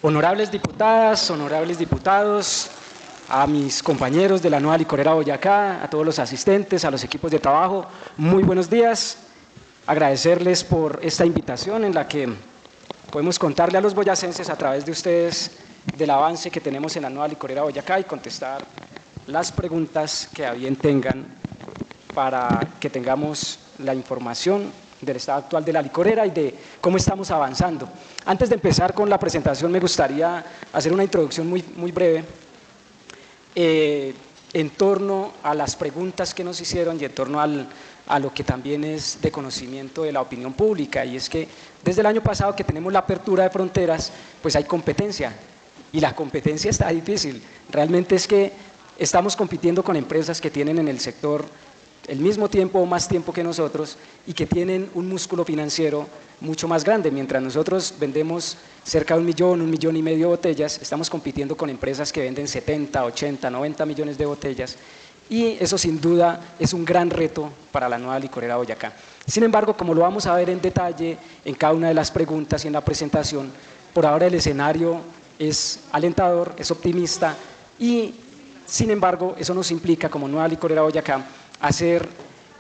Honorables diputadas, honorables diputados, a mis compañeros de la Nueva Licorera Boyacá, a todos los asistentes, a los equipos de trabajo, muy buenos días. Agradecerles por esta invitación en la que podemos contarle a los boyacenses a través de ustedes del avance que tenemos en la Nueva Licorera Boyacá y contestar las preguntas que a bien tengan para que tengamos la información del estado actual de la licorera y de cómo estamos avanzando. Antes de empezar con la presentación, me gustaría hacer una introducción muy breve en torno a las preguntas que nos hicieron y en torno a lo que también es de conocimiento de la opinión pública, y es que desde el año pasado que tenemos la apertura de fronteras, pues hay competencia, y la competencia está difícil. Realmente es que estamos compitiendo con empresas que tienen en el sector el mismo tiempo o más tiempo que nosotros y que tienen un músculo financiero mucho más grande. Mientras nosotros vendemos cerca de 1 millón y medio de botellas, estamos compitiendo con empresas que venden 70, 80, 90 millones de botellas, y eso sin duda es un gran reto para la Nueva Licorera Boyacá. Sin embargo, como lo vamos a ver en detalle en cada una de las preguntas y en la presentación, por ahora el escenario es alentador, es optimista, y sin embargo eso nos implica como Nueva Licorera Boyacá hacer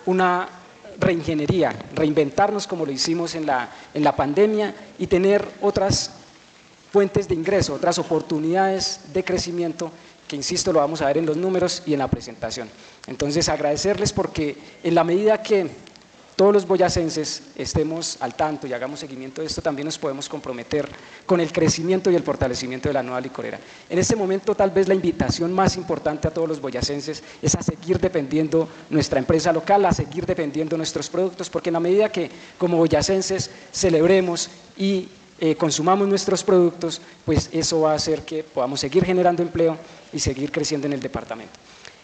una reingeniería, reinventarnos como lo hicimos en la pandemia y tener otras fuentes de ingreso, otras oportunidades de crecimiento que, insisto, lo vamos a ver en los números y en la presentación. Entonces, agradecerles porque en la medida que todos los boyacenses estemos al tanto y hagamos seguimiento de esto, también nos podemos comprometer con el crecimiento y el fortalecimiento de la Nueva Licorera. En este momento, tal vez la invitación más importante a todos los boyacenses es a seguir defendiendo nuestra empresa local, a seguir defendiendo nuestros productos, porque en la medida que como boyacenses celebremos y consumamos nuestros productos, pues eso va a hacer que podamos seguir generando empleo y seguir creciendo en el departamento.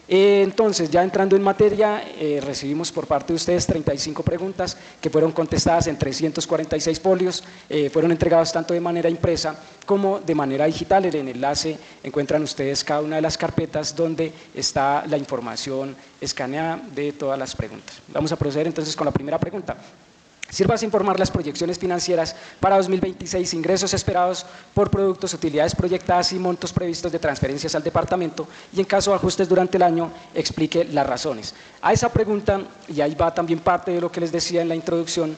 Entonces, ya entrando en materia, recibimos por parte de ustedes 35 preguntas que fueron contestadas en 346 folios, fueron entregados tanto de manera impresa como de manera digital. En el enlace encuentran ustedes cada una de las carpetas donde está la información escaneada de todas las preguntas. Vamos a proceder entonces con la primera pregunta. Sírvase informar las proyecciones financieras para 2026, ingresos esperados por productos, utilidades proyectadas y montos previstos de transferencias al departamento, y en caso de ajustes durante el año, explique las razones. A esa pregunta, y ahí va también parte de lo que les decía en la introducción,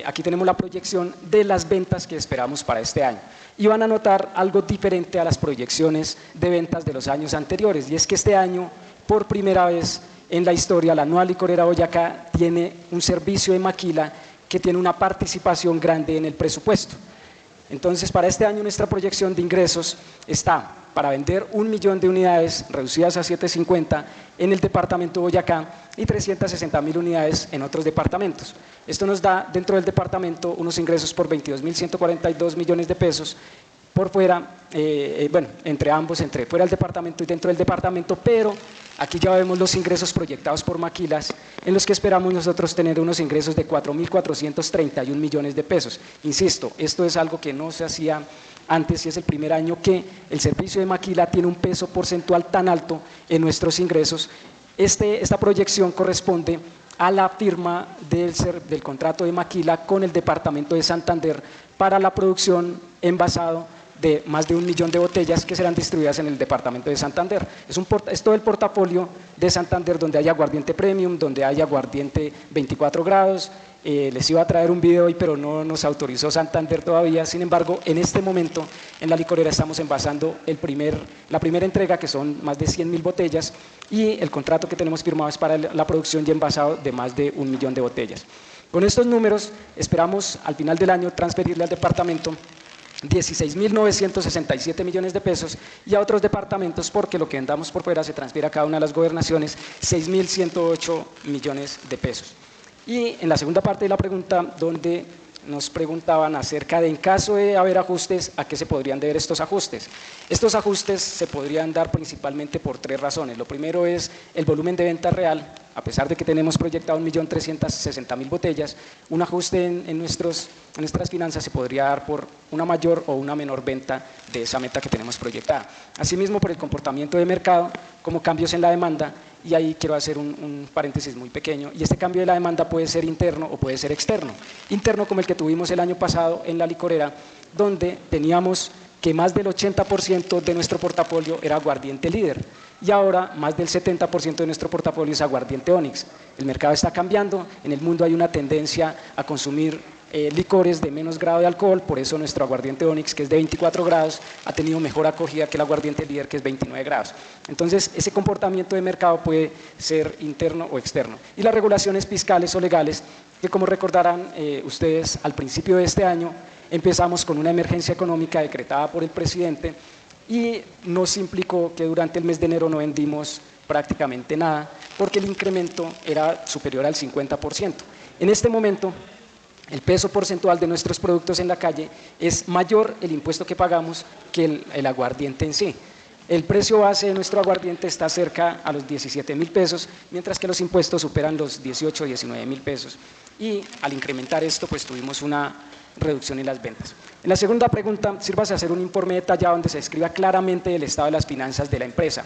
aquí tenemos la proyección de las ventas que esperamos para este año. Y van a notar algo diferente a las proyecciones de ventas de los años anteriores, y es que este año, por primera vez en la historia, la Nueva Licorera Boyacá tiene un servicio de maquila que tiene una participación grande en el presupuesto. Entonces, para este año nuestra proyección de ingresos está para vender 1 millón de unidades reducidas a 750 en el departamento de Boyacá y 360.000 unidades en otros departamentos. Esto nos da dentro del departamento unos ingresos por 22.142 millones de pesos, por fuera, entre ambos, entre fuera del departamento y dentro del departamento, pero aquí ya vemos los ingresos proyectados por maquilas, en los que esperamos nosotros tener unos ingresos de 4.431 millones de pesos. Insisto, esto es algo que no se hacía antes y es el primer año que el servicio de maquila tiene un peso porcentual tan alto en nuestros ingresos. Esta proyección corresponde a la firma del contrato de maquila con el departamento de Santander para la producción envasado de más de 1 millón de botellas que serán distribuidas en el departamento de Santander. Es todo el portafolio de Santander, donde hay aguardiente premium, donde hay aguardiente 24 grados. Les iba a traer un video hoy, pero no nos autorizó Santander todavía. Sin embargo, en este momento en la licorera estamos envasando la primera entrega, que son más de 100.000 botellas, y el contrato que tenemos firmado es para la producción y envasado de más de 1 millón de botellas. Con estos números esperamos al final del año transferirle al departamento 16.967 millones de pesos, y a otros departamentos, porque lo que vendamos por fuera se transfiere a cada una de las gobernaciones, 6.108 millones de pesos. Y en la segunda parte de la pregunta, donde nos preguntaban acerca de, en caso de haber ajustes, ¿a qué se podrían deber estos ajustes? Estos ajustes se podrían dar principalmente por 3 razones. Lo primero es el volumen de venta real. A pesar de que tenemos proyectado 1.360.000 botellas, un ajuste en nuestras finanzas se podría dar por una mayor o una menor venta de esa meta que tenemos proyectada. Asimismo, por el comportamiento de mercado, como cambios en la demanda, y ahí quiero hacer un paréntesis muy pequeño, y este cambio de la demanda puede ser interno o puede ser externo. Interno, como el que tuvimos el año pasado en la licorera, donde teníamos que más del 80% de nuestro portafolio era aguardiente líder y ahora más del 70% de nuestro portafolio es aguardiente Onyx. El mercado está cambiando, en el mundo hay una tendencia a consumir licores de menos grado de alcohol, por eso nuestro aguardiente Onyx, que es de 24 grados, ha tenido mejor acogida que el aguardiente líder, que es 29 grados. Entonces, ese comportamiento de mercado puede ser interno o externo. Y las regulaciones fiscales o legales, que como recordarán ustedes, al principio de este año empezamos con una emergencia económica decretada por el presidente y nos implicó que durante el mes de enero no vendimos prácticamente nada, porque el incremento era superior al 50%. En este momento, el peso porcentual de nuestros productos en la calle es mayor el impuesto que pagamos que el aguardiente en sí. El precio base de nuestro aguardiente está cerca a los 17.000 pesos, mientras que los impuestos superan los 18 o 19.000 pesos. Y al incrementar esto, pues tuvimos una reducción en las ventas. En la segunda pregunta, sírvase a hacer un informe detallado donde se describa claramente el estado de las finanzas de la empresa.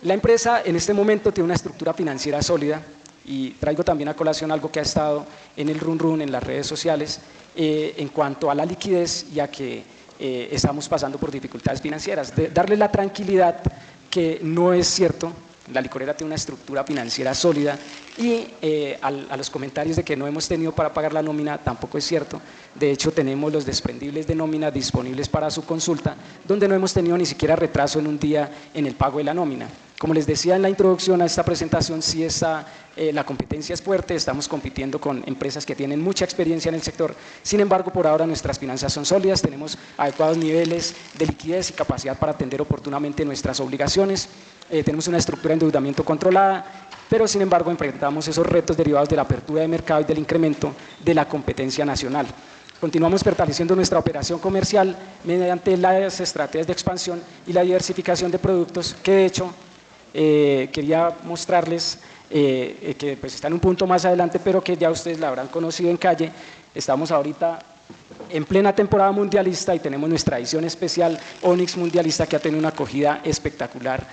La empresa en este momento tiene una estructura financiera sólida, y traigo también a colación algo que ha estado en el run en las redes sociales en cuanto a la liquidez, ya que estamos pasando por dificultades financieras. Darle la tranquilidad que no es cierto, la licorera tiene una estructura financiera sólida y a los comentarios de que no hemos tenido para pagar la nómina tampoco es cierto. De hecho, tenemos los desprendibles de nómina disponibles para su consulta, donde no hemos tenido ni siquiera retraso en un día en el pago de la nómina. Como les decía en la introducción a esta presentación, sí la competencia es fuerte, estamos compitiendo con empresas que tienen mucha experiencia en el sector, sin embargo, por ahora nuestras finanzas son sólidas, tenemos adecuados niveles de liquidez y capacidad para atender oportunamente nuestras obligaciones, tenemos una estructura de endeudamiento controlada, pero sin embargo enfrentamos esos retos derivados de la apertura de mercado y del incremento de la competencia nacional. Continuamos fortaleciendo nuestra operación comercial mediante las estrategias de expansión y la diversificación de productos, que de hecho quería mostrarles que pues está en un punto más adelante, pero que ya ustedes la habrán conocido en calle. Estamos ahorita en plena temporada mundialista y tenemos nuestra edición especial Onyx Mundialista, que ha tenido una acogida espectacular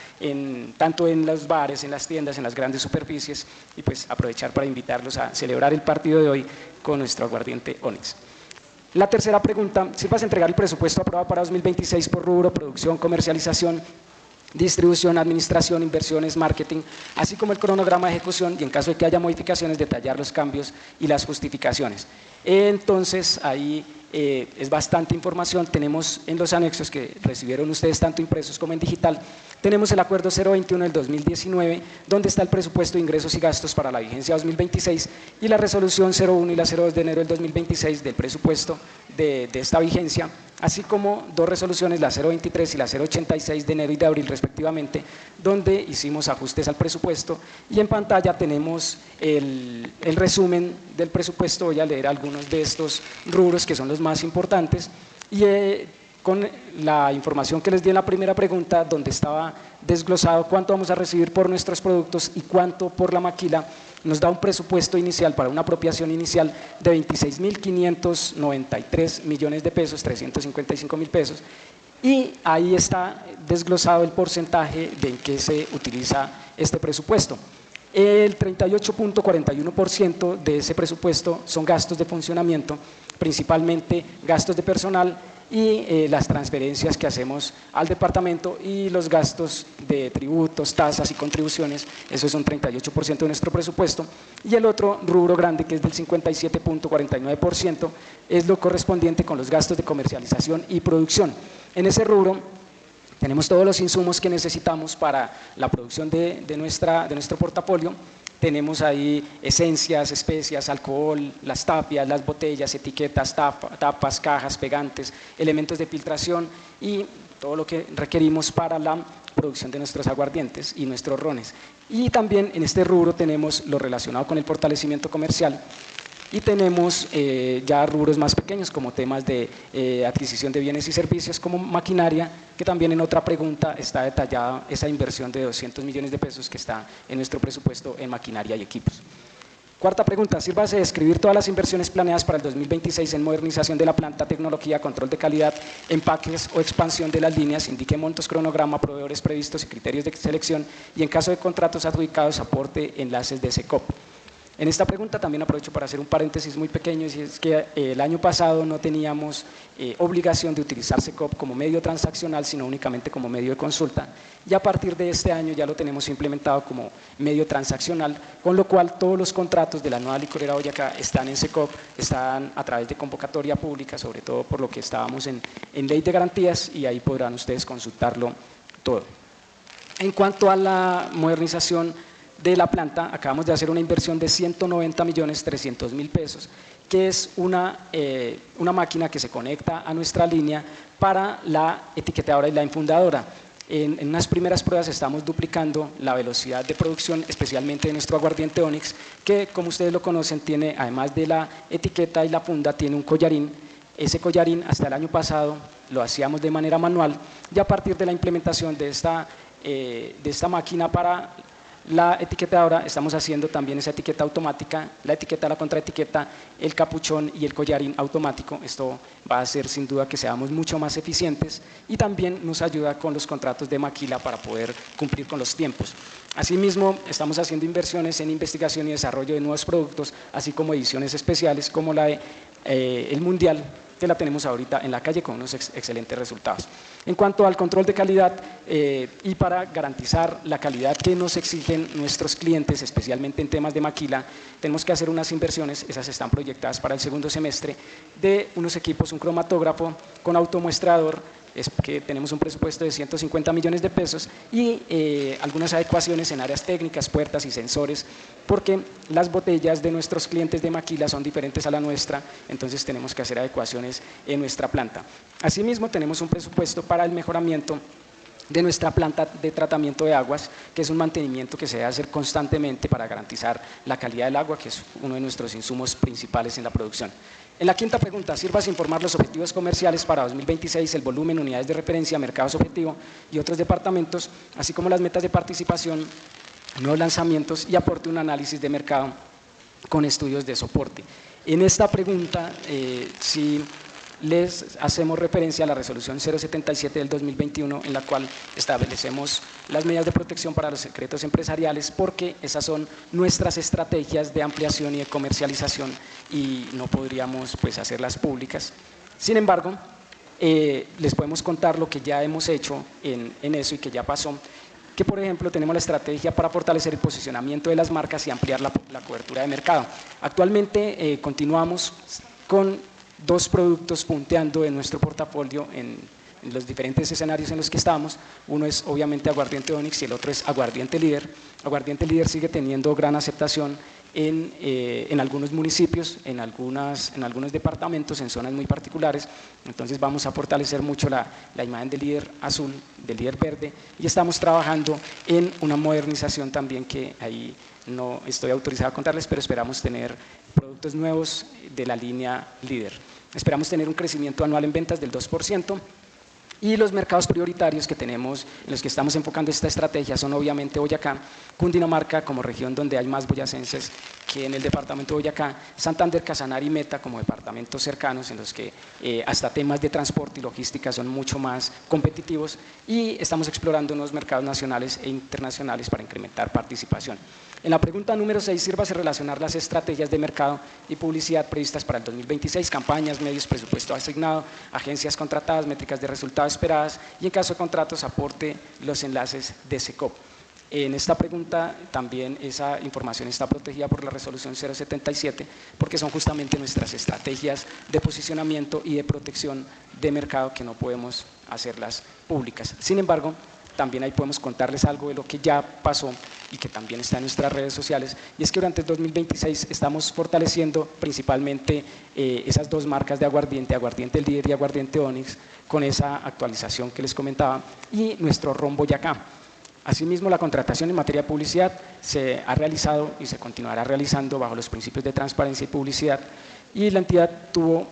tanto en los bares, en las tiendas, en las grandes superficies, y pues aprovechar para invitarlos a celebrar el partido de hoy con nuestro aguardiente Onyx. La tercera pregunta, sírvase a entregar el presupuesto aprobado para 2026 por rubro, producción, comercialización, distribución, administración, inversiones, marketing, así como el cronograma de ejecución y en caso de que haya modificaciones, detallar los cambios y las justificaciones. Entonces, ahí es bastante información. Tenemos en los anexos que recibieron ustedes tanto impresos como en digital, tenemos el acuerdo 021 del 2019, donde está el presupuesto de ingresos y gastos para la vigencia 2026 y la resolución 01 y la 02 de enero del 2026 del presupuesto de esta vigencia, así como dos resoluciones, la 023 y la 086 de enero y de abril respectivamente, donde hicimos ajustes al presupuesto, y en pantalla tenemos el resumen del presupuesto. Voy a leer algunos de estos rubros que son los más importantes y con la información que les di en la primera pregunta, donde estaba desglosado cuánto vamos a recibir por nuestros productos y cuánto por la maquila, nos da un presupuesto inicial para una apropiación inicial de 26.593 millones de pesos, 355.000 pesos, y ahí está desglosado el porcentaje de en qué se utiliza este presupuesto. El 38.41% de ese presupuesto son gastos de funcionamiento, principalmente gastos de personal y las transferencias que hacemos al departamento y los gastos de tributos, tasas y contribuciones. Eso es un 38% de nuestro presupuesto. Y el otro rubro grande, que es del 57.49%, es lo correspondiente con los gastos de comercialización y producción. En ese rubro tenemos todos los insumos que necesitamos para la producción de nuestro portafolio. Tenemos ahí esencias, especias, alcohol, las tapias, las botellas, etiquetas, tapas, cajas, pegantes, elementos de filtración y todo lo que requerimos para la producción de nuestros aguardientes y nuestros rones. Y también en este rubro tenemos lo relacionado con el fortalecimiento comercial. Y tenemos ya rubros más pequeños como temas de adquisición de bienes y servicios como maquinaria, que también en otra pregunta está detallada esa inversión de 200 millones de pesos que está en nuestro presupuesto en maquinaria y equipos. Cuarta pregunta, sírvase de describir todas las inversiones planeadas para el 2026 en modernización de la planta, tecnología, control de calidad, empaques o expansión de las líneas, indique montos, cronograma, proveedores previstos y criterios de selección y en caso de contratos adjudicados, aporte enlaces de SECOP. En esta pregunta también aprovecho para hacer un paréntesis muy pequeño, y es que el año pasado no teníamos obligación de utilizar SECOP como medio transaccional, sino únicamente como medio de consulta, y a partir de este año ya lo tenemos implementado como medio transaccional, con lo cual todos los contratos de la nueva licorera Boyacá están en SECOP, están a través de convocatoria pública, sobre todo por lo que estábamos en ley de garantías, y ahí podrán ustedes consultarlo todo. En cuanto a la modernización de la planta, acabamos de hacer una inversión de 190.300.000 pesos, que es una máquina que se conecta a nuestra línea para la etiquetadora y la infundadora. En unas primeras pruebas estamos duplicando la velocidad de producción, especialmente de nuestro aguardiente Onyx, que como ustedes lo conocen, tiene, además de la etiqueta y la funda, tiene un collarín. Ese collarín hasta el año pasado lo hacíamos de manera manual, y a partir de la implementación de esta máquina para la etiquetadora estamos haciendo también esa etiqueta automática, la etiqueta, la contraetiqueta, el capuchón y el collarín automático. Esto va a hacer sin duda que seamos mucho más eficientes, y también nos ayuda con los contratos de maquila para poder cumplir con los tiempos. Asimismo, estamos haciendo inversiones en investigación y desarrollo de nuevos productos, así como ediciones especiales como la de el Mundial, que la tenemos ahorita en la calle con unos excelentes resultados. En cuanto al control de calidad, y para garantizar la calidad que nos exigen nuestros clientes, especialmente en temas de maquila, tenemos que hacer unas inversiones, esas están proyectadas para el segundo semestre, de unos equipos, un cromatógrafo con automuestrador, es que tenemos un presupuesto de 150 millones de pesos, y algunas adecuaciones en áreas técnicas, puertas y sensores, porque las botellas de nuestros clientes de maquila son diferentes a la nuestra, entonces tenemos que hacer adecuaciones en nuestra planta. Asimismo, tenemos un presupuesto para el mejoramiento de nuestra planta de tratamiento de aguas, que es un mantenimiento que se debe hacer constantemente para garantizar la calidad del agua, que es uno de nuestros insumos principales en la producción. En la quinta pregunta, sirvas informar los objetivos comerciales para 2026, el volumen, unidades de referencia, mercados objetivo y otros departamentos, así como las metas de participación, nuevos lanzamientos, y aporte un análisis de mercado con estudios de soporte. En esta pregunta, sí les hacemos referencia a la resolución 077 del 2021, en la cual establecemos las medidas de protección para los secretos empresariales, porque esas son nuestras estrategias de ampliación y de comercialización, y no podríamos pues hacerlas públicas. Sin embargo, les podemos contar lo que ya hemos hecho en eso y que ya pasó, que por ejemplo tenemos la estrategia para fortalecer el posicionamiento de las marcas y ampliar la cobertura de mercado. Actualmente continuamos con 2 productos punteando en nuestro portafolio en los diferentes escenarios en los que estamos. Uno es obviamente aguardiente Onyx y el otro es aguardiente líder. Aguardiente líder sigue teniendo gran aceptación en algunos municipios, en algunos departamentos, en zonas muy particulares. Entonces vamos a fortalecer mucho la imagen del líder azul, del líder verde, y estamos trabajando en una modernización también, que ahí no estoy autorizado a contarles, pero esperamos tener productos nuevos de la línea líder. Esperamos tener un crecimiento anual en ventas del 2%, y los mercados prioritarios que tenemos, en los que estamos enfocando esta estrategia, son obviamente Boyacá, Cundinamarca como región donde hay más boyacenses que en el departamento de Boyacá, Santander, Casanare y Meta como departamentos cercanos en los que hasta temas de transporte y logística son mucho más competitivos, y estamos explorando unos mercados nacionales e internacionales para incrementar participación. En la pregunta número 6, sírvase relacionar las estrategias de mercado y publicidad previstas para el 2026, campañas, medios, presupuesto asignado, agencias contratadas, métricas de resultados esperadas, y en caso de contratos aporte los enlaces de SECOP. En esta pregunta también esa información está protegida por la resolución 077, porque son justamente nuestras estrategias de posicionamiento y de protección de mercado que no podemos hacerlas públicas. Sin embargo, también ahí podemos contarles algo de lo que ya pasó y que también está en nuestras redes sociales, y es que durante el 2026 estamos fortaleciendo principalmente esas 2 marcas de aguardiente, aguardiente líder y aguardiente Onyx, con esa actualización que les comentaba, y nuestro ron Boyacá. Asimismo, la contratación en materia de publicidad se ha realizado y se continuará realizando bajo los principios de transparencia y publicidad, y la entidad tuvo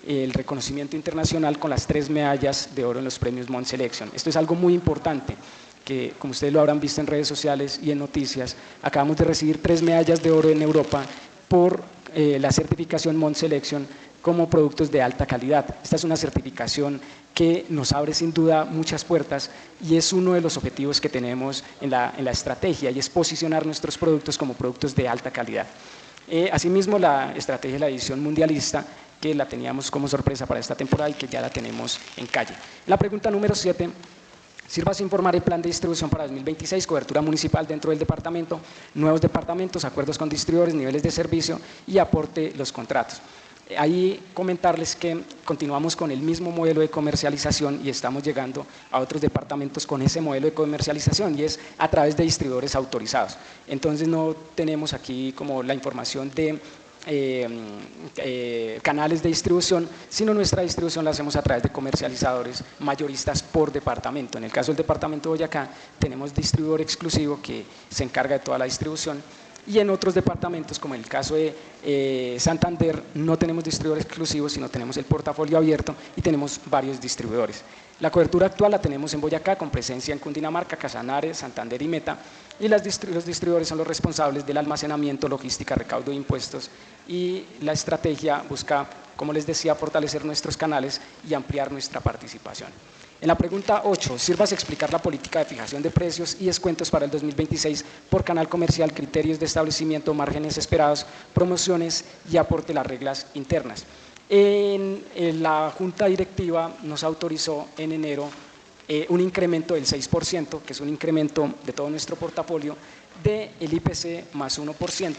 el reconocimiento internacional con las 3 medallas de oro en los premios Mont Selection. Esto es algo muy importante, que como ustedes lo habrán visto en redes sociales y en noticias, acabamos de recibir 3 medallas de oro en Europa por la certificación Mont Selection como productos de alta calidad. Esta es una certificación que nos abre sin duda muchas puertas y es uno de los objetivos que tenemos en la estrategia, y es posicionar nuestros productos como productos de alta calidad. Asimismo, la estrategia de la edición mundialista, que la teníamos como sorpresa para esta temporada y que ya la tenemos en calle. La pregunta número 7, sírvase informar el plan de distribución para 2026, cobertura municipal dentro del departamento, nuevos departamentos, acuerdos con distribuidores, niveles de servicio y aporte los contratos. Ahí comentarles que continuamos con el mismo modelo de comercialización y estamos llegando a otros departamentos con ese modelo de comercialización, y es a través de distribuidores autorizados. Entonces no tenemos aquí como la información de canales de distribución, sino nuestra distribución la hacemos a través de comercializadores mayoristas por departamento. En el caso del departamento de Boyacá tenemos distribuidor exclusivo que se encarga de toda la distribución, y en otros departamentos, como en el caso de Santander, no tenemos distribuidor exclusivo, sino tenemos el portafolio abierto y tenemos varios distribuidores. La cobertura actual la tenemos en Boyacá, con presencia en Cundinamarca, Casanare, Santander y Meta, y los distribuidores son los responsables del almacenamiento, logística, recaudo de impuestos, y la estrategia busca, como les decía, fortalecer nuestros canales y ampliar nuestra participación. En la pregunta 8, sírvase explicar la política de fijación de precios y descuentos para el 2026 por canal comercial, criterios de establecimiento, márgenes esperados, promociones y aporte las reglas internas. En la Junta Directiva nos autorizó en enero un incremento del 6%, que es un incremento de todo nuestro portafolio, del IPC más 1%.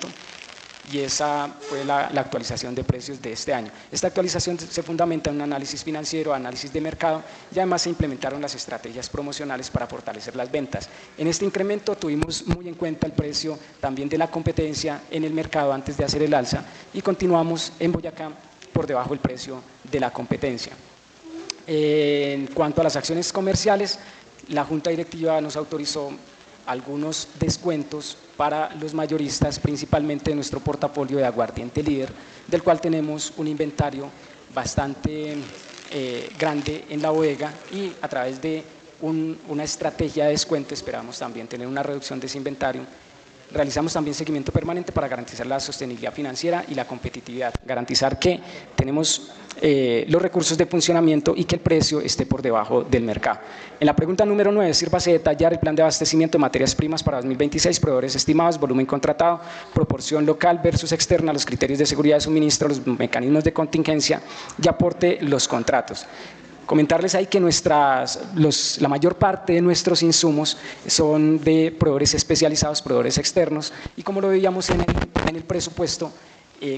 Y esa fue la actualización de precios de este año. Esta actualización se fundamenta en un análisis financiero, análisis de mercado, y además se implementaron las estrategias promocionales para fortalecer las ventas. En este incremento tuvimos muy en cuenta el precio también de la competencia en el mercado antes de hacer el alza, y continuamos en Boyacá por debajo del precio de la competencia. En cuanto a las acciones comerciales, la Junta Directiva nos autorizó algunos descuentos para los mayoristas, principalmente de nuestro portafolio de aguardiente líder, del cual tenemos un inventario bastante grande en la bodega, y a través de una estrategia de descuento esperamos también tener una reducción de ese inventario. Realizamos también seguimiento permanente para garantizar la sostenibilidad financiera y la competitividad, garantizar que tenemos los recursos de funcionamiento y que el precio esté por debajo del mercado. En la pregunta número 9, sírvase detallar el plan de abastecimiento de materias primas para 2026, proveedores estimados, volumen contratado, proporción local versus externa, los criterios de seguridad de suministro, los mecanismos de contingencia y aporte los contratos. Comentarles ahí que la mayor parte de nuestros insumos son de proveedores especializados, proveedores externos, y como lo veíamos en el presupuesto,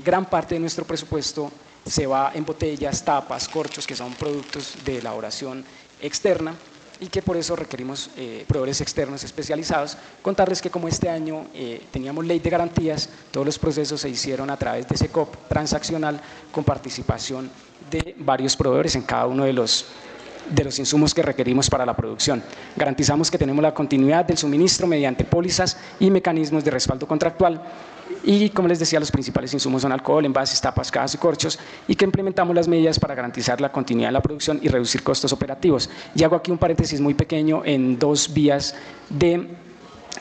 gran parte de nuestro presupuesto se va en botellas, tapas, corchos, que son productos de elaboración externa, y que por eso requerimos proveedores externos especializados. Contarles que como este año teníamos ley de garantías, todos los procesos se hicieron a través de SECOP transaccional, con participación de varios proveedores en cada uno de los insumos que requerimos para la producción. Garantizamos que tenemos la continuidad del suministro mediante pólizas y mecanismos de respaldo contractual, y como les decía, los principales insumos son alcohol, envases, tapas, cajas y corchos, y que implementamos las medidas para garantizar la continuidad de la producción y reducir costos operativos. Y hago aquí un paréntesis muy pequeño en dos vías de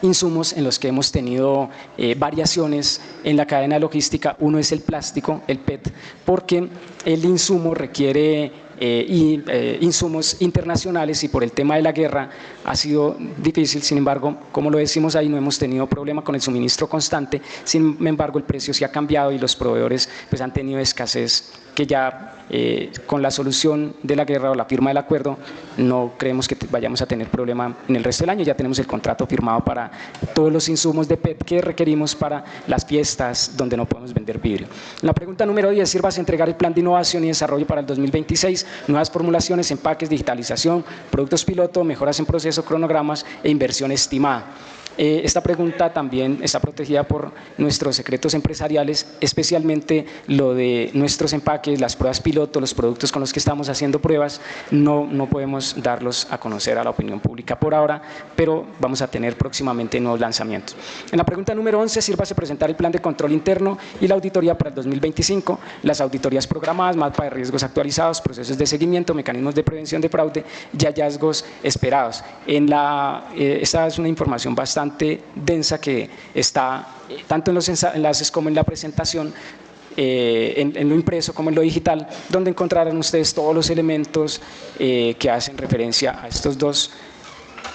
insumos en los que hemos tenido variaciones en la cadena logística. Uno es el plástico, el PET, porque el insumo requiere insumos internacionales, y por el tema de la guerra ha sido difícil. Sin embargo, como lo decimos ahí, no hemos tenido problema con el suministro constante. Sin embargo, el precio sí ha cambiado y los proveedores pues han tenido escasez, que ya con la solución de la guerra o la firma del acuerdo no creemos que vayamos a tener problema en el resto del año. Ya tenemos el contrato firmado para todos los insumos de PET que requerimos para las fiestas donde no podemos vender vidrio. La pregunta número 10, sírvase entregar el plan de innovación y desarrollo para el 2026, nuevas formulaciones, empaques, digitalización, productos piloto, mejoras en proceso, cronogramas e inversión estimada. Esta pregunta también está protegida por nuestros secretos empresariales, especialmente lo de nuestros empaques, las pruebas piloto, los productos con los que estamos haciendo pruebas. No podemos darlos a conocer a la opinión pública por ahora, pero vamos a tener próximamente nuevos lanzamientos. En la pregunta número 11, sírvase presentar el plan de control interno y la auditoría para el 2025, las auditorías programadas, mapa de riesgos actualizados, procesos de seguimiento, mecanismos de prevención de fraude y hallazgos esperados. Esta es una información bastante densa que está tanto en los enlaces como en la presentación. en lo impreso como en lo digital, donde encontrarán ustedes todos los elementos que hacen referencia a estos dos.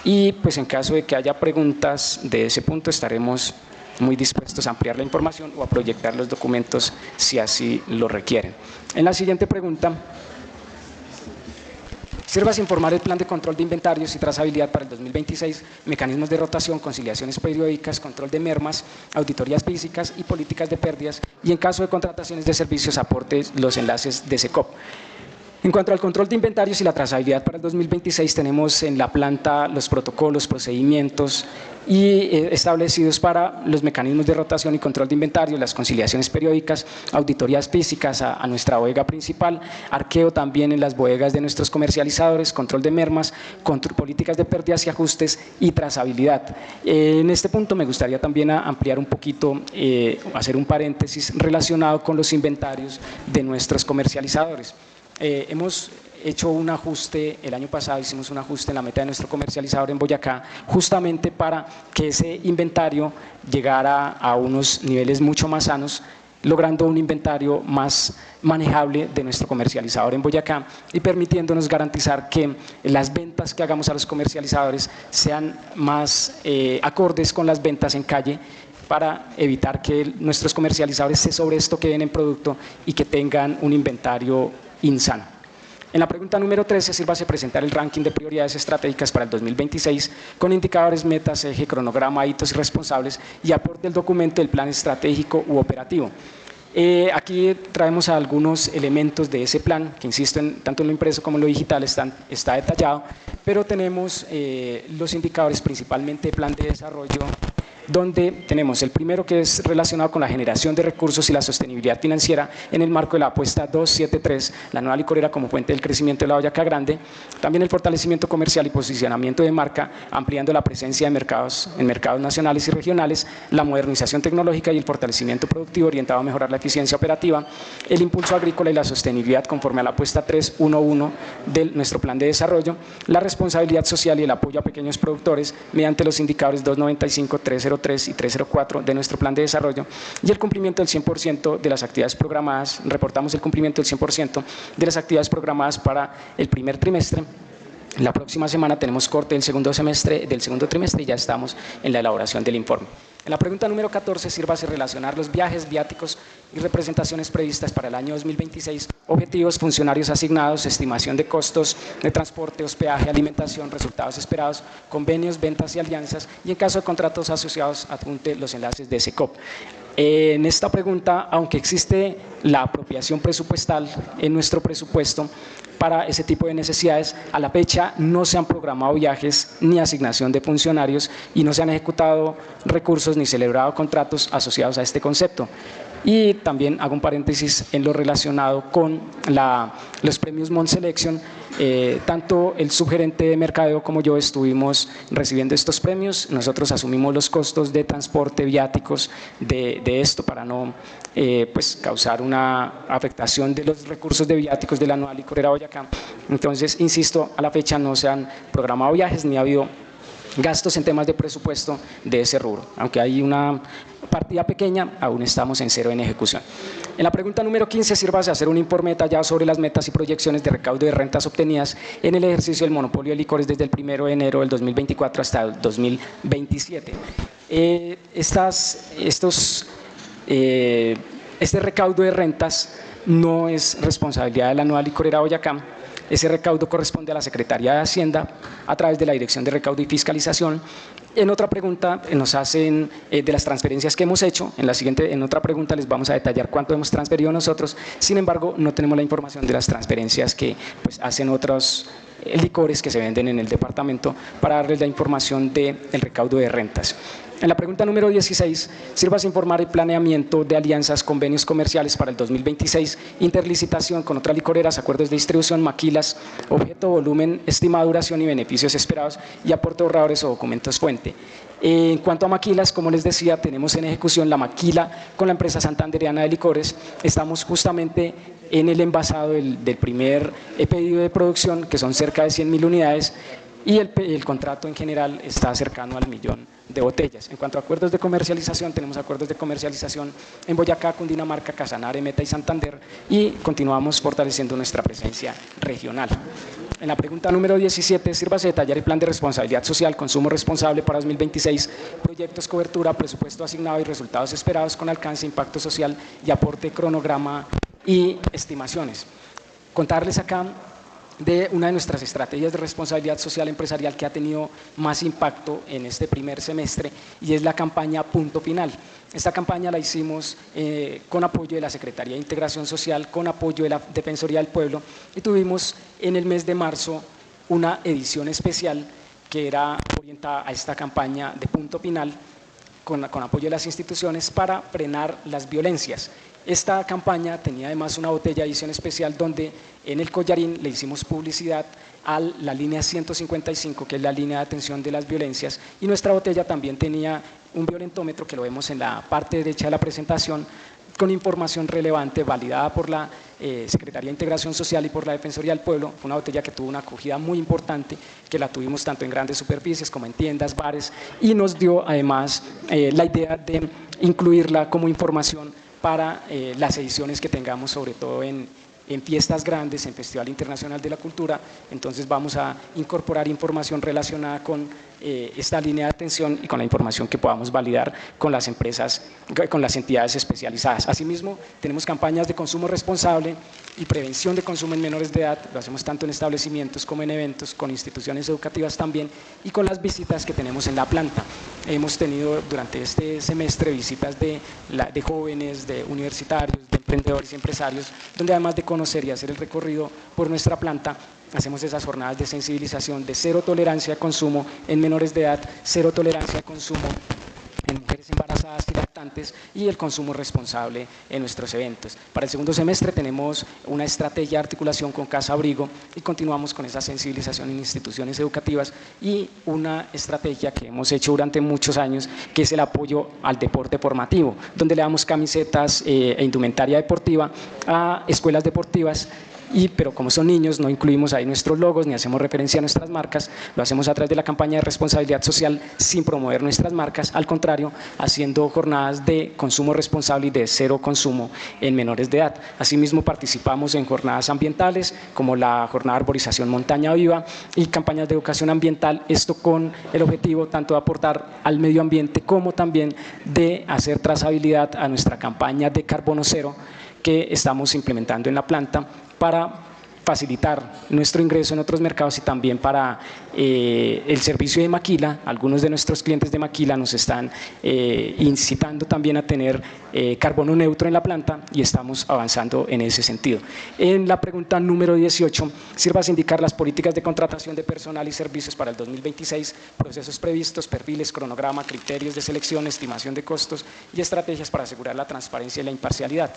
Y pues en caso de que haya preguntas de ese punto, estaremos muy dispuestos a ampliar la información o a proyectar los documentos si así lo requieren. En la siguiente pregunta, sirvas informar el plan de control de inventarios y trazabilidad para el 2026, mecanismos de rotación, conciliaciones periódicas, control de mermas, auditorías físicas y políticas de pérdidas, y en caso de contrataciones de servicios aporte los enlaces de SECOP. En cuanto al control de inventarios y la trazabilidad para el 2026, tenemos en la planta los protocolos, procedimientos establecidos para los mecanismos de rotación y control de inventarios, las conciliaciones periódicas, auditorías físicas a nuestra bodega principal, arqueo también en las bodegas de nuestros comercializadores, control de mermas, políticas de pérdidas y ajustes y trazabilidad. En este punto me gustaría también ampliar un poquito, hacer un paréntesis relacionado con los inventarios de nuestros comercializadores. Hemos hecho un ajuste, el año pasado hicimos un ajuste en la meta de nuestro comercializador en Boyacá, justamente para que ese inventario llegara a unos niveles mucho más sanos, logrando un inventario más manejable de nuestro comercializador en Boyacá y permitiéndonos garantizar que las ventas que hagamos a los comercializadores sean más acordes con las ventas en calle, para evitar que nuestros comercializadores se sobreestoquen en producto y que tengan un inventario insano. En la pregunta número 13, sírvase presentar el ranking de prioridades estratégicas para el 2026 con indicadores, metas, eje, cronograma, hitos y responsables y aporte del documento del plan estratégico u operativo. Aquí traemos algunos elementos de ese plan, que insisto, tanto en lo impreso como en lo digital está detallado, pero tenemos los indicadores principalmente de plan de desarrollo, donde tenemos el primero, que es relacionado con la generación de recursos y la sostenibilidad financiera en el marco de la apuesta 273, la nueva licorera como fuente del crecimiento de la Boyacá Grande, también el fortalecimiento comercial y posicionamiento de marca, ampliando la presencia de mercados nacionales y regionales, la modernización tecnológica y el fortalecimiento productivo orientado a mejorar la eficiencia operativa, el impulso agrícola y la sostenibilidad conforme a la apuesta 311 de nuestro plan de desarrollo, la responsabilidad social y el apoyo a pequeños productores mediante los indicadores 295, 303 y 304 de nuestro plan de desarrollo, y el cumplimiento del 100% de las actividades programadas. Reportamos el cumplimiento del 100% de las actividades programadas para el primer trimestre. La próxima semana tenemos corte del segundo trimestre y ya estamos en la elaboración del informe. En la pregunta número 14, sírvase relacionar los viajes, viáticos y representaciones previstas para el año 2026, objetivos, funcionarios asignados, estimación de costos de transporte, hospedaje, alimentación, resultados esperados, convenios, ventas y alianzas, y en caso de contratos asociados, adjunte los enlaces de SECOP. En esta pregunta, aunque existe la apropiación presupuestal en nuestro presupuesto para ese tipo de necesidades, a la fecha no se han programado viajes ni asignación de funcionarios y no se han ejecutado recursos ni celebrado contratos asociados a este concepto. Y también hago un paréntesis en lo relacionado con los premios Mont Selection. Tanto el subgerente de mercadeo como yo estuvimos recibiendo estos premios. Nosotros asumimos los costos de transporte, viáticos de esto para no pues causar una afectación de los recursos de viáticos de la nueva licorera Boyacá. Entonces, insisto, a la fecha no se han programado viajes ni ha habido gastos en temas de presupuesto de ese rubro. Aunque hay una partida pequeña, aún estamos en cero en ejecución. En la pregunta número 15, sírvase hacer un informe detallado sobre las metas y proyecciones de recaudo de rentas obtenidas en el ejercicio del monopolio de licores desde el 1 de enero del 2024 hasta el 2027. Este recaudo de rentas no es responsabilidad de la nueva licorera Boyacá. Ese recaudo corresponde a la Secretaría de Hacienda a través de la Dirección de Recaudo y Fiscalización. En otra pregunta nos hacen de las transferencias que hemos hecho. En otra pregunta les vamos a detallar cuánto hemos transferido nosotros. Sin embargo, no tenemos la información de las transferencias que pues, hacen otros licores que se venden en el departamento para darles la información del recaudo de rentas. En la pregunta número 16, sírvase informar el planeamiento de alianzas, convenios comerciales para el 2026, interlicitación con otras licoreras, acuerdos de distribución, maquilas, objeto, volumen, estimada duración y beneficios esperados y aporte de ahorradores o documentos fuente. En cuanto a maquilas, como les decía, tenemos en ejecución la maquila con la empresa santandereana de licores. Estamos justamente en el envasado del primer pedido de producción, que son cerca de 100.000 unidades, y el contrato en general está cercano al de botellas. En cuanto a acuerdos de comercialización, tenemos acuerdos de comercialización en Boyacá, Cundinamarca, Casanare, Meta y Santander, y continuamos fortaleciendo nuestra presencia regional. En la pregunta número 17, sírvase detallar el plan de responsabilidad social, consumo responsable para 2026, proyectos, cobertura, presupuesto asignado y resultados esperados con alcance, impacto social y aporte, cronograma y estimaciones. Contarles acá de una de nuestras estrategias de responsabilidad social empresarial que ha tenido más impacto en este primer semestre, y es la campaña Punto Final. Esta campaña la hicimos con apoyo de la Secretaría de Integración Social, con apoyo de la Defensoría del Pueblo, y tuvimos en el mes de marzo una edición especial que era orientada a esta campaña de Punto Final, con apoyo de las instituciones para frenar las violencias. Esta campaña tenía además una botella de edición especial donde en el collarín le hicimos publicidad a la línea 155, que es la línea de atención de las violencias, y nuestra botella también tenía un violentómetro, que lo vemos en la parte derecha de la presentación, con información relevante validada por la Secretaría de Integración Social y por la Defensoría del Pueblo. Fue una botella que tuvo una acogida muy importante, que la tuvimos tanto en grandes superficies como en tiendas, bares, y nos dio además la idea de incluirla como información para las ediciones que tengamos, sobre todo en fiestas grandes, en Festival Internacional de la Cultura. Entonces vamos a incorporar información relacionada con esta línea de atención y con la información que podamos validar con las empresas, con las entidades especializadas. Asimismo, tenemos campañas de consumo responsable y prevención de consumo en menores de edad, lo hacemos tanto en establecimientos como en eventos, con instituciones educativas también, y con las visitas que tenemos en la planta. Hemos tenido durante este semestre visitas de jóvenes, de universitarios, de emprendedores y empresarios, donde además de conocer y hacer el recorrido por nuestra planta, hacemos esas jornadas de sensibilización de cero tolerancia a consumo en menores de edad, cero tolerancia a consumo en mujeres embarazadas y lactantes, y el consumo responsable en nuestros eventos. Para el segundo semestre tenemos una estrategia de articulación con Casa Abrigo y continuamos con esa sensibilización en instituciones educativas, y una estrategia que hemos hecho durante muchos años, que es el apoyo al deporte formativo, donde le damos camisetas e indumentaria deportiva a escuelas deportivas. Pero como son niños, no incluimos ahí nuestros logos ni hacemos referencia a nuestras marcas, lo hacemos a través de la campaña de responsabilidad social sin promover nuestras marcas, al contrario, haciendo jornadas de consumo responsable y de cero consumo en menores de edad. Asimismo, participamos en jornadas ambientales como la jornada de arborización Montaña Viva y campañas de educación ambiental, esto con el objetivo tanto de aportar al medio ambiente como también de hacer trazabilidad a nuestra campaña de carbono cero que estamos implementando en la planta, para facilitar nuestro ingreso en otros mercados y también para el servicio de maquila. Algunos de nuestros clientes de maquila nos están incitando también a tener carbono neutro en la planta, y estamos avanzando en ese sentido. En la pregunta número 18, sírvase indicar las políticas de contratación de personal y servicios para el 2026, procesos previstos, perfiles, cronograma, criterios de selección, estimación de costos y estrategias para asegurar la transparencia y la imparcialidad.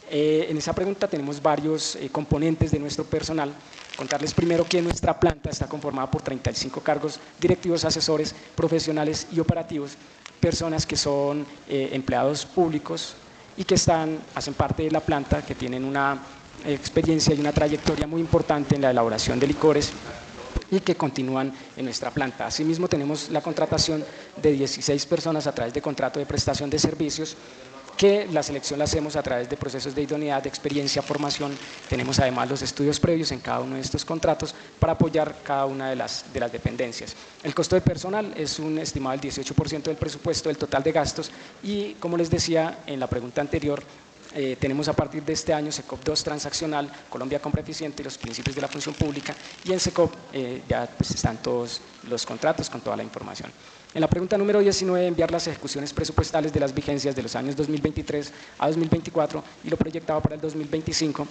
En esa pregunta tenemos varios componentes de nuestro personal. Contarles primero que nuestra planta está conformada por 35 cargos directivos, asesores, profesionales y operativos, personas que son empleados públicos y que hacen parte de la planta, que tienen una experiencia y una trayectoria muy importante en la elaboración de licores y que continúan en nuestra planta. Asimismo, tenemos la contratación de 16 personas a través de contrato de prestación de servicios, que la selección la hacemos a través de procesos de idoneidad, de experiencia, formación. Tenemos además los estudios previos en cada uno de estos contratos para apoyar cada una de las dependencias. El costo de personal es un estimado del 18% del presupuesto del total de gastos, y como les decía en la pregunta anterior, tenemos a partir de este año SECOP 2 transaccional, Colombia Compra Eficiente y los principios de la función pública, y en SECOP ya pues, están todos los contratos con toda la información. En la pregunta número 19, enviar las ejecuciones presupuestales de las vigencias de los años 2023 a 2024 y lo proyectado para el 2025.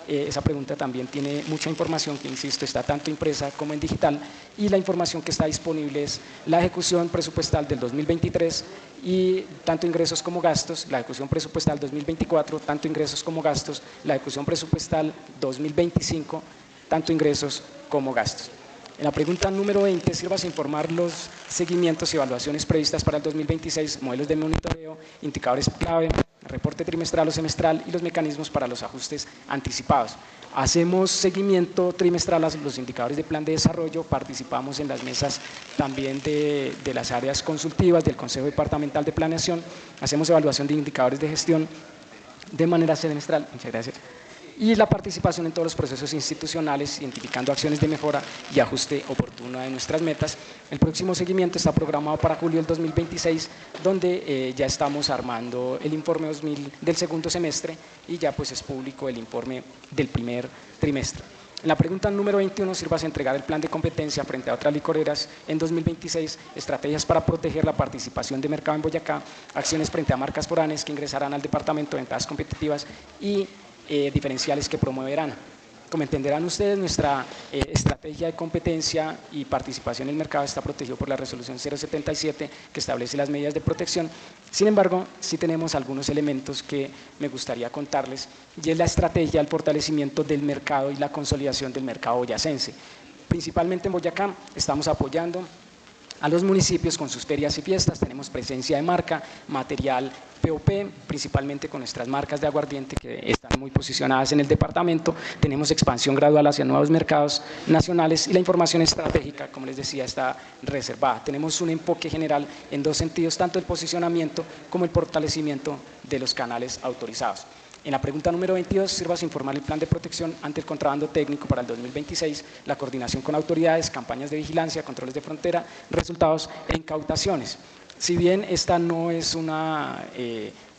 Esa pregunta también tiene mucha información que, insisto, está tanto impresa como en digital, y la información que está disponible es la ejecución presupuestal del 2023 y tanto ingresos como gastos, la ejecución presupuestal 2024, tanto ingresos como gastos, la ejecución presupuestal 2025, tanto ingresos como gastos. En la pregunta número 20, sírvase informar los seguimientos y evaluaciones previstas para el 2026, modelos de monitoreo, indicadores clave, reporte trimestral o semestral y los mecanismos para los ajustes anticipados. Hacemos seguimiento trimestral a los indicadores de plan de desarrollo, participamos en las mesas también de las áreas consultivas del Consejo Departamental de Planeación, hacemos evaluación de indicadores de gestión de manera semestral. Muchas gracias. Y la participación en todos los procesos institucionales, identificando acciones de mejora y ajuste oportuno de nuestras metas. El próximo seguimiento está programado para julio del 2026, donde ya estamos armando el informe 2000 del segundo semestre y ya pues es público el informe del primer trimestre. En la pregunta número 21, sirvas a entregar el plan de competencia frente a otras licoreras en 2026, estrategias para proteger la participación de mercado en Boyacá, acciones frente a marcas foráneas que ingresarán al departamento de ventajas competitivas y diferenciales que promoverán. Como entenderán ustedes, nuestra estrategia de competencia y participación en el mercado está protegido por la resolución 077 que establece las medidas de protección. Sin embargo, sí tenemos algunos elementos que me gustaría contarles y es la estrategia del fortalecimiento del mercado y la consolidación del mercado boyacense. Principalmente en Boyacá estamos apoyando a los municipios con sus ferias y fiestas, tenemos presencia de marca, material POP, principalmente con nuestras marcas de aguardiente que están muy posicionadas en el departamento, tenemos expansión gradual hacia nuevos mercados nacionales y la información estratégica, como les decía, está reservada. Tenemos un enfoque general en dos sentidos, tanto el posicionamiento como el fortalecimiento de los canales autorizados. En la pregunta número 22, sirvas a informar el plan de protección ante el contrabando técnico para el 2026, la coordinación con autoridades, campañas de vigilancia, controles de frontera, resultados e incautaciones. Si bien esta no es una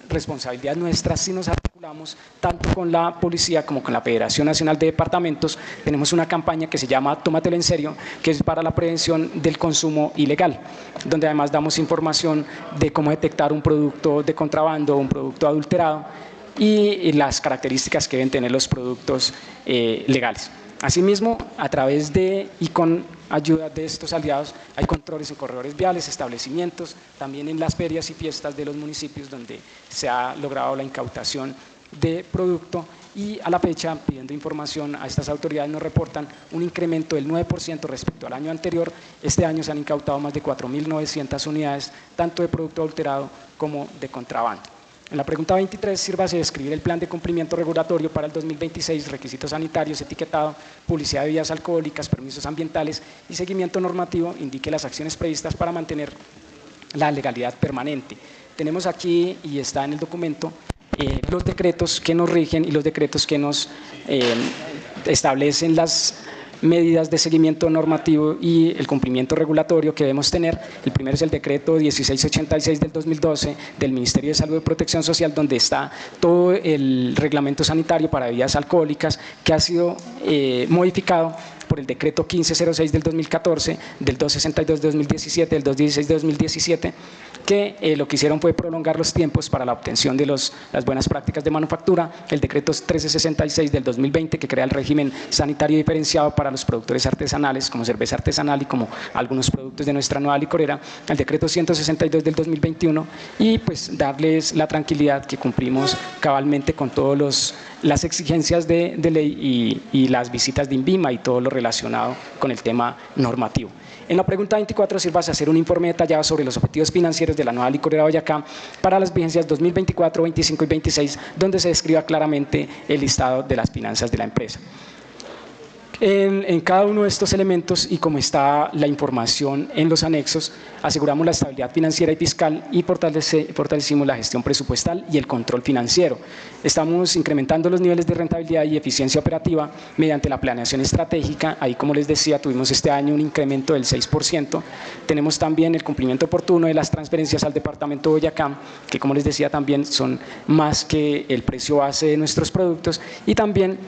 responsabilidad nuestra, sí nos articulamos tanto con la policía como con la Federación Nacional de Departamentos. Tenemos una campaña que se llama Tómatelo en serio, que es para la prevención del consumo ilegal, donde además damos información de cómo detectar un producto de contrabando, un producto adulterado, y las características que deben tener los productos legales. Asimismo, a través de y con ayuda de estos aliados, hay controles en corredores viales, establecimientos, también en las ferias y fiestas de los municipios donde se ha logrado la incautación de producto y a la fecha, pidiendo información a estas autoridades, nos reportan un incremento del 9% respecto al año anterior. Este año se han incautado más de 4.900 unidades, tanto de producto adulterado como de contrabando. En la pregunta 23, sírvase de escribir el plan de cumplimiento regulatorio para el 2026, requisitos sanitarios, etiquetado, publicidad de bebidas alcohólicas, permisos ambientales y seguimiento normativo, indique las acciones previstas para mantener la legalidad permanente. Tenemos aquí, y está en el documento, los decretos que nos rigen y los decretos que nos establecen las medidas de seguimiento normativo y el cumplimiento regulatorio que debemos tener. El primero es el decreto 1686 del 2012 del Ministerio de Salud y Protección Social, donde está todo el reglamento sanitario para bebidas alcohólicas que ha sido modificado por el decreto 1506 del 2014, del 262 de 2017, del 216 de 2017, que lo que hicieron fue prolongar los tiempos para la obtención de las buenas prácticas de manufactura, el decreto 1366 del 2020, que crea el régimen sanitario diferenciado para los productores artesanales, como cerveza artesanal y como algunos productos de nuestra nueva licorera, el decreto 162 del 2021, y pues darles la tranquilidad que cumplimos cabalmente con todas las exigencias de ley y las visitas de INVIMA y todo lo relacionado con el tema normativo. En la pregunta 24, sirvas a hacer un informe detallado sobre los objetivos financieros de la nueva licorera Boyacá para las vigencias 2024, 25 y 26, donde se describa claramente el listado de las finanzas de la empresa. En cada uno de estos elementos y como está la información en los anexos, aseguramos la estabilidad financiera y fiscal y fortalecimos la gestión presupuestal y el control financiero. Estamos incrementando los niveles de rentabilidad y eficiencia operativa mediante la planeación estratégica. Ahí, como les decía, tuvimos este año un incremento del 6%. Tenemos también el cumplimiento oportuno de las transferencias al departamento de Boyacá, que como les decía también son más que el precio base de nuestros productos, y también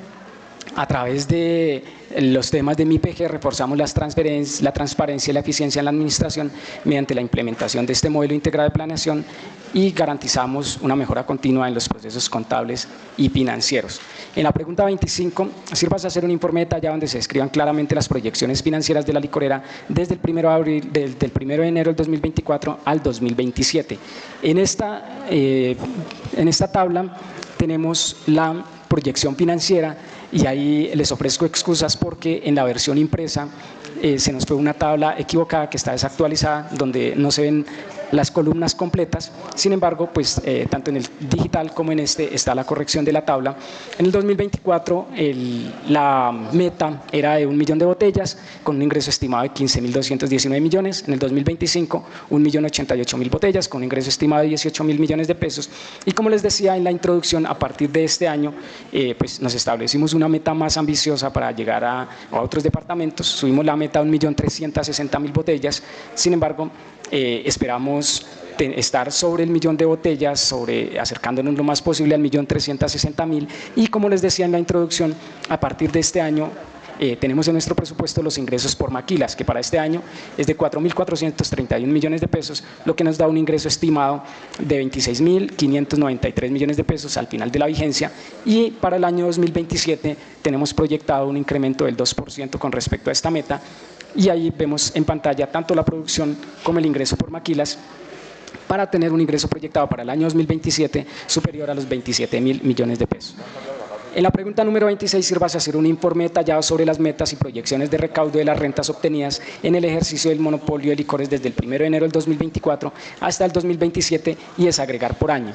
a través de los temas de MIPG reforzamos la transparencia y la eficiencia en la administración mediante la implementación de este modelo integrado de planeación y garantizamos una mejora continua en los procesos contables y financieros. En la pregunta 25, sirvas a hacer un informe detallado donde se describan claramente las proyecciones financieras de la licorera desde el 1 de enero del 2024 al 2027. En esta tabla tenemos la proyección financiera, y ahí les ofrezco excusas porque en la versión impresa se nos fue una tabla equivocada que está desactualizada, donde no se ven las columnas completas. Sin embargo, pues tanto en el digital como en este está la corrección de la tabla. En el 2024 la meta era de 1 millón de botellas con un ingreso estimado de 15.219 millones. En el 2025 1.088.000 botellas con un ingreso estimado de 18.000 millones de pesos. Y como les decía en la introducción, a partir de este año pues nos establecimos una meta más ambiciosa para llegar a otros departamentos. Subimos la meta a 1.360.000 botellas. Sin embargo, esperamos estar sobre el millón de botellas, acercándonos lo más posible al 1.360.000, y como les decía en la introducción, a partir de este año tenemos en nuestro presupuesto los ingresos por maquilas, que para este año es de 4.431 millones de pesos, lo que nos da un ingreso estimado de 26.593 millones de pesos al final de la vigencia, y para el año 2027 tenemos proyectado un incremento del 2% con respecto a esta meta. Y ahí vemos en pantalla tanto la producción como el ingreso por maquilas, para tener un ingreso proyectado para el año 2027 superior a los 27.000 millones de pesos. En la pregunta número 26, sírvase a hacer un informe detallado sobre las metas y proyecciones de recaudo de las rentas obtenidas en el ejercicio del monopolio de licores desde el 1 de enero del 2024 hasta el 2027 y desagregar por año.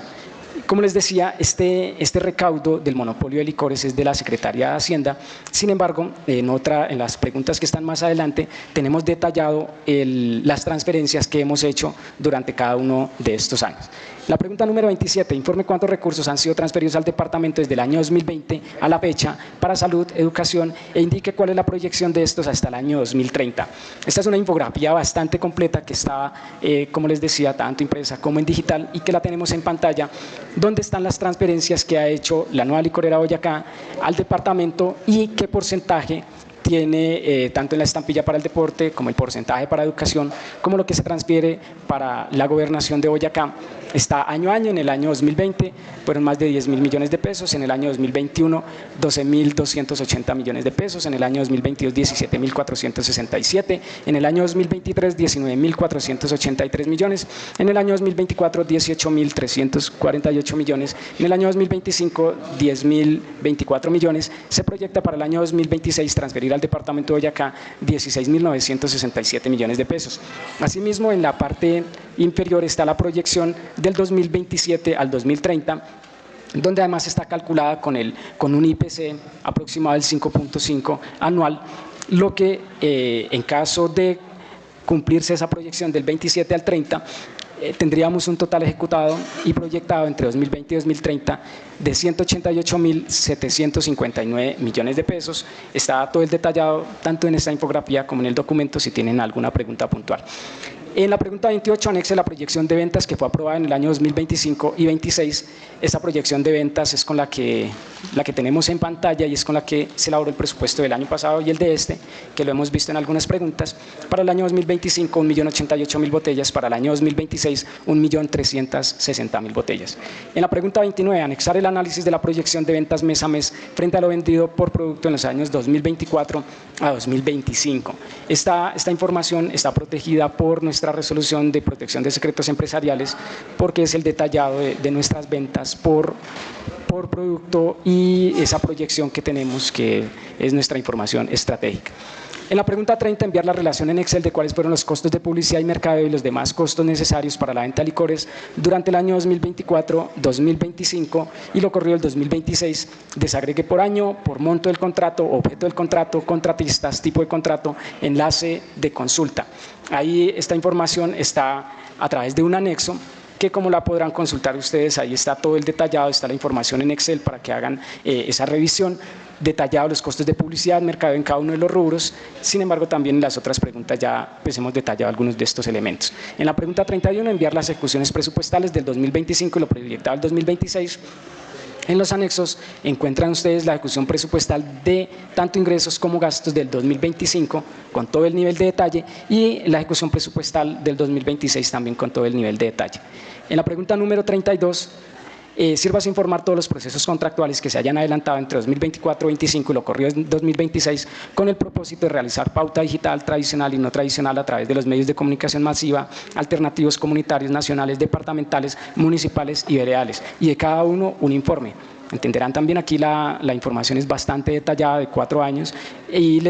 Como les decía, este recaudo del monopolio de licores es de la Secretaría de Hacienda. Sin embargo, en las preguntas que están más adelante, tenemos detallado las transferencias que hemos hecho durante cada uno de estos años. La pregunta número 27, informe cuántos recursos han sido transferidos al departamento desde el año 2020 a la fecha para salud, educación, e indique cuál es la proyección de estos hasta el año 2030. Esta es una infografía bastante completa que está, como les decía, tanto impresa como en digital, y que la tenemos en pantalla, donde están las transferencias que ha hecho la Nueva Licorera Boyacá al departamento y qué porcentaje tiene tanto en la estampilla para el deporte como el porcentaje para educación, como lo que se transfiere para la gobernación de Boyacá. Está año a año. En el año 2020 fueron más de 10.000 millones de pesos, en el año 2021 12.280 millones de pesos, en el año 2022 17.467, en el año 2023 19.483 millones, en el año 2024 18.348 millones, en el año 2025 10.024 millones. Se proyecta para el año 2026 transferir al departamento de Boyacá 16.967 millones de pesos. Asimismo, en la parte inferior está la proyección del 2027 al 2030, donde además está calculada con un IPC aproximado del 5.5 anual, lo que en caso de cumplirse esa proyección del 27 al 30, tendríamos un total ejecutado y proyectado entre 2020 y 2030 de 188.759 millones de pesos. Está todo el detallado tanto en esta infografía como en el documento, si tienen alguna pregunta puntual. En la pregunta 28 anexe la proyección de ventas que fue aprobada en el año 2025 y 26. Esta proyección de ventas es con la que tenemos en pantalla y es con la que se elaboró el presupuesto del año pasado y el de que lo hemos visto en algunas preguntas. Para el año 2025, 1.088.000 botellas. Para el año 2026, 1.360.000 botellas. En la pregunta 29, anexar el análisis de la proyección de ventas mes a mes frente a lo vendido por producto en los años 2024 a 2025. Esta información está protegida por nuestra resolución de protección de secretos empresariales, porque es el detallado de nuestras ventas por producto y esa proyección que tenemos, que es nuestra información estratégica. En la pregunta 30, enviar la relación en Excel de cuáles fueron los costos de publicidad y mercadeo y los demás costos necesarios para la venta de licores durante el año 2024, 2025 y lo corrido el 2026. Desagregue por año, por monto del contrato, objeto del contrato, contratistas, tipo de contrato, enlace de consulta. Ahí esta información está a través de un anexo que, como la podrán consultar ustedes, ahí está todo el detallado, está la información en Excel para que hagan esa revisión, detallado los costos de publicidad, mercado en cada uno de los rubros. Sin embargo, también en las otras preguntas ya pues hemos detallado algunos de estos elementos. En la pregunta 31, enviar las ejecuciones presupuestales del 2025 y lo proyectado al 2026. En los anexos encuentran ustedes la ejecución presupuestal de tanto ingresos como gastos del 2025 con todo el nivel de detalle y la ejecución presupuestal del 2026 también con todo el nivel de detalle. En la pregunta número 32, sírvase informar todos los procesos contractuales que se hayan adelantado entre 2024-25 y lo corrido en 2026 con el propósito de realizar pauta digital tradicional y no tradicional a través de los medios de comunicación masiva, alternativos comunitarios, nacionales, departamentales, municipales y veredales, y de cada uno un informe. Entenderán también aquí la información es bastante detallada, de 4 años, y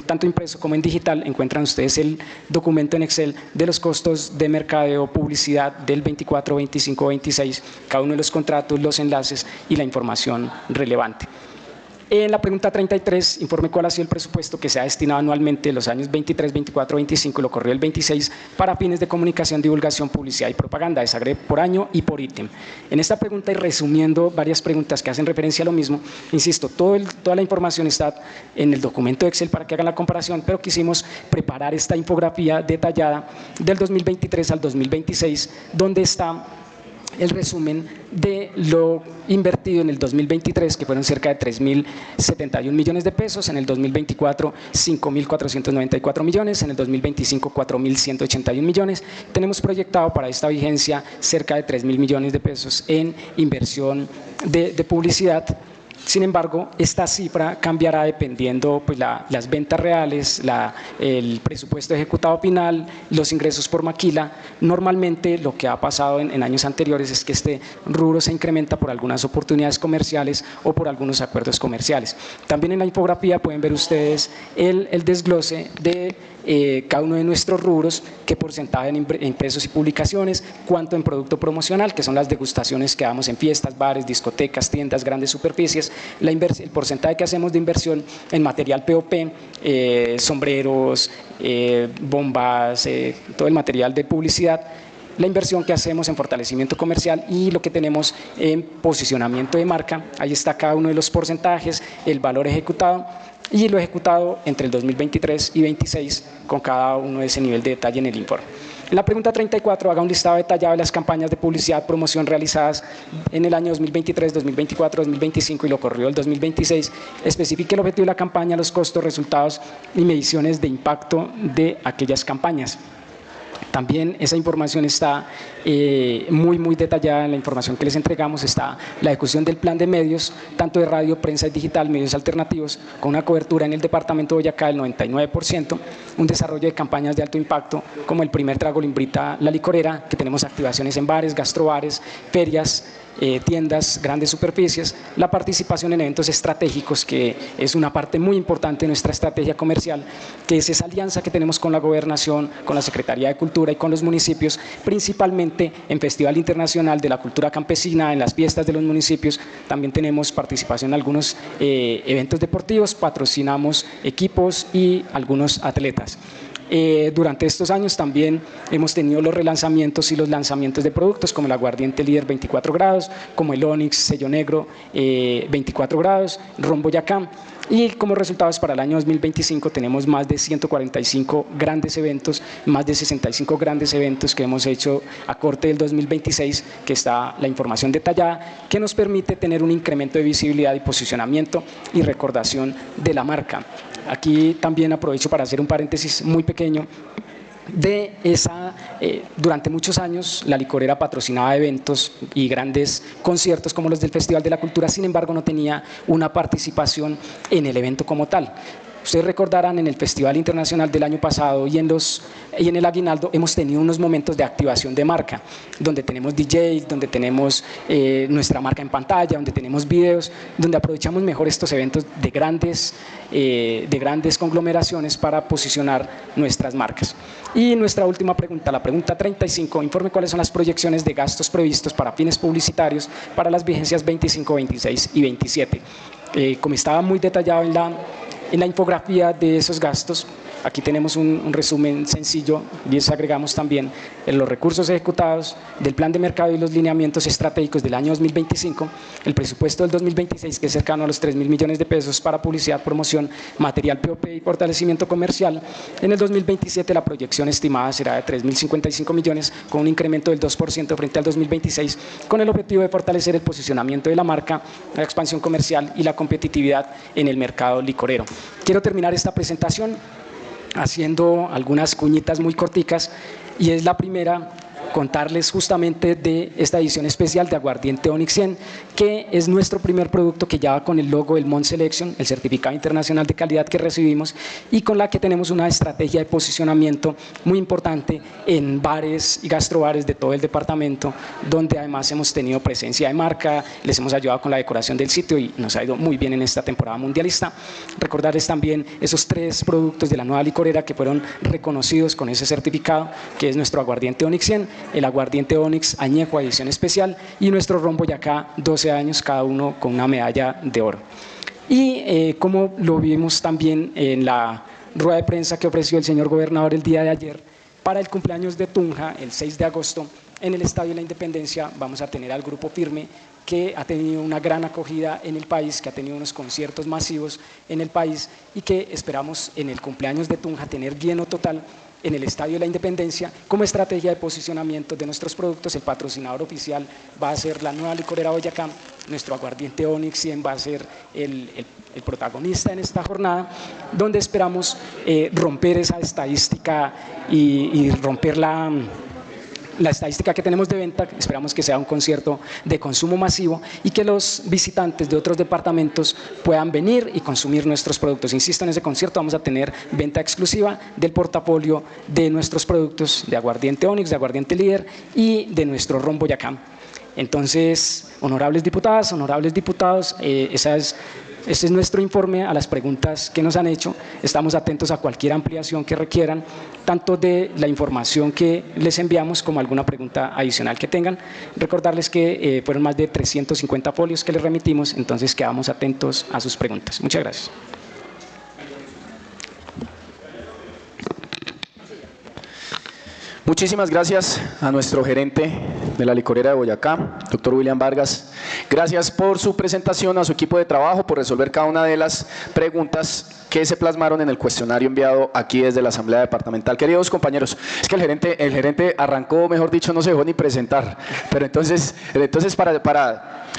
tanto impreso como en digital encuentran ustedes el documento en Excel de los costos de mercadeo, publicidad del 24, 25, 26, cada uno de los contratos, los enlaces y la información relevante. En la pregunta 33, informe cuál ha sido el presupuesto que se ha destinado anualmente en los años 23, 24, 25 y lo corrió el 26 para fines de comunicación, divulgación, publicidad y propaganda, desagregue por año y por ítem. En esta pregunta, y resumiendo varias preguntas que hacen referencia a lo mismo, insisto, toda la información está en el documento de Excel para que hagan la comparación, pero quisimos preparar esta infografía detallada del 2023 al 2026, donde está el resumen de lo invertido en el 2023, que fueron cerca de 3.071 millones de pesos, en el 2024 5.494 millones, en el 2025 4.181 millones. Tenemos proyectado para esta vigencia cerca de 3.000 millones de pesos en inversión de publicidad. Sin embargo, esta cifra cambiará dependiendo pues, las ventas reales, el presupuesto ejecutado final, los ingresos por maquila. Normalmente lo que ha pasado en años anteriores es que este rubro se incrementa por algunas oportunidades comerciales o por algunos acuerdos comerciales. También en la infografía pueden ver ustedes el desglose de cada uno de nuestros rubros, qué porcentaje en impresos y publicaciones, cuánto en producto promocional, que son las degustaciones que damos en fiestas, bares, discotecas, tiendas, grandes superficies, el porcentaje que hacemos de inversión en material POP, sombreros, bombas, todo el material de publicidad, la inversión que hacemos en fortalecimiento comercial y lo que tenemos en posicionamiento de marca. Ahí está cada uno de los porcentajes, el valor ejecutado y lo ejecutado entre el 2023 y 2026 con cada uno de ese nivel de detalle en el informe. En la pregunta 34, haga un listado detallado de las campañas de publicidad, promoción realizadas en el año 2023, 2024, 2025 y lo corrido el 2026. Especifique el objetivo de la campaña, los costos, resultados y mediciones de impacto de aquellas campañas. También esa información está muy detallada en la información que les entregamos. Está la ejecución del plan de medios, tanto de radio, prensa y digital, medios alternativos, con una cobertura en el departamento de Boyacá del 99%, un desarrollo de campañas de alto impacto, como el primer trago Limbrita La Licorera, que tenemos activaciones en bares, gastrobares, ferias, tiendas, grandes superficies, la participación en eventos estratégicos, que es una parte muy importante de nuestra estrategia comercial, que es esa alianza que tenemos con la Gobernación, con la Secretaría de Cultura y con los municipios, principalmente en Festival Internacional de la Cultura Campesina, en las fiestas de los municipios. También tenemos participación en algunos eventos deportivos, patrocinamos equipos y algunos atletas. Durante estos años también hemos tenido los relanzamientos y los lanzamientos de productos como el aguardiente líder 24 grados, como el Onix sello negro 24 grados, Ron Boyacá. Y como resultados para el año 2025 tenemos más de 145 grandes eventos, más de 65 grandes eventos que hemos hecho a corte del 2026, que está la información detallada, que nos permite tener un incremento de visibilidad y posicionamiento y recordación de la marca. Aquí también aprovecho para hacer un paréntesis muy pequeño. Durante muchos años la licorera patrocinaba eventos y grandes conciertos como los del Festival de la Cultura, sin embargo no tenía una participación en el evento como tal. Ustedes recordarán en el Festival Internacional del año pasado y en el Aguinaldo hemos tenido unos momentos de activación de marca, donde tenemos DJs, donde tenemos nuestra marca en pantalla, donde tenemos videos, donde aprovechamos mejor estos eventos de grandes conglomeraciones para posicionar nuestras marcas. Y nuestra última pregunta, la pregunta 35, informe cuáles son las proyecciones de gastos previstos para fines publicitarios para las vigencias 25, 26 y 27. Como estaba muy detallado en la infografía de esos gastos, aquí tenemos un resumen sencillo y agregamos también los recursos ejecutados del plan de mercado y los lineamientos estratégicos del año 2025, el presupuesto del 2026 que es cercano a los 3.000 millones de pesos para publicidad, promoción, material POP y fortalecimiento comercial. En el 2027 la proyección estimada será de 3.055 millones con un incremento del 2% frente al 2026, con el objetivo de fortalecer el posicionamiento de la marca, la expansión comercial y la competitividad en el mercado licorero. Quiero terminar esta presentación haciendo algunas cuñitas muy corticas, y es la primera, contarles justamente de esta edición especial de Aguardiente Onyx 100, que es nuestro primer producto que ya va con el logo del Mont Selection, el certificado internacional de calidad que recibimos, y con la que tenemos una estrategia de posicionamiento muy importante en bares y gastrobares de todo el departamento, donde además hemos tenido presencia de marca, les hemos ayudado con la decoración del sitio y nos ha ido muy bien en esta temporada mundialista. Recordarles también esos 3 productos de la nueva licorera que fueron reconocidos con ese certificado, que es nuestro Aguardiente Onyx 100, el Aguardiente Onyx Añejo edición especial y nuestro Ron Boyacá 12 años, cada uno con una medalla de oro. Y como lo vimos también en la rueda de prensa que ofreció el señor gobernador el día de ayer, para el cumpleaños de Tunja, el 6 de agosto, en el Estadio de la Independencia vamos a tener al Grupo Firme, que ha tenido una gran acogida en el país, que ha tenido unos conciertos masivos en el país y que esperamos en el cumpleaños de Tunja tener lleno total en el Estadio de la Independencia. Como estrategia de posicionamiento de nuestros productos, el patrocinador oficial va a ser la nueva licorera Boyacá, nuestro Aguardiente Onyx 100 va a ser el protagonista en esta jornada, donde esperamos romper esa estadística y romper la estadística que tenemos de venta. Esperamos que sea un concierto de consumo masivo y que los visitantes de otros departamentos puedan venir y consumir nuestros productos. Insisto, en ese concierto vamos a tener venta exclusiva del portafolio de nuestros productos de Aguardiente Onyx, de Aguardiente Líder y de nuestro Ron Boyacá. Entonces, honorables diputadas, honorables diputados, ese es nuestro informe a las preguntas que nos han hecho. Estamos atentos a cualquier ampliación que requieran, tanto de la información que les enviamos como alguna pregunta adicional que tengan. Recordarles que fueron más de 350 folios que les remitimos, entonces quedamos atentos a sus preguntas. Muchas gracias. Muchísimas gracias a nuestro gerente de la licorera de Boyacá, doctor William Vargas. Gracias por su presentación, a su equipo de trabajo, por resolver cada una de las preguntas que se plasmaron en el cuestionario enviado aquí desde la Asamblea Departamental. Queridos compañeros, es que el gerente arrancó, mejor dicho, no se dejó ni presentar, pero entonces para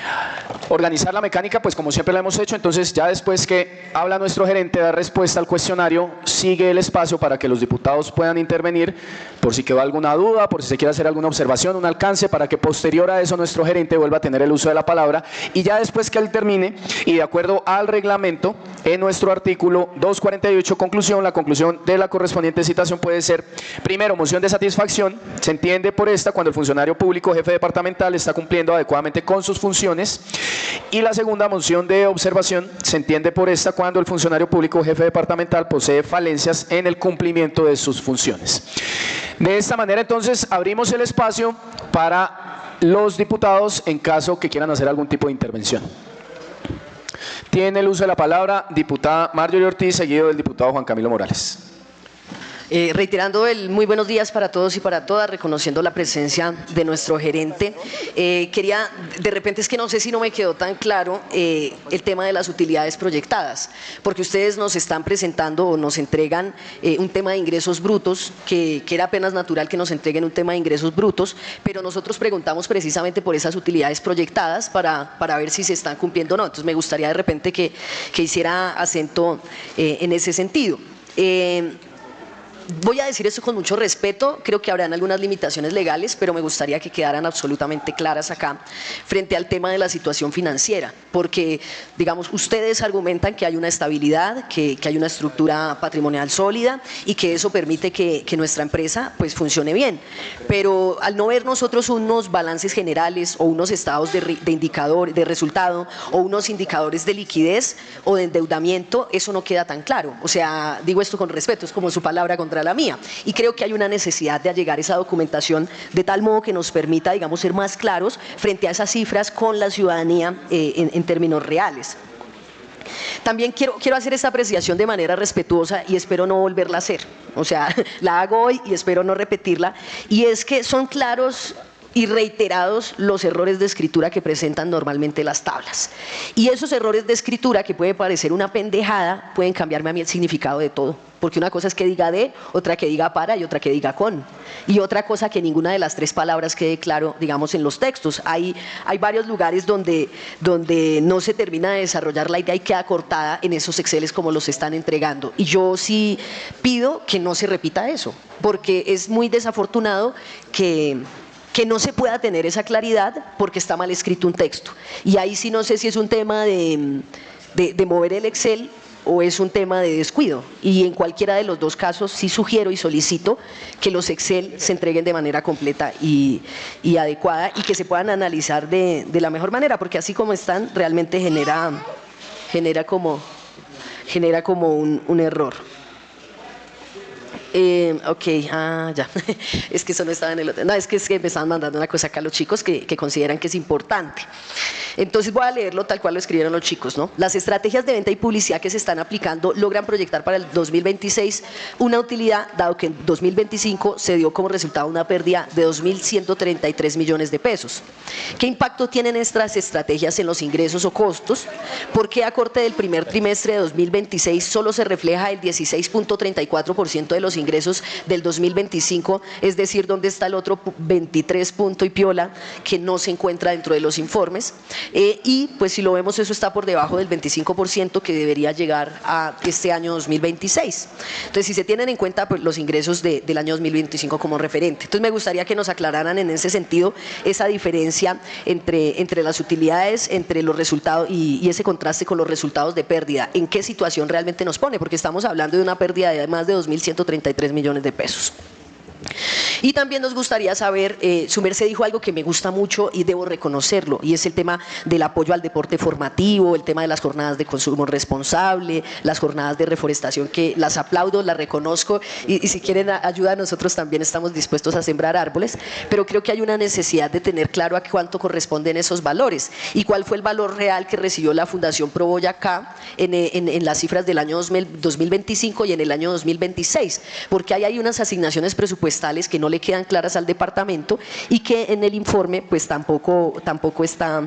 organizar la mecánica, pues como siempre la hemos hecho, entonces ya después que habla nuestro gerente, da respuesta al cuestionario, sigue el espacio para que los diputados puedan intervenir, por si quedó alguna duda, por si se quiere hacer alguna observación, un alcance, para que posterior a eso nuestro gerente vuelva a tener el uso de la palabra, y ya después que él termine, y de acuerdo al reglamento, en nuestro artículo 248, conclusión, la conclusión de la correspondiente citación puede ser, primero, moción de satisfacción, se entiende por esta cuando el funcionario público jefe departamental está cumpliendo adecuadamente con sus funciones, y la segunda, moción de observación, se entiende por esta cuando el funcionario público jefe departamental posee falencias en el cumplimiento de sus funciones. De esta manera, entonces, abrimos el espacio para los diputados en caso que quieran hacer algún tipo de intervención. Tiene el uso de la palabra diputada Marjorie Ortiz, seguido del diputado Juan Camilo Morales. Reiterando el muy buenos días para todos y para todas, reconociendo la presencia de nuestro gerente, quería, de repente es que no sé si no me quedó tan claro el tema de las utilidades proyectadas, porque ustedes nos están presentando o nos entregan un tema de ingresos brutos, que era apenas natural que nos entreguen un tema de ingresos brutos, pero nosotros preguntamos precisamente por esas utilidades proyectadas para ver si se están cumpliendo o no. Entonces me gustaría de repente que hiciera acento en ese sentido. Voy a decir esto con mucho respeto, creo que habrán algunas limitaciones legales, pero me gustaría que quedaran absolutamente claras acá frente al tema de la situación financiera, porque, digamos, ustedes argumentan que hay una estabilidad, que hay una estructura patrimonial sólida y que eso permite que nuestra empresa pues funcione bien, pero al no ver nosotros unos balances generales o unos estados de indicador, de resultado o unos indicadores de liquidez o de endeudamiento, eso no queda tan claro. O sea, digo esto con respeto, es como su palabra contra la mía, y creo que hay una necesidad de allegar esa documentación de tal modo que nos permita, digamos, ser más claros frente a esas cifras con la ciudadanía en términos reales. También quiero hacer esta apreciación de manera respetuosa y espero no volverla a hacer, o sea, la hago hoy y espero no repetirla, y es que son claros y reiterados los errores de escritura que presentan normalmente las tablas. Y esos errores de escritura, que puede parecer una pendejada, pueden cambiarme a mí el significado de todo. Porque una cosa es que diga de, otra que diga para y otra que diga con. Y otra cosa que ninguna de las tres palabras quede claro, digamos, en los textos. Hay varios lugares donde no se termina de desarrollar la idea y queda cortada en esos Exceles como los están entregando. Y yo sí pido que no se repita eso, porque es muy desafortunado que que no se pueda tener esa claridad porque está mal escrito un texto. Y ahí sí no sé si es un tema de mover el Excel o es un tema de descuido, y en cualquiera de los dos casos sí sugiero y solicito que los Excel se entreguen de manera completa y adecuada y que se puedan analizar de la mejor manera, porque así como están realmente genera como un error. Ok, ya, es que eso no estaba en el otro, no, es que me estaban mandando una cosa acá los chicos que consideran que es importante. Entonces voy a leerlo tal cual lo escribieron los chicos, ¿no? Las estrategias de venta y publicidad que se están aplicando logran proyectar para el 2026 una utilidad, dado que en 2025 se dio como resultado una pérdida de 2.133 millones de pesos. ¿Qué impacto tienen estas estrategias en los ingresos o costos? ¿Por qué a corte del primer trimestre de 2026 solo se refleja el 16.34% de los ingresos del 2025? Es decir, ¿dónde está el otro 23 punto y piola que no se encuentra dentro de los informes? Y pues si lo vemos, eso está por debajo del 25% que debería llegar a este año 2026. Entonces, si se tienen en cuenta pues, los ingresos del año 2025 como referente. Entonces, me gustaría que nos aclararan en ese sentido esa diferencia entre las utilidades, entre los resultados y ese contraste con los resultados de pérdida. ¿En qué situación realmente nos pone? Porque estamos hablando de una pérdida de más de 2.133 millones de pesos. Y también nos gustaría saber, su merced dijo algo que me gusta mucho y debo reconocerlo, y es el tema del apoyo al deporte formativo, el tema de las jornadas de consumo responsable, las jornadas de reforestación, que las aplaudo, las reconozco, y si quieren ayuda, nosotros también estamos dispuestos a sembrar árboles, pero creo que hay una necesidad de tener claro a cuánto corresponden esos valores y cuál fue el valor real que recibió la Fundación Pro Boyacá en las cifras del año 2025 y en el año 2026, porque ahí hay unas asignaciones presupuestarias que no le quedan claras al departamento y que en el informe pues tampoco está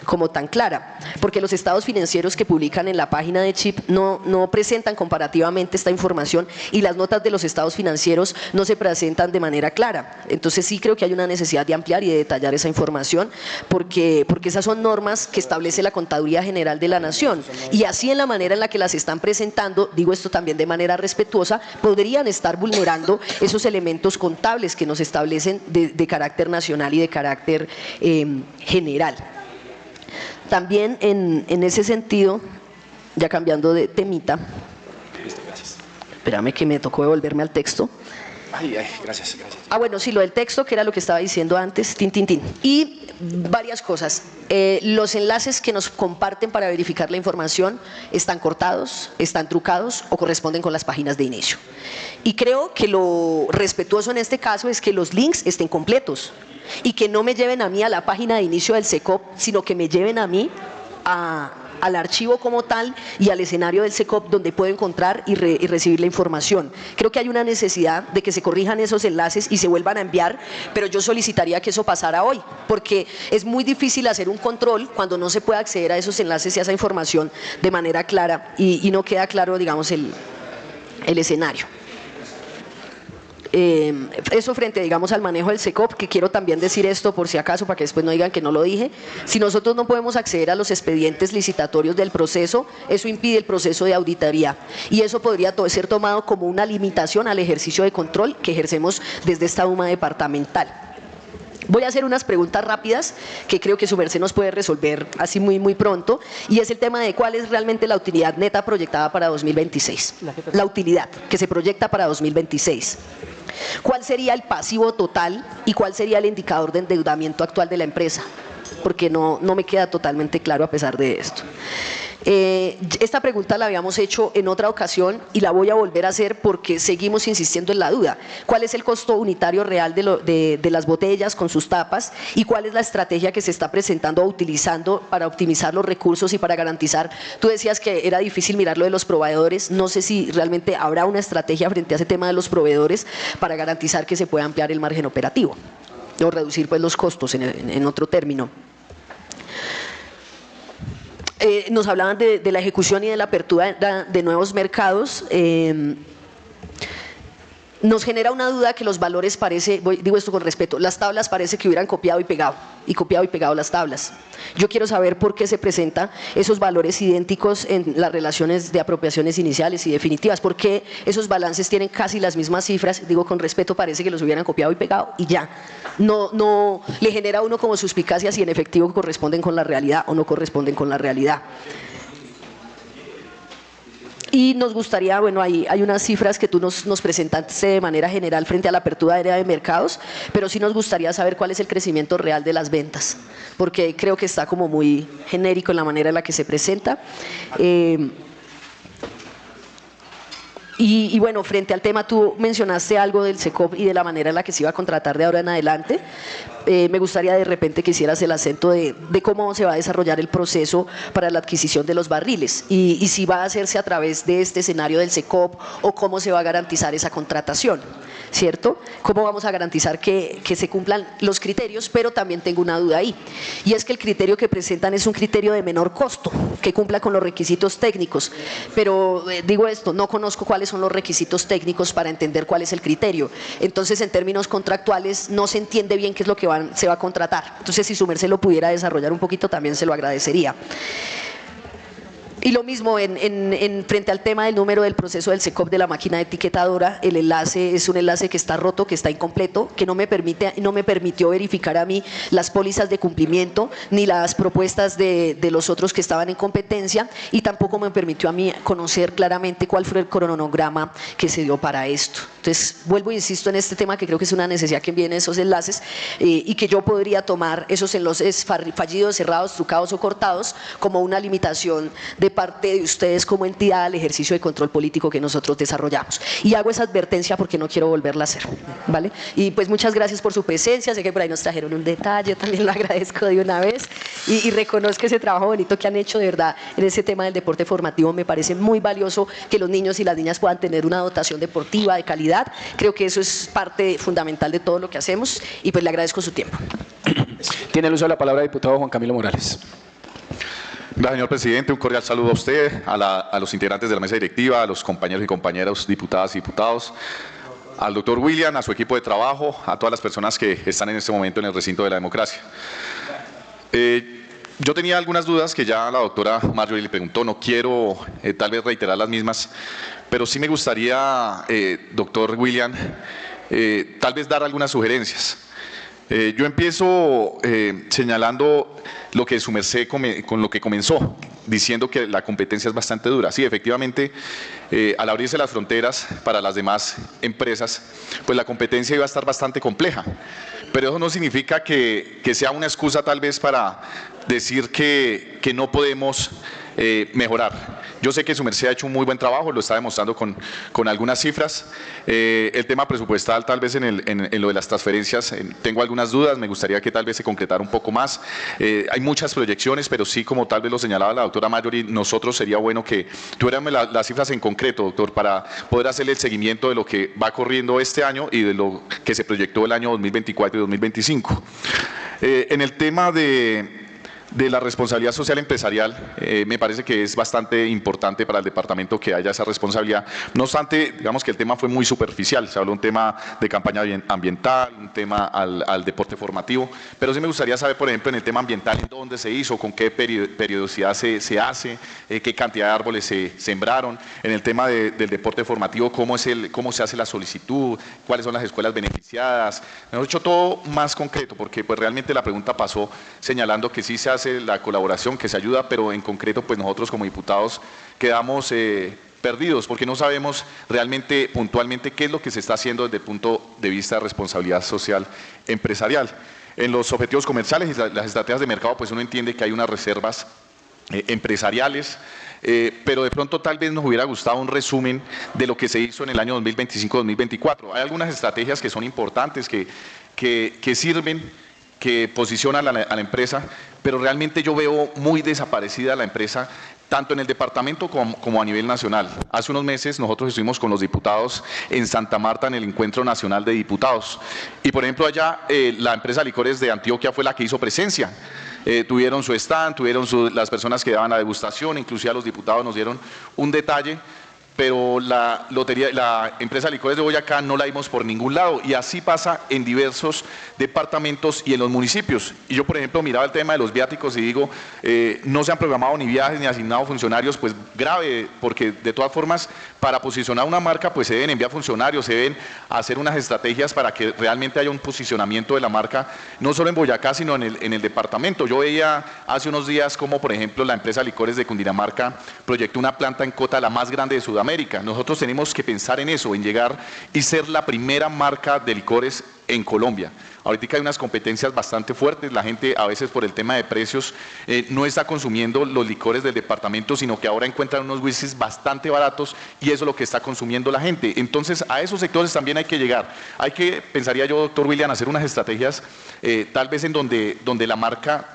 como tan clara, porque los estados financieros que publican en la página de CHIP no presentan comparativamente esta información y las notas de los estados financieros no se presentan de manera clara. Entonces sí creo que hay una necesidad de ampliar y de detallar esa información porque esas son normas que establece la Contaduría General de la Nación, y así en la manera en la que las están presentando, digo esto también de manera respetuosa, podrían estar vulnerando esos elementos contables que nos establecen de carácter nacional y de carácter general. También en ese sentido, ya cambiando de temita, espérame que me tocó devolverme al texto. Gracias. Bueno, sí, lo del texto, que era lo que estaba diciendo antes, Y varias cosas. Los enlaces que nos comparten para verificar la información están cortados, están trucados o corresponden con las páginas de inicio. Y creo que lo respetuoso en este caso es que los links estén completos y que no me lleven a mí a la página de inicio del SECOP, sino que me lleven a mí al archivo como tal y al escenario del SECOP donde puedo encontrar y recibir la información. Creo que hay una necesidad de que se corrijan esos enlaces y se vuelvan a enviar, pero yo solicitaría que eso pasara hoy, porque es muy difícil hacer un control cuando no se puede acceder a esos enlaces y a esa información de manera clara y no queda claro, digamos, el escenario. Eso frente, digamos, al manejo del SECOP, que quiero también decir esto por si acaso, para que después no digan que no lo dije. Si nosotros no podemos acceder a los expedientes licitatorios del proceso, eso impide el proceso de auditoría, y eso podría ser tomado como una limitación al ejercicio de control que ejercemos desde esta UMA departamental. Voy a hacer unas preguntas rápidas que creo que su merced nos puede resolver así muy pronto, y es el tema de cuál es realmente la utilidad neta proyectada para 2026. La utilidad que se proyecta para 2026. ¿Cuál sería el pasivo total y cuál sería el indicador de endeudamiento actual de la empresa? Porque no me queda totalmente claro a pesar de esto. Esta pregunta la habíamos hecho en otra ocasión y la voy a volver a hacer porque seguimos insistiendo en la duda. ¿Cuál es el costo unitario real de las botellas con sus tapas y cuál es la estrategia que se está presentando o utilizando para optimizar los recursos y para garantizar? Tú decías que era difícil mirar lo de los proveedores, no sé si realmente habrá una estrategia frente a ese tema de los proveedores para garantizar que se pueda ampliar el margen operativo o reducir pues los costos en otro término. Nos hablaban de la ejecución y de la apertura de nuevos mercados. nos genera una duda que los valores parece, digo esto con respeto, las tablas parece que hubieran copiado y pegado las tablas. Yo quiero saber por qué se presentan esos valores idénticos en las relaciones de apropiaciones iniciales y definitivas, por qué esos balances tienen casi las mismas cifras, digo con respeto, parece que los hubieran copiado y pegado y ya. No le genera a uno como suspicacia si en efectivo corresponden con la realidad o no corresponden con la realidad. Y nos gustaría, bueno, hay unas cifras que tú nos presentaste de manera general frente a la apertura aérea de mercados, pero sí nos gustaría saber cuál es el crecimiento real de las ventas, porque creo que está como muy genérico en la manera en la que se presenta. Y bueno, frente al tema, tú mencionaste algo del SECOP y de la manera en la que se iba a contratar de ahora en adelante. Me gustaría de repente que hicieras el acento de cómo se va a desarrollar el proceso para la adquisición de los barriles y si va a hacerse a través de este escenario del SECOP o cómo se va a garantizar esa contratación, ¿cierto? ¿Cómo vamos a garantizar que se cumplan los criterios? Pero también tengo una duda ahí, y es que el criterio que presentan es un criterio de menor costo, que cumpla con los requisitos técnicos, pero digo esto, no conozco cuáles son los requisitos técnicos para entender cuál es el criterio, entonces en términos contractuales no se entiende bien qué es lo que se va a contratar, entonces si su merced lo pudiera desarrollar un poquito también se lo agradecería. Y lo mismo frente al tema del número del proceso del SECOP de la máquina etiquetadora, el enlace es un enlace que está roto, que está incompleto, que no me permitió verificar a mí las pólizas de cumplimiento ni las propuestas de los otros que estaban en competencia, y tampoco me permitió a mí conocer claramente cuál fue el cronograma que se dio para esto. Entonces vuelvo e insisto en este tema, que creo que es una necesidad que envíen esos enlaces y que yo podría tomar esos enlaces fallidos, cerrados, trucados o cortados como una limitación de parte de ustedes como entidad al ejercicio de control político que nosotros desarrollamos. Y hago esa advertencia porque no quiero volverla a hacer, ¿vale? Y pues muchas gracias por su presencia, sé que por ahí nos trajeron un detalle, también lo agradezco de una vez y reconozco ese trabajo bonito que han hecho, de verdad, en ese tema del deporte formativo. Me parece muy valioso que los niños y las niñas puedan tener una dotación deportiva de calidad, creo que eso es parte fundamental de todo lo que hacemos y pues le agradezco su tiempo. Tiene el uso de la palabra el diputado Juan Camilo Morales. Gracias, señor presidente. Un cordial saludo a usted, a los integrantes de la mesa directiva, a los compañeros y compañeras diputadas y diputados, al doctor William, a su equipo de trabajo, a todas las personas que están en este momento en el recinto de la democracia. Yo tenía algunas dudas que ya la doctora Marjorie le preguntó, no quiero tal vez reiterar las mismas, pero sí me gustaría, doctor William, tal vez dar algunas sugerencias. Yo empiezo señalando lo que su merced con lo que comenzó, diciendo que la competencia es bastante dura. Sí, efectivamente, al abrirse las fronteras para las demás empresas, pues la competencia iba a estar bastante compleja. Pero eso no significa que sea una excusa tal vez para decir que no podemos mejorar. Yo sé que su merced ha hecho un muy buen trabajo, lo está demostrando con algunas cifras. El tema presupuestal, tal vez en lo de las transferencias, tengo algunas dudas, me gustaría que tal vez se concretara un poco más. Hay muchas proyecciones, pero sí, como tal vez lo señalaba la doctora Marjorie, nosotros sería bueno que tuviéramos las cifras en concreto, doctor, para poder hacerle el seguimiento de lo que va corriendo este año y de lo que se proyectó el año 2024 y 2025. En el tema de la responsabilidad social empresarial, me parece que es bastante importante para el departamento que haya esa responsabilidad. No obstante, digamos que el tema fue muy superficial, se habló un tema de campaña ambiental, un tema al deporte formativo, pero sí me gustaría saber, por ejemplo, en el tema ambiental, en dónde se hizo, con qué periodicidad se hace, qué cantidad de árboles se sembraron, en el tema del deporte formativo, cómo se hace la solicitud, cuáles son las escuelas beneficiadas, hemos hecho todo más concreto, porque pues realmente la pregunta pasó señalando que sí se hace la colaboración, que se ayuda, pero en concreto pues nosotros como diputados quedamos perdidos porque no sabemos realmente puntualmente qué es lo que se está haciendo desde el punto de vista de responsabilidad social empresarial. En los objetivos comerciales y las estrategias de mercado pues uno entiende que hay unas reservas empresariales, pero de pronto tal vez nos hubiera gustado un resumen de lo que se hizo en el año 2025-2024. Hay algunas estrategias que son importantes, que sirven, que posicionan a la empresa, pero realmente yo veo muy desaparecida la empresa, tanto en el departamento como a nivel nacional. Hace unos meses nosotros estuvimos con los diputados en Santa Marta en el Encuentro Nacional de Diputados, y por ejemplo allá la empresa Licores de Antioquia fue la que hizo presencia. Tuvieron su stand, tuvieron las personas que daban la degustación, inclusive a los diputados nos dieron un detalle, pero la empresa de licores de Boyacá no la vimos por ningún lado, y así pasa en diversos departamentos y en los municipios. Y yo, por ejemplo, miraba el tema de los viáticos y digo, no se han programado ni viajes ni asignado funcionarios, pues grave, porque de todas formas, para posicionar una marca, pues se deben enviar funcionarios, se deben hacer unas estrategias para que realmente haya un posicionamiento de la marca, no solo en Boyacá, sino en el departamento. Yo veía hace unos días como, por ejemplo, la empresa de licores de Cundinamarca proyectó una planta en Cota, la más grande de Sudamérica. Nosotros tenemos que pensar en eso, en llegar y ser la primera marca de licores en Colombia. Ahorita hay unas competencias bastante fuertes, la gente a veces por el tema de precios no está consumiendo los licores del departamento, sino que ahora encuentran unos whiskies bastante baratos y eso es lo que está consumiendo la gente. Entonces a esos sectores también hay que llegar. Hay que, pensaría yo, doctor William, hacer unas estrategias tal vez en donde la marca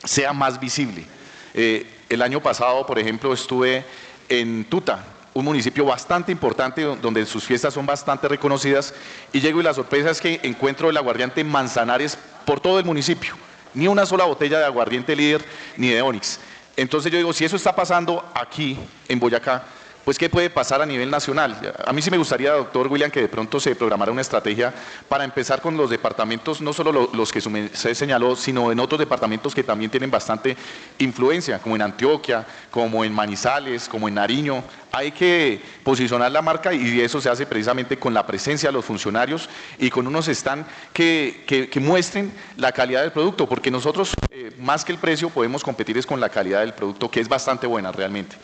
sea más visible. El año pasado, por ejemplo, estuve en Tuta, un municipio bastante importante donde sus fiestas son bastante reconocidas, y llego y la sorpresa es que encuentro el aguardiente Manzanares por todo el municipio, ni una sola botella de aguardiente Líder ni de Onix. Entonces yo digo, si eso está pasando aquí en Boyacá, pues ¿qué puede pasar a nivel nacional? A mí sí me gustaría, doctor William, que de pronto se programara una estrategia para empezar con los departamentos, no solo los que se señaló, sino en otros departamentos que también tienen bastante influencia, como en Antioquia, como en Manizales, como en Nariño. Hay que posicionar la marca y eso se hace precisamente con la presencia de los funcionarios y con unos stand que muestren la calidad del producto, porque nosotros, más que el precio, podemos competir es con la calidad del producto, que es bastante buena realmente.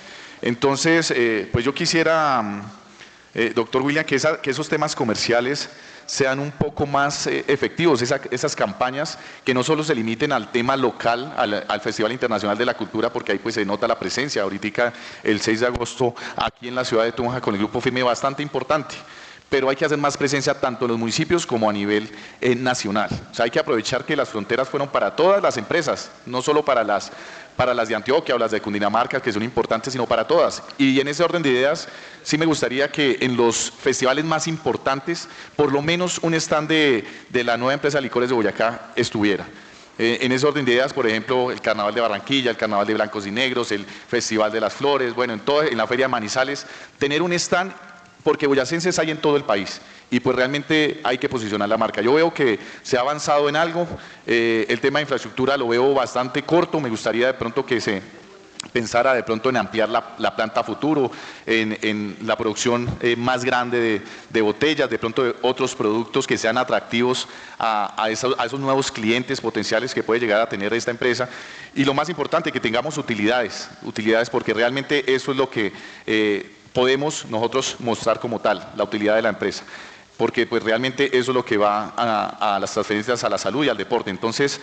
Entonces, pues yo quisiera, doctor William, que esos temas comerciales sean un poco más efectivos, esas campañas que no solo se limiten al tema local, al Festival Internacional de la Cultura, porque ahí pues se nota la presencia. Ahorita el 6 de agosto aquí en la ciudad de Tunja con el Grupo Firme bastante importante, pero hay que hacer más presencia tanto en los municipios como a nivel nacional. O sea, hay que aprovechar que las fronteras fueron para todas las empresas, no solo para las de Antioquia o las de Cundinamarca, que son importantes, sino para todas. Y en ese orden de ideas, sí me gustaría que en los festivales más importantes, por lo menos un stand de la nueva empresa de licores de Boyacá estuviera. En ese orden de ideas, por ejemplo, el Carnaval de Barranquilla, el Carnaval de Blancos y Negros, el Festival de las Flores, bueno, en la Feria de Manizales, tener un stand, porque boyacenses hay en todo el país y pues realmente hay que posicionar la marca. Yo veo que se ha avanzado en algo, el tema de infraestructura lo veo bastante corto, me gustaría de pronto que se pensara de pronto en ampliar la planta a futuro, en la producción más grande de botellas, de pronto de otros productos que sean atractivos a esos nuevos clientes potenciales que puede llegar a tener esta empresa. Y lo más importante, que tengamos utilidades porque realmente eso es lo que podemos nosotros mostrar como tal, la utilidad de la empresa, porque pues realmente eso es lo que va a las transferencias a la salud y al deporte. Entonces,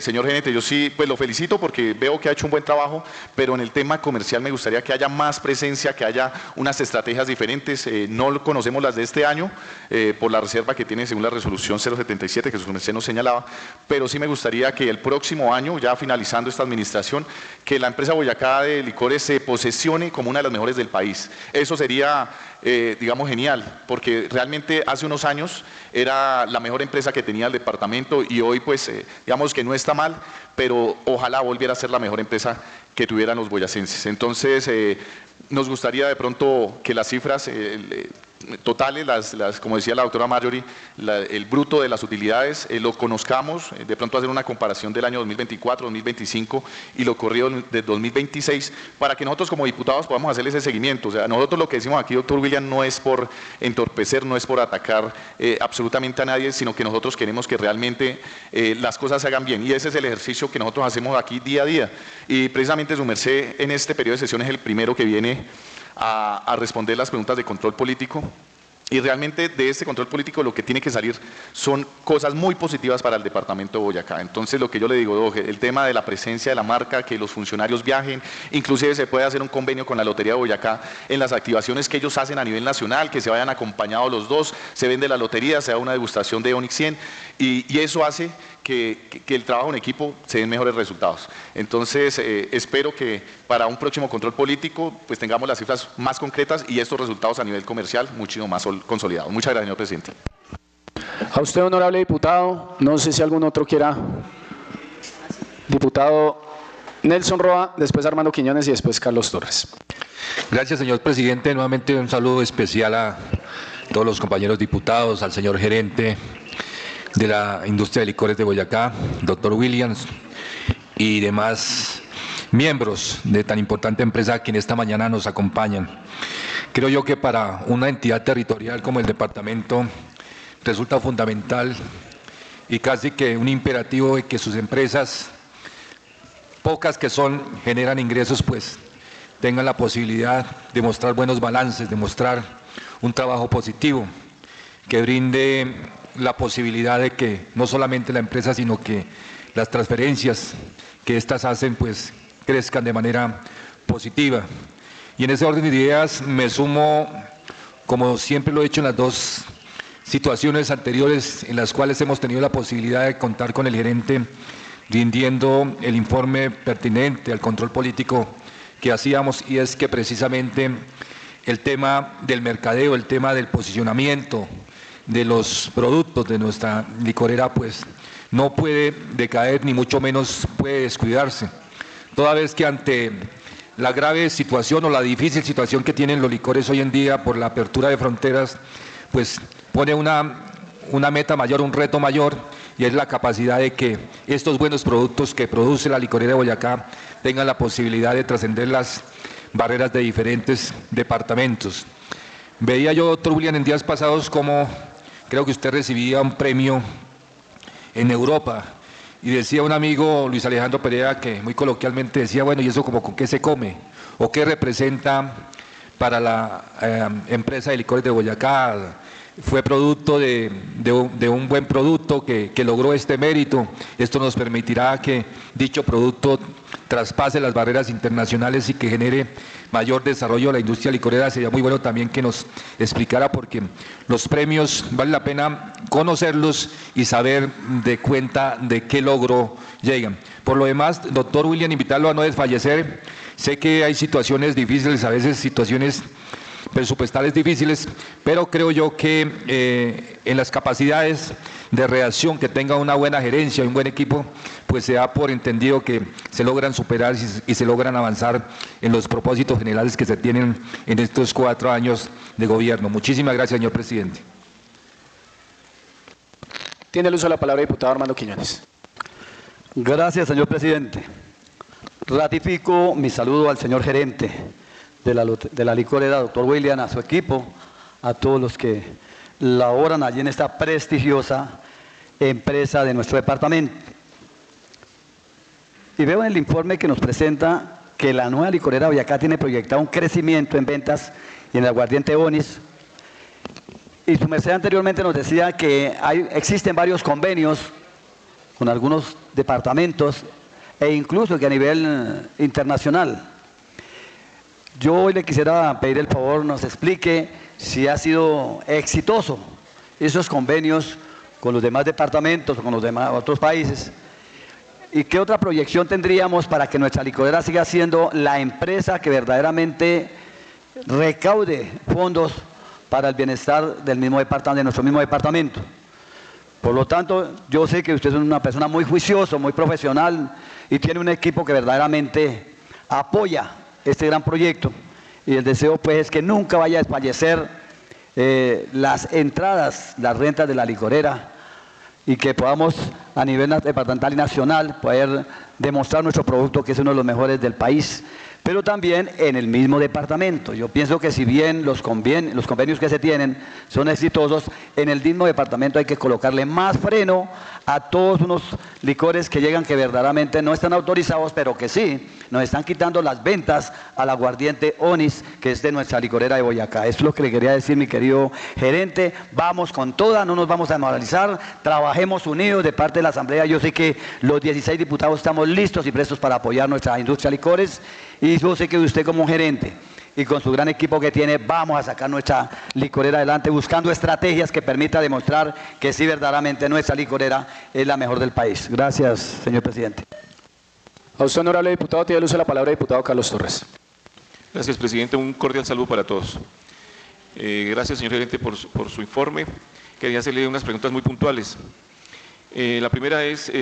señor gerente, yo sí pues lo felicito porque veo que ha hecho un buen trabajo, pero en el tema comercial me gustaría que haya más presencia, que haya unas estrategias diferentes. No conocemos las de este año por la reserva que tiene según la resolución 077 que su merced nos señalaba, pero sí me gustaría que el próximo año, ya finalizando esta administración, que la empresa Boyacá de Licores se posesione como una de las mejores del país. Eso sería, digamos, genial, porque realmente hace unos años era la mejor empresa que tenía el departamento y hoy pues digamos que no está mal, pero ojalá volviera a ser la mejor empresa que tuvieran los boyacenses. Entonces nos gustaría de pronto que las cifras totales, como decía la doctora Marjorie, el bruto de las utilidades, lo conozcamos, de pronto hacer una comparación del año 2024, 2025 y lo corrido del 2026, para que nosotros como diputados podamos hacer ese seguimiento. O sea, nosotros lo que decimos aquí, doctor William, no es por entorpecer, no es por atacar absolutamente a nadie, sino que nosotros queremos que realmente las cosas se hagan bien, y ese es el ejercicio que nosotros hacemos aquí día a día. Y precisamente su merced en este periodo de sesión es el primero que viene a responder las preguntas de control político, y realmente de este control político lo que tiene que salir son cosas muy positivas para el departamento de Boyacá. Entonces lo que yo le digo, el tema de la presencia de la marca, que los funcionarios viajen, inclusive se puede hacer un convenio con la Lotería de Boyacá en las activaciones que ellos hacen a nivel nacional, que se vayan acompañados los dos, se vende la lotería, se da una degustación de Onix 100 y eso hace que el trabajo en equipo se den mejores resultados. Entonces, espero que para un próximo control político pues tengamos las cifras más concretas y estos resultados a nivel comercial muchísimo más consolidados. Muchas gracias, señor presidente. A usted, honorable diputado, no sé si algún otro quiera. Diputado Nelson Roa, después Armando Quiñones y después Carlos Torres. Gracias, señor presidente. Nuevamente un saludo especial a todos los compañeros diputados, al señor gerente de la industria de licores de Boyacá, doctor Williams, y demás miembros de tan importante empresa que en esta mañana nos acompañan. Creo yo que para una entidad territorial como el departamento resulta fundamental y casi que un imperativo de que sus empresas, pocas que son, generan ingresos, pues tengan la posibilidad de mostrar buenos balances, de mostrar un trabajo positivo, que brinde la posibilidad de que no solamente la empresa, sino que las transferencias que éstas hacen, pues crezcan de manera positiva. Y en ese orden de ideas me sumo, como siempre lo he hecho en las dos situaciones anteriores en las cuales hemos tenido la posibilidad de contar con el gerente rindiendo el informe pertinente al control político que hacíamos, y es que precisamente el tema del mercadeo, el tema del posicionamiento de los productos de nuestra licorera, pues no puede decaer ni mucho menos puede descuidarse, toda vez que ante la grave situación o la difícil situación que tienen los licores hoy en día por la apertura de fronteras, pues pone una meta mayor, un reto mayor, y es la capacidad de que estos buenos productos que produce la licorera de Boyacá tengan la posibilidad de trascender las barreras de diferentes departamentos. Veía yo, doctor William, en días pasados como creo que usted recibía un premio en Europa, y decía un amigo, Luis Alejandro Pereira, que muy coloquialmente decía, bueno, ¿y eso como con qué se come? ¿O qué representa para la empresa de licores de Boyacá? Fue producto de un buen producto que logró este mérito. Esto nos permitirá que dicho producto traspase las barreras internacionales y que genere mayor desarrollo de la industria licorera. Sería muy bueno también que nos explicara, porque los premios vale la pena conocerlos y saber de cuenta de qué logro llegan. Por lo demás, doctor William, invitarlo a no desfallecer. Sé que hay situaciones difíciles, a veces situaciones presupuestales difíciles, pero creo yo que en las capacidades de reacción que tenga una buena gerencia y un buen equipo, pues se da por entendido que se logran superar y se logran avanzar en los propósitos generales que se tienen en estos 4 años de gobierno. Muchísimas gracias, señor presidente. Tiene el uso de la palabra el diputado Armando Quiñones. Gracias, señor presidente. Ratifico mi saludo al señor gerente de la licorera, doctor William, a su equipo, a todos los que laboran allí en esta prestigiosa empresa de nuestro departamento. Y veo en el informe que nos presenta que la nueva licorera Boyacá tiene proyectado un crecimiento en ventas y en el aguardiente Onis. Y su merced anteriormente nos decía que existen varios convenios con algunos departamentos e incluso que a nivel internacional. Yo hoy le quisiera pedir el favor, nos explique si ha sido exitoso esos convenios con los demás departamentos o con los demás otros países, y qué otra proyección tendríamos para que nuestra licorera siga siendo la empresa que verdaderamente recaude fondos para el bienestar del mismo departamento, de nuestro mismo departamento. Por lo tanto, yo sé que usted es una persona muy juiciosa, muy profesional y tiene un equipo que verdaderamente apoya este gran proyecto, y el deseo pues es que nunca vaya a desfallecer las entradas, las rentas de la licorera, y que podamos a nivel departamental y nacional poder demostrar nuestro producto, que es uno de los mejores del país, pero también en el mismo departamento. Yo pienso que si bien los convenios que se tienen son exitosos, en el mismo departamento hay que colocarle más freno a todos unos licores que llegan que verdaderamente no están autorizados, pero que sí nos están quitando las ventas al aguardiente Onis, que es de nuestra licorera de Boyacá. Eso es lo que le quería decir, mi querido gerente. Vamos con toda, no nos vamos a desmoralizar, trabajemos unidos de parte de la Asamblea. Yo sé que los 16 diputados estamos listos y prestos para apoyar nuestra industria de licores, y yo sé que usted como gerente y con su gran equipo que tiene, vamos a sacar nuestra licorera adelante, buscando estrategias que permitan demostrar que sí, verdaderamente nuestra licorera es la mejor del país. Gracias, señor presidente. A usted, honorable diputado, tiene el uso de la palabra el diputado Carlos Torres. Gracias, presidente. Un cordial saludo para todos. Gracias, señor gerente, por su informe. Quería hacerle unas preguntas muy puntuales. La primera es,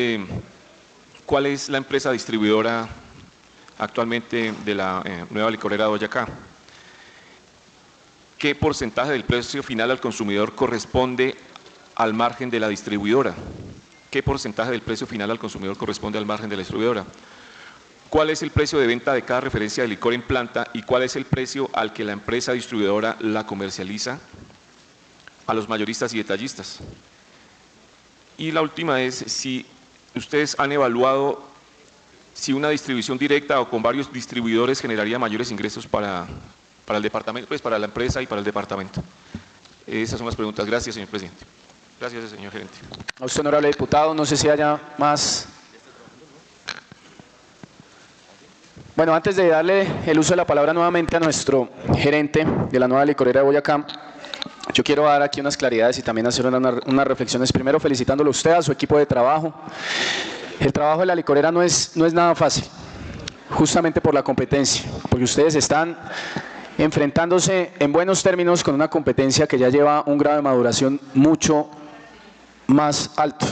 ¿cuál es la empresa distribuidora actualmente de la nueva licorera de Boyacá. ¿Qué porcentaje del precio final al consumidor corresponde al margen de la distribuidora? ¿Qué porcentaje del precio final al consumidor corresponde al margen de la distribuidora? ¿Cuál es el precio de venta de cada referencia de licor en planta y cuál es el precio al que la empresa distribuidora la comercializa a los mayoristas y detallistas? Y la última es si ustedes han evaluado si una distribución directa o con varios distribuidores generaría mayores ingresos para el departamento, pues para la empresa y para el departamento. Esas son las preguntas. Gracias, señor presidente. Gracias, señor gerente. A usted, honorable diputado, no sé si haya más. Bueno, antes de darle el uso de la palabra nuevamente a nuestro gerente de la nueva licorera de Boyacá, yo quiero dar aquí unas claridades y también hacer unas reflexiones. Primero, felicitándolo a usted, a su equipo de trabajo. El trabajo de la licorera no es nada fácil, justamente por la competencia, porque ustedes están enfrentándose en buenos términos con una competencia que ya lleva un grado de maduración mucho más alto.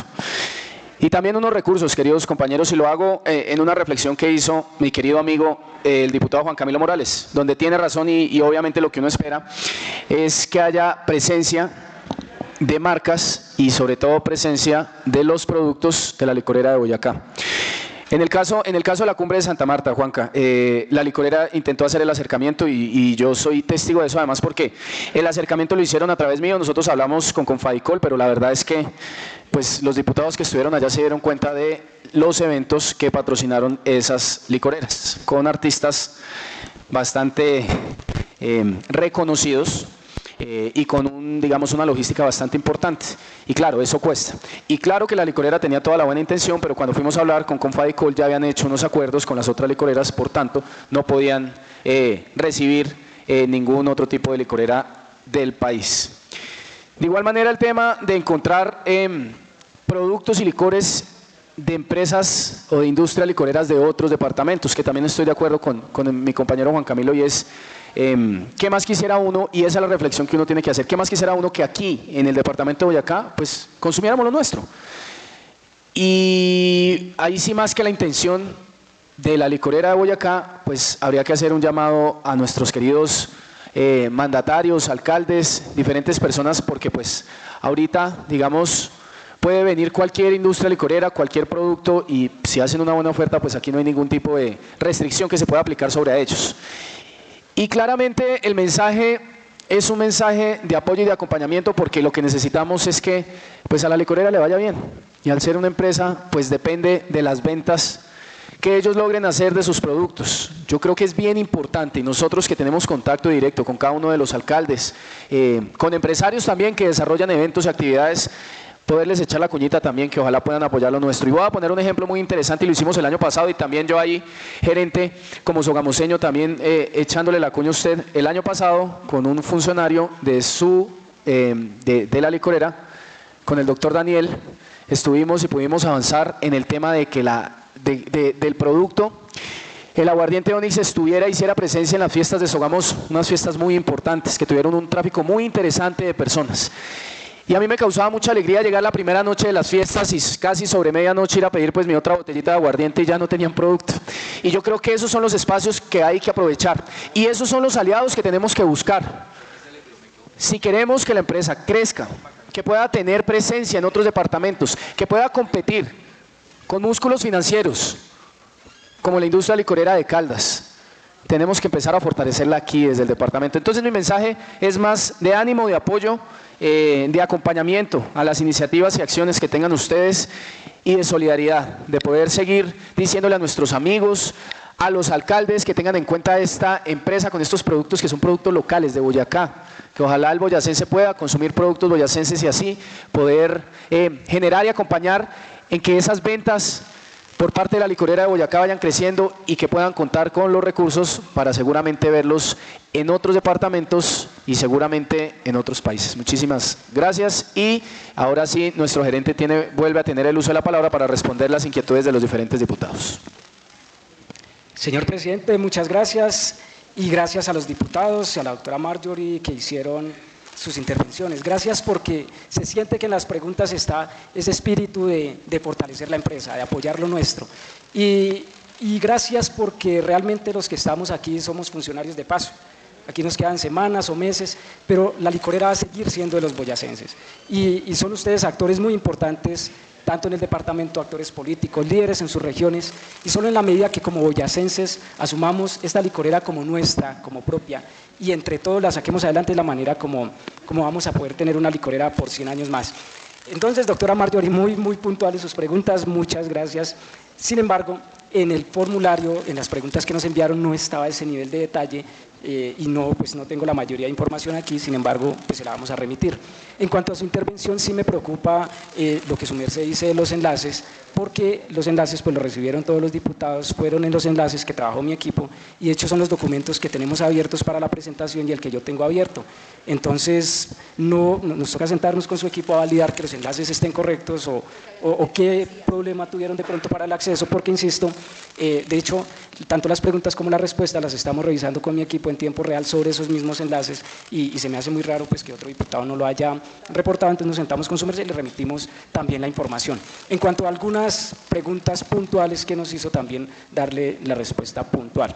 Y también unos recursos, queridos compañeros, y lo hago en una reflexión que hizo mi querido amigo, el diputado Juan Camilo Morales, donde tiene razón y obviamente lo que uno espera es que haya presencia de marcas y sobre todo presencia de los productos de la licorera de Boyacá. En el caso de la cumbre de Santa Marta, Juanca, la licorera intentó hacer el acercamiento y yo soy testigo de eso, además porque el acercamiento lo hicieron a través mío. Nosotros hablamos con Confadicol, pero la verdad es que pues, los diputados que estuvieron allá se dieron cuenta de los eventos que patrocinaron esas licoreras, con artistas bastante reconocidos, y con digamos una logística bastante importante. Y claro, eso cuesta. Y claro que la licorera tenía toda la buena intención, pero cuando fuimos a hablar con Confadicol ya habían hecho unos acuerdos con las otras licoreras, por tanto, no podían recibir ningún otro tipo de licorera del país. De igual manera, el tema de encontrar productos y licores de empresas o de industrias licoreras de otros departamentos, que también estoy de acuerdo con mi compañero Juan Camilo, y es ¿qué más quisiera uno? Y esa es la reflexión que uno tiene que hacer. ¿Qué más quisiera uno que aquí, en el departamento de Boyacá, pues consumiéramos lo nuestro? Y ahí sí, más que la intención de la licorera de Boyacá, pues habría que hacer un llamado a nuestros queridos mandatarios, alcaldes, diferentes personas, porque pues ahorita, digamos, puede venir cualquier industria licorera, cualquier producto, y si hacen una buena oferta, pues aquí no hay ningún tipo de restricción que se pueda aplicar sobre ellos. Y claramente el mensaje es un mensaje de apoyo y de acompañamiento, porque lo que necesitamos es que pues a la licorera le vaya bien, y al ser una empresa pues depende de las ventas que ellos logren hacer de sus productos. Yo creo que es bien importante, y nosotros que tenemos contacto directo con cada uno de los alcaldes, con empresarios también que desarrollan eventos y actividades, poderles echar la cuñita también, que ojalá puedan apoyar lo nuestro. Y voy a poner un ejemplo muy interesante, y lo hicimos el año pasado, y también yo ahí, gerente, como sogamoseño, también echándole la cuña a usted, el año pasado, con un funcionario de la licorera, con el doctor Daniel, estuvimos y pudimos avanzar en el tema de que del producto, el aguardiente Onix hiciera presencia en las fiestas de Sogamoso, unas fiestas muy importantes, que tuvieron un tráfico muy interesante de personas. Y a mí me causaba mucha alegría llegar la primera noche de las fiestas y casi sobre medianoche ir a pedir pues mi otra botellita de aguardiente y ya no tenían producto. Y yo creo que esos son los espacios que hay que aprovechar. Y esos son los aliados que tenemos que buscar. Si queremos que la empresa crezca, que pueda tener presencia en otros departamentos, que pueda competir con músculos financieros, como la industria licorera de Caldas, tenemos que empezar a fortalecerla aquí desde el departamento. Entonces mi mensaje es más de ánimo, de apoyo, de acompañamiento a las iniciativas y acciones que tengan ustedes, y de solidaridad, de poder seguir diciéndole a nuestros amigos, a los alcaldes, que tengan en cuenta esta empresa con estos productos que son productos locales de Boyacá, que ojalá el boyacense pueda consumir productos boyacenses y así poder generar y acompañar en que esas ventas por parte de la licorera de Boyacá vayan creciendo y que puedan contar con los recursos para seguramente verlos en otros departamentos y seguramente en otros países. Muchísimas gracias, y ahora sí nuestro gerente vuelve a tener el uso de la palabra para responder las inquietudes de los diferentes diputados. Señor presidente, muchas gracias, y gracias a los diputados y a la doctora Marjorie que hicieron sus intervenciones. Gracias, porque se siente que en las preguntas está ese espíritu de fortalecer la empresa, de apoyar lo nuestro. Y Y gracias porque realmente los que estamos aquí somos funcionarios de paso. Aquí nos quedan semanas o meses, pero la licorera va a seguir siendo de los boyacenses. Y son ustedes actores muy importantes, tanto en el departamento, actores políticos, líderes en sus regiones, y solo en la medida que como boyacenses asumamos esta licorera como nuestra, como propia, y entre todos la saquemos adelante de la manera como vamos a poder tener una licorera por 100 años más. Entonces, doctora Marjorie, muy puntuales sus preguntas, muchas gracias. Sin embargo, en el formulario, en las preguntas que nos enviaron, no estaba ese nivel de detalle y no tengo la mayoría de información aquí, sin embargo, pues se la vamos a remitir. En cuanto a su intervención, sí me preocupa lo que su merced dice de los enlaces, porque los enlaces pues los recibieron todos los diputados, fueron en los enlaces que trabajó mi equipo y de hecho son los documentos que tenemos abiertos para la presentación y el que yo tengo abierto. Entonces, nos toca sentarnos con su equipo a validar que los enlaces estén correctos o qué problema tuvieron de pronto para el acceso, porque insisto, de hecho, tanto las preguntas como las respuestas las estamos revisando con mi equipo en tiempo real sobre esos mismos enlaces y se me hace muy raro pues que otro diputado no lo haya reportado, entonces nos sentamos con su merced y le remitimos también la información. En cuanto a algunas preguntas puntuales que nos hizo, también darle la respuesta puntual.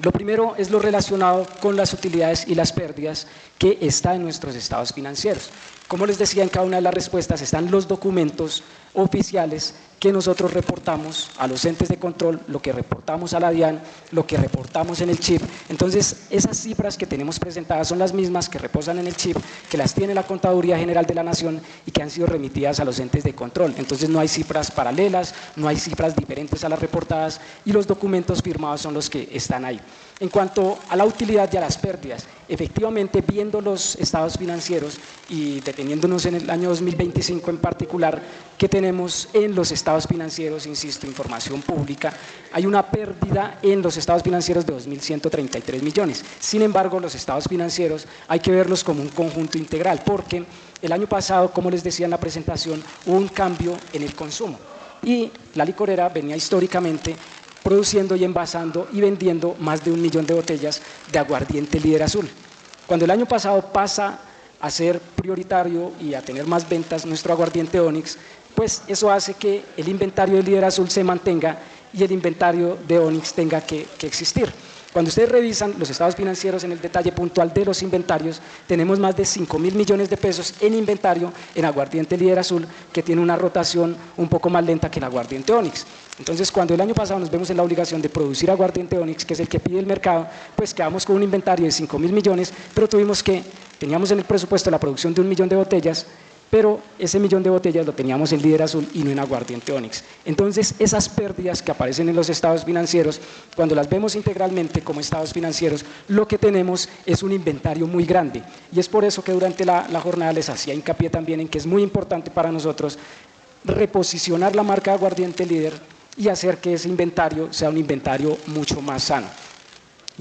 Lo primero es lo relacionado con las utilidades y las pérdidas que está en nuestros estados financieros. Como les decía, en cada una de las respuestas están los documentos oficiales que nosotros reportamos a los entes de control, lo que reportamos a la DIAN, lo que reportamos en el chip. Entonces, esas cifras que tenemos presentadas son las mismas que reposan en el chip, que las tiene la Contaduría General de la Nación y que han sido remitidas a los entes de control. Entonces, no hay cifras paralelas, no hay cifras diferentes a las reportadas y los documentos firmados son los que están ahí. En cuanto a la utilidad y a las pérdidas, efectivamente, viendo los estados financieros y deteniéndonos en el año 2025 en particular, que tenemos en los estados financieros, insisto, información pública, hay una pérdida en los estados financieros de 2.133 millones. Sin embargo, los estados financieros hay que verlos como un conjunto integral, porque el año pasado, como les decía en la presentación, hubo un cambio en el consumo y la licorera venía históricamente produciendo y envasando y vendiendo más de 1 millón de botellas de aguardiente Líder Azul. Cuando el año pasado pasa a ser prioritario y a tener más ventas nuestro aguardiente Onix, pues eso hace que el inventario de Líder Azul se mantenga y el inventario de Onix tenga que existir. Cuando ustedes revisan los estados financieros en el detalle puntual de los inventarios, tenemos más de 5.000 millones de pesos en inventario en aguardiente Líder Azul, que tiene una rotación un poco más lenta que el aguardiente Onix. Entonces, cuando el año pasado nos vemos en la obligación de producir aguardiente Onix, que es el que pide el mercado, pues quedamos con un inventario de 5.000 millones, pero teníamos en el presupuesto la producción de 1 millón de botellas, pero ese 1 millón de botellas lo teníamos en Líder Azul y no en aguardiente Onix. Entonces, esas pérdidas que aparecen en los estados financieros, cuando las vemos integralmente como estados financieros, lo que tenemos es un inventario muy grande. Y es por eso que durante la jornada les hacía hincapié también en que es muy importante para nosotros reposicionar la marca Aguardiente Líder y hacer que ese inventario sea un inventario mucho más sano.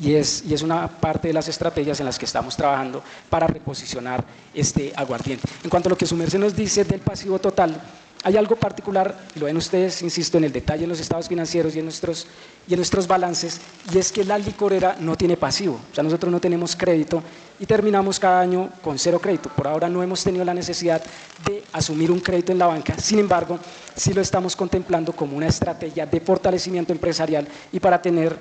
Y es una parte de las estrategias en las que estamos trabajando para reposicionar este aguardiente. En cuanto a lo que su merced nos dice del pasivo total, hay algo particular, lo ven ustedes, insisto, en el detalle en los estados financieros y en nuestros balances, y es que la licorera no tiene pasivo, o sea, nosotros no tenemos crédito y terminamos cada año con 0 crédito. Por ahora no hemos tenido la necesidad de asumir un crédito en la banca, sin embargo, sí lo estamos contemplando como una estrategia de fortalecimiento empresarial y para tener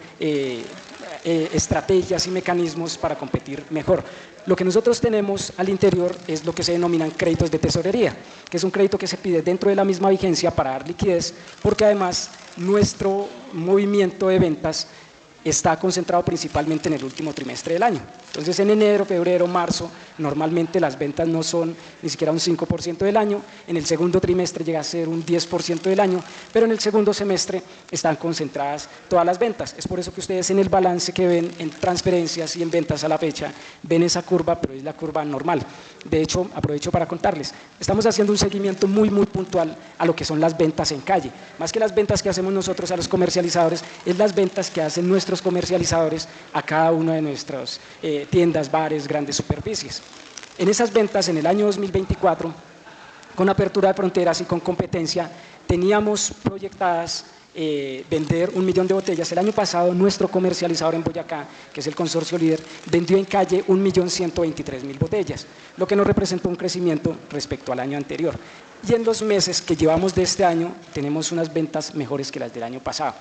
estrategias y mecanismos para competir mejor. Lo que nosotros tenemos al interior es lo que se denominan créditos de tesorería, que es un crédito que se pide dentro de la misma vigencia para dar liquidez, porque además nuestro movimiento de ventas está concentrado principalmente en el último trimestre del año. Entonces, en enero, febrero, marzo, normalmente las ventas no son ni siquiera un 5% del año, en el segundo trimestre llega a ser un 10% del año, pero en el segundo semestre están concentradas todas las ventas. Es por eso que ustedes en el balance que ven en transferencias y en ventas a la fecha, ven esa curva, pero es la curva normal. De hecho, aprovecho para contarles, estamos haciendo un seguimiento muy puntual a lo que son las ventas en calle. Más que las ventas que hacemos nosotros a los comercializadores, es las ventas que hacen nuestros comercializadores a cada una de nuestras tiendas, bares, grandes superficies. En esas ventas, en el año 2024, con apertura de fronteras y con competencia, teníamos proyectadas vender 1 millón de botellas. El año pasado, nuestro comercializador en Boyacá, que es el consorcio Líder, vendió en calle 1.123.000 botellas, lo que nos representó un crecimiento respecto al año anterior. Y en los meses que llevamos de este año, tenemos unas ventas mejores que las del año pasado.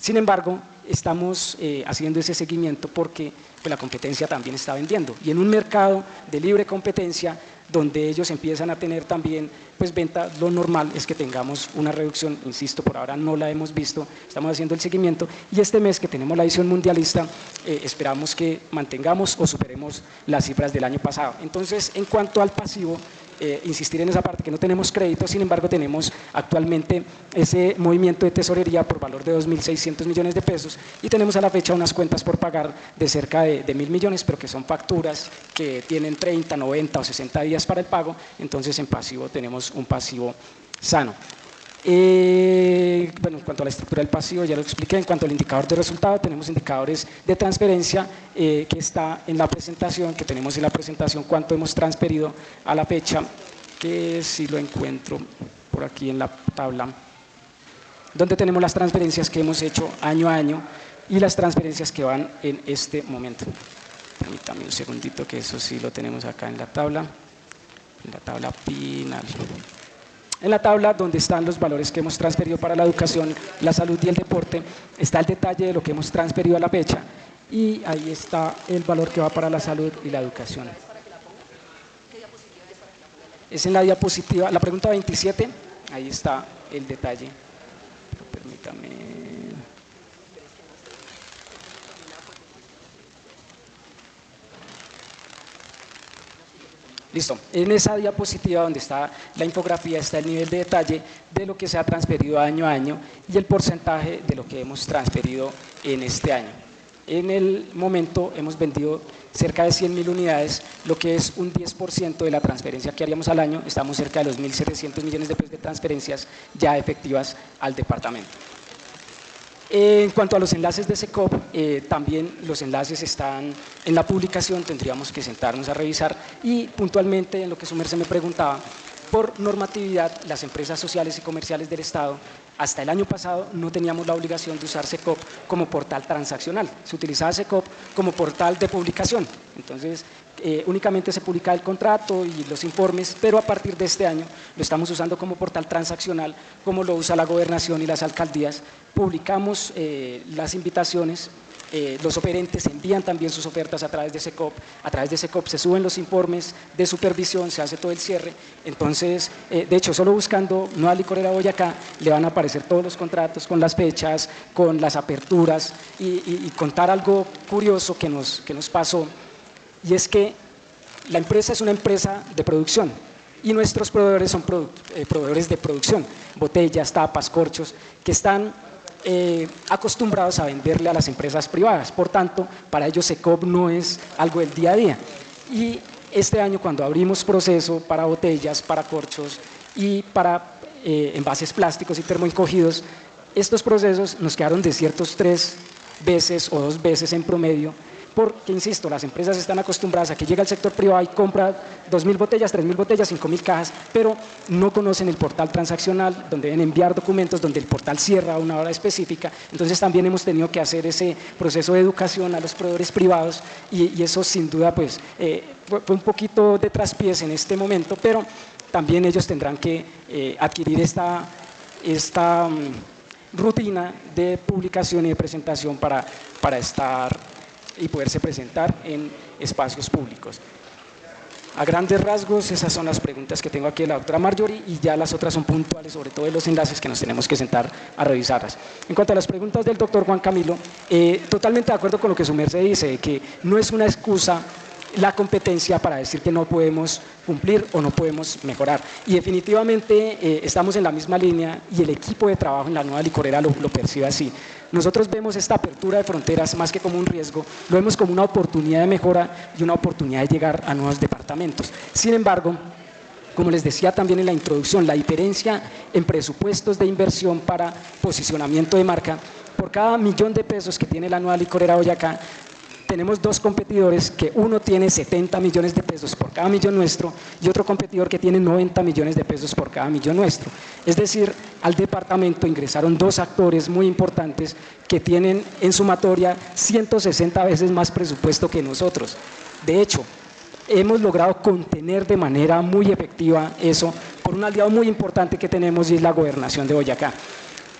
Sin embargo, estamos haciendo ese seguimiento porque pues, la competencia también está vendiendo. Y en un mercado de libre competencia, donde ellos empiezan a tener también pues, venta, lo normal es que tengamos una reducción, insisto, por ahora no la hemos visto, estamos haciendo el seguimiento, y este mes que tenemos la edición mundialista, esperamos que mantengamos o superemos las cifras del año pasado. Entonces, en cuanto al pasivo, insistir en esa parte que no tenemos crédito, sin embargo tenemos actualmente ese movimiento de tesorería por valor de 2.600 millones de pesos y tenemos a la fecha unas cuentas por pagar de cerca de 1.000 millones, pero que son facturas que tienen 30, 90 o 60 días para el pago, entonces en pasivo tenemos un pasivo sano. Bueno, en cuanto a la estructura del pasivo ya lo expliqué. En cuanto al indicador de resultado, tenemos indicadores de transferencia que está en la presentación, que tenemos en la presentación cuánto hemos transferido a la fecha, que si lo encuentro por aquí en la tabla, donde tenemos las transferencias que hemos hecho año a año y las transferencias que van en este momento. Permítame un segundito que eso sí lo tenemos acá en la tabla final. En la tabla donde están los valores que hemos transferido para la educación, la salud y el deporte, está el detalle de lo que hemos transferido a la fecha y ahí está el valor que va para la salud y la educación. Es en la diapositiva, la pregunta 27, ahí está el detalle. Permítame. Listo, en esa diapositiva donde está la infografía está el nivel de detalle de lo que se ha transferido año a año y el porcentaje de lo que hemos transferido en este año. En el momento hemos vendido cerca de 100.000 unidades, lo que es un 10% de la transferencia que haríamos al año, estamos cerca de los 1.700 millones de pesos de transferencias ya efectivas al departamento. En cuanto a los enlaces de SECOP, también los enlaces están en la publicación, tendríamos que sentarnos a revisar y puntualmente en lo que su merced me preguntaba, por normatividad las empresas sociales y comerciales del Estado hasta el año pasado no teníamos la obligación de usar SECOP como portal transaccional, se utilizaba SECOP como portal de publicación, entonces únicamente se publica el contrato y los informes, pero a partir de este año lo estamos usando como portal transaccional, como lo usa la gobernación y las alcaldías. Publicamos las invitaciones, los oferentes envían también sus ofertas a través de SECOP se suben los informes de supervisión, se hace todo el cierre, entonces, de hecho, solo buscando Nueva Licorera Boyacá le van a aparecer todos los contratos con las fechas, con las aperturas y contar algo curioso que nos pasó. Y es que la empresa es una empresa de producción y nuestros proveedores son proveedores de producción, botellas, tapas, corchos, que están acostumbrados a venderle a las empresas privadas. Por tanto, para ellos SECOP no es algo del día a día. Y este año, cuando abrimos proceso para botellas, para corchos y para envases plásticos y termoencogidos, estos procesos nos quedaron desiertos 3 veces o 2 veces en promedio, porque, insisto, las empresas están acostumbradas a que llega el sector privado y compra 2.000 botellas, 3.000 botellas, 5.000 cajas, pero no conocen el portal transaccional, donde deben enviar documentos, donde el portal cierra a una hora específica. Entonces también hemos tenido que hacer ese proceso de educación a los proveedores privados y eso sin duda pues, fue un poquito de traspiés en este momento, pero también ellos tendrán que adquirir esta rutina de publicación y de presentación para estar y poderse presentar en espacios públicos. A grandes rasgos, esas son las preguntas que tengo aquí de la doctora Marjorie y ya las otras son puntuales, sobre todo de los enlaces que nos tenemos que sentar a revisarlas. En cuanto a las preguntas del doctor Juan Camilo, totalmente de acuerdo con lo que su merced dice, que no es una excusa la competencia para decir que no podemos cumplir o no podemos mejorar. Y definitivamente estamos en la misma línea y el equipo de trabajo en la Nueva Licorera lo percibe así. Nosotros vemos esta apertura de fronteras más que como un riesgo, lo vemos como una oportunidad de mejora y una oportunidad de llegar a nuevos departamentos. Sin embargo, como les decía también en la introducción, la diferencia en presupuestos de inversión para posicionamiento de marca, por cada $1.000.000 que tiene la Nueva Licorera Boyacá, tenemos 2 competidores que uno tiene 70 millones de pesos por cada millón nuestro y otro competidor que tiene 90 millones de pesos por cada millón nuestro. Es decir, al departamento ingresaron 2 actores muy importantes que tienen en sumatoria 160 veces más presupuesto que nosotros. De hecho, hemos logrado contener de manera muy efectiva eso por un aliado muy importante que tenemos y es la gobernación de Boyacá.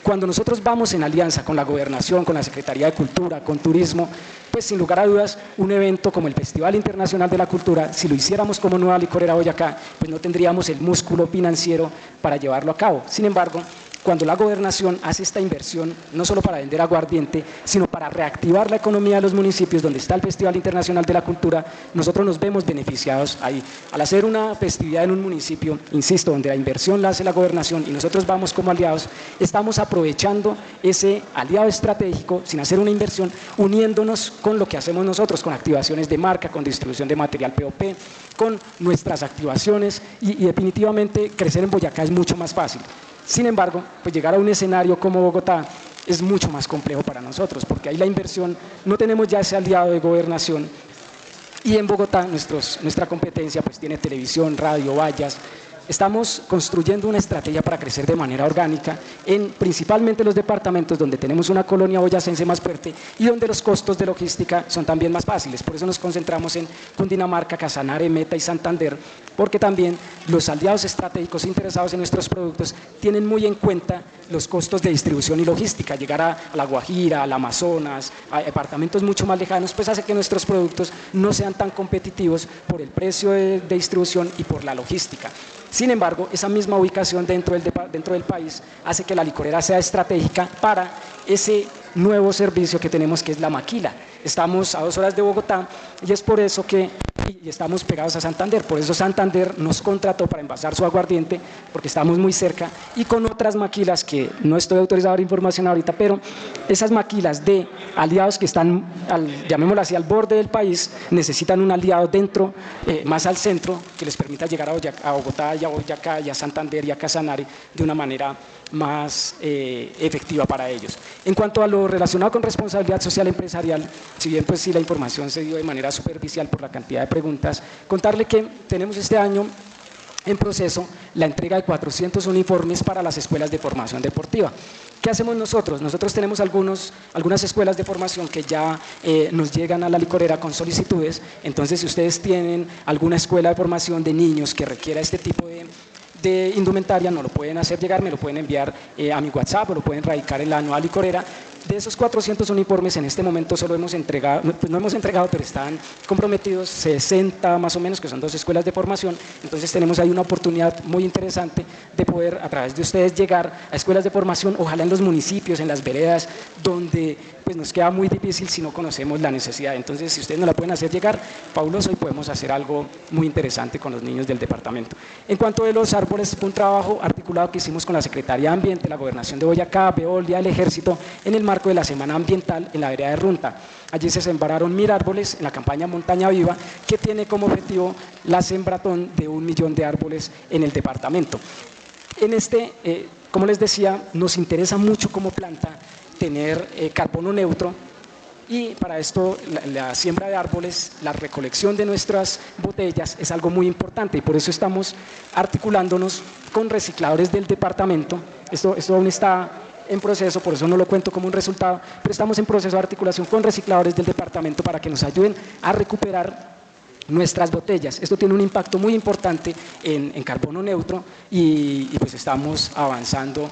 Cuando nosotros vamos en alianza con la Gobernación, con la Secretaría de Cultura, con Turismo, pues sin lugar a dudas, un evento como el Festival Internacional de la Cultura, si lo hiciéramos como Nueva Licorera Boyacá, pues no tendríamos el músculo financiero para llevarlo a cabo. Sin embargo, cuando la Gobernación hace esta inversión, no solo para vender aguardiente, sino para reactivar la economía de los municipios donde está el Festival Internacional de la Cultura, nosotros nos vemos beneficiados ahí. Al hacer una festividad en un municipio, insisto, donde la inversión la hace la Gobernación y nosotros vamos como aliados, estamos aprovechando ese aliado estratégico sin hacer una inversión, uniéndonos con lo que hacemos nosotros, con activaciones de marca, con distribución de material POP, con nuestras activaciones y definitivamente crecer en Boyacá es mucho más fácil. Sin embargo, pues llegar a un escenario como Bogotá es mucho más complejo para nosotros, porque ahí la inversión, no tenemos ya ese aliado de Gobernación, y en Bogotá nuestra competencia pues tiene televisión, radio, vallas. Estamos construyendo una estrategia para crecer de manera orgánica en principalmente los departamentos donde tenemos una colonia boyacense más fuerte y donde los costos de logística son también más fáciles. Por eso nos concentramos en Cundinamarca, Casanare, Meta y Santander, porque también los aliados estratégicos interesados en nuestros productos tienen muy en cuenta los costos de distribución y logística. Llegar a La Guajira, al Amazonas, a departamentos mucho más lejanos, pues hace que nuestros productos no sean tan competitivos por el precio de distribución y por la logística. Sin embargo, esa misma ubicación dentro del país hace que la licorera sea estratégica para ese nuevo servicio que tenemos, que es la maquila. Estamos a 2 horas de Bogotá y es por eso que estamos pegados a Santander. Por eso Santander nos contrató para envasar su aguardiente, porque estamos muy cerca, y con otras maquilas que no estoy autorizado a dar información ahorita, pero esas maquilas de aliados que están, llamémoslo así, al borde del país, necesitan un aliado dentro, más al centro, que les permita llegar a Bogotá y a Boyacá y a Santander y a Casanare de una manera más efectiva para ellos. En cuanto a lo relacionado con responsabilidad social empresarial, si bien pues sí la información se dio de manera superficial por la cantidad de preguntas, contarle que tenemos este año en proceso la entrega de 400 uniformes para las escuelas de formación deportiva. ¿Qué hacemos nosotros? Nosotros tenemos algunas escuelas de formación que ya nos llegan a la licorera con solicitudes. Entonces, si ustedes tienen alguna escuela de formación de niños que requiera este tipo de indumentaria, nos lo pueden hacer llegar, me lo pueden enviar a mi WhatsApp o lo pueden radicar en la Nueva Licorera. De esos 400 uniformes en este momento solo hemos entregado, pues no hemos entregado, pero están comprometidos 60 más o menos, que son 2 escuelas de formación. Entonces tenemos ahí una oportunidad muy interesante de poder a través de ustedes llegar a escuelas de formación, ojalá en los municipios, en las veredas, donde pues nos queda muy difícil si no conocemos la necesidad. Entonces, si ustedes nos la pueden hacer llegar, fabuloso, y podemos hacer algo muy interesante con los niños del departamento. En cuanto a los árboles, fue un trabajo articulado que hicimos con la Secretaría de Ambiente, la Gobernación de Boyacá, Veolia, el Ejército, en el marco de la Semana Ambiental en la vereda de Runta. Allí se sembraron 1000 árboles en la campaña Montaña Viva, que tiene como objetivo la sembratón de 1 millón de árboles en el departamento. Como les decía, nos interesa mucho como planta tener carbono neutro, y para esto la siembra de árboles, la recolección de nuestras botellas es algo muy importante, y por eso estamos articulándonos con recicladores del departamento. Esto aún está en proceso, por eso no lo cuento como un resultado, pero estamos en proceso de articulación con recicladores del departamento para que nos ayuden a recuperar nuestras botellas. Esto tiene un impacto muy importante en carbono neutro, y pues estamos avanzando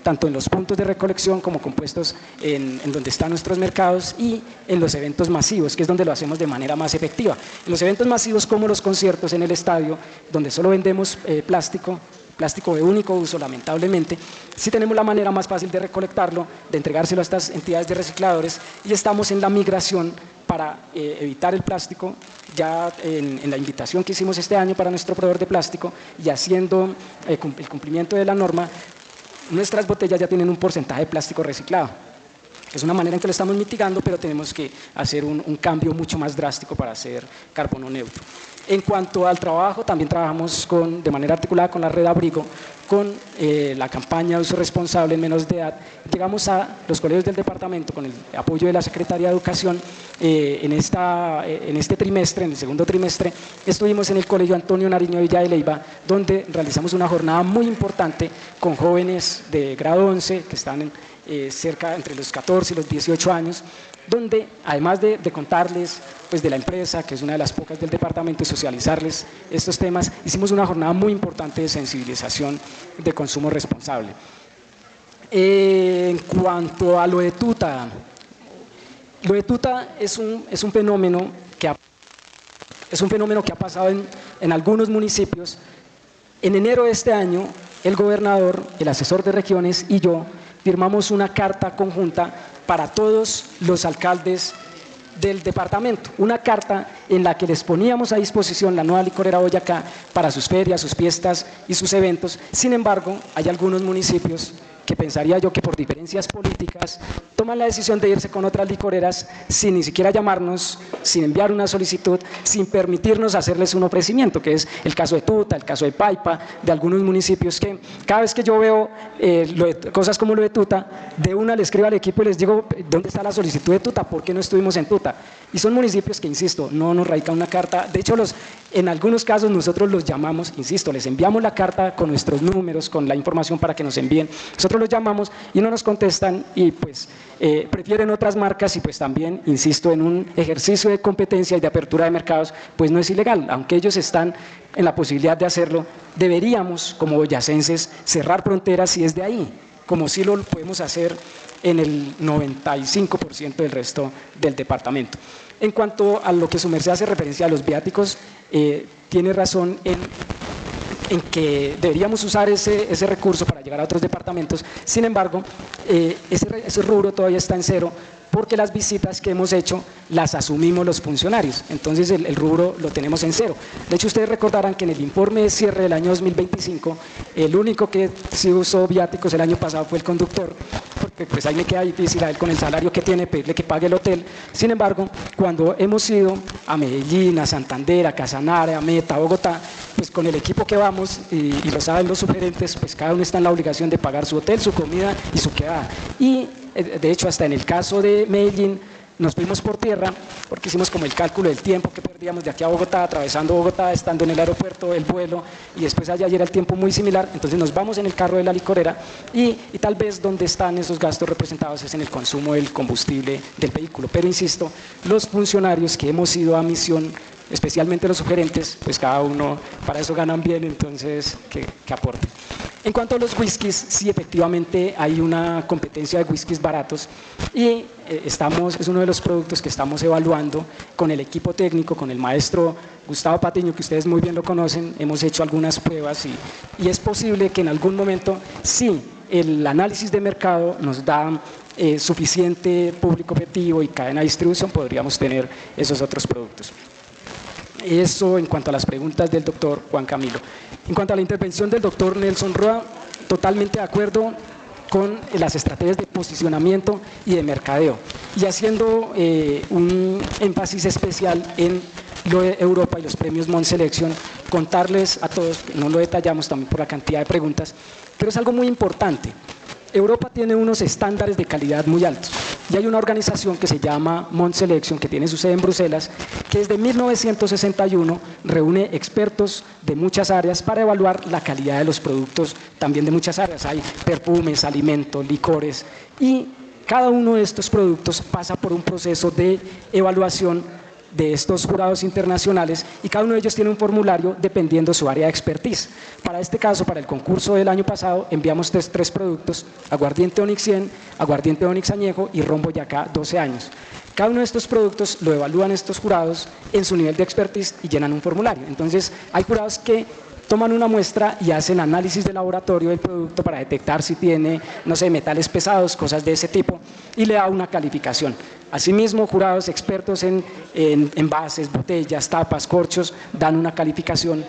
tanto en los puntos de recolección como con puestos en donde están nuestros mercados, y en los eventos masivos, que es donde lo hacemos de manera más efectiva. En los eventos masivos como los conciertos en el estadio, donde solo vendemos plástico de único uso, lamentablemente, sí tenemos la manera más fácil de recolectarlo, de entregárselo a estas entidades de recicladores, y estamos en la migración para evitar el plástico, ya en la invitación que hicimos este año para nuestro proveedor de plástico, y haciendo el cumplimiento de la norma, nuestras botellas ya tienen un porcentaje de plástico reciclado. Es una manera en que lo estamos mitigando, pero tenemos que hacer un cambio mucho más drástico para hacer carbono neutro. En cuanto al trabajo, también trabajamos de manera articulada con la Red Abrigo, con la campaña de uso responsable en menores de edad. Llegamos a los colegios del departamento con el apoyo de la Secretaría de Educación. En este trimestre, en el segundo trimestre, estuvimos en el Colegio Antonio Nariño Villa de Leyva, donde realizamos una jornada muy importante con jóvenes de grado 11 que están cerca entre los 14 y los 18 años, donde además de contarles pues de la empresa, que es una de las pocas del departamento, y socializarles estos temas, hicimos una jornada muy importante de sensibilización de consumo responsable. En cuanto a lo de Tuta es un fenómeno que ha pasado en algunos municipios. En enero de este año, el gobernador, el asesor de regiones y yo firmamos una carta conjunta para todos los alcaldes del departamento, una carta en la que les poníamos a disposición la nueva licorera Boyacá para sus ferias, sus fiestas y sus eventos. Sin embargo, hay algunos municipios que pensaría yo que por diferencias políticas toman la decisión de irse con otras licoreras sin ni siquiera llamarnos, sin enviar una solicitud, sin permitirnos hacerles un ofrecimiento, que es el caso de Tuta, el caso de Paipa, de algunos municipios que cada vez que yo veo cosas como lo de Tuta, de una le escribo al equipo y les digo, ¿dónde está la solicitud de Tuta? ¿Por qué no estuvimos en Tuta? Y son municipios que, insisto, no nos radica una carta. De hecho, en algunos casos nosotros los llamamos, insisto, les enviamos la carta con nuestros números, con la información para que nos envíen. Nosotros los llamamos y no nos contestan y pues prefieren otras marcas y pues también, insisto, en un ejercicio de competencia y de apertura de mercados, pues no es ilegal. Aunque ellos están en la posibilidad de hacerlo, deberíamos, como boyacenses, cerrar fronteras si es de ahí, como sí lo podemos hacer en el 95% del resto del departamento. En cuanto a lo que su merced hace referencia a los viáticos, tiene razón en que deberíamos usar ese recurso para llegar a otros departamentos. Sin embargo, ese rubro todavía está en cero porque las visitas que hemos hecho las asumimos los funcionarios, entonces el rubro lo tenemos en cero. De hecho, ustedes recordarán que en el informe de cierre del año 2025, el único que sí usó viáticos el año pasado fue el conductor, porque pues ahí me queda difícil a él con el salario que tiene pedirle que pague el hotel. Sin embargo, cuando hemos ido a Medellín, a Santander, a Casanare, a Meta, a Bogotá, pues con el equipo que vamos, y lo saben los sugerentes, pues cada uno está en la obligación de pagar su hotel, su comida y su quedada. Y de hecho, hasta en el caso de Medellín, nos fuimos por tierra porque hicimos como el cálculo del tiempo que perdíamos de aquí a Bogotá, atravesando Bogotá, estando en el aeropuerto, el vuelo, y después allá era el tiempo muy similar. Entonces nos vamos en el carro de la licorera y tal vez donde están esos gastos representados es en el consumo del combustible del vehículo. Pero insisto, los funcionarios que hemos ido a misión, especialmente los sugerentes, pues cada uno para eso ganan bien, entonces que aporten. En cuanto a los whiskies, sí, efectivamente hay una competencia de whiskies baratos y es uno de los productos que estamos evaluando con el equipo técnico, con el maestro Gustavo Patiño, que ustedes muy bien lo conocen. Hemos hecho algunas pruebas y es posible que en algún momento, sí, el análisis de mercado nos da suficiente público objetivo y cadena de distribución, podríamos tener esos otros productos. Eso en cuanto a las preguntas del doctor Juan Camilo. En cuanto a la intervención del doctor Nelson Roa, totalmente de acuerdo con las estrategias de posicionamiento y de mercadeo, y haciendo un énfasis especial en lo de Europa y los premios Mont Selection, contarles a todos, que no lo detallamos también por la cantidad de preguntas, pero es algo muy importante. Europa tiene unos estándares de calidad muy altos y hay una organización que se llama Mont Selection, que tiene su sede en Bruselas, que desde 1961 reúne expertos de muchas áreas para evaluar la calidad de los productos también de muchas áreas. Hay perfumes, alimentos, licores, y cada uno de estos productos pasa por un proceso de evaluación de estos jurados internacionales y cada uno de ellos tiene un formulario dependiendo de su área de expertise. Para este caso, para el concurso del año pasado, enviamos tres productos: aguardiente Onyx 100, aguardiente Onyx añejo y ron Boyacá 12 años. Cada uno de estos productos lo evalúan estos jurados en su nivel de expertise y llenan un formulario. Entonces, hay jurados que toman una muestra y hacen análisis de laboratorio del producto para detectar si tiene, no sé, metales pesados, cosas de ese tipo, y le da una calificación. Asimismo, jurados expertos en envases, botellas, tapas, corchos, dan una calificación,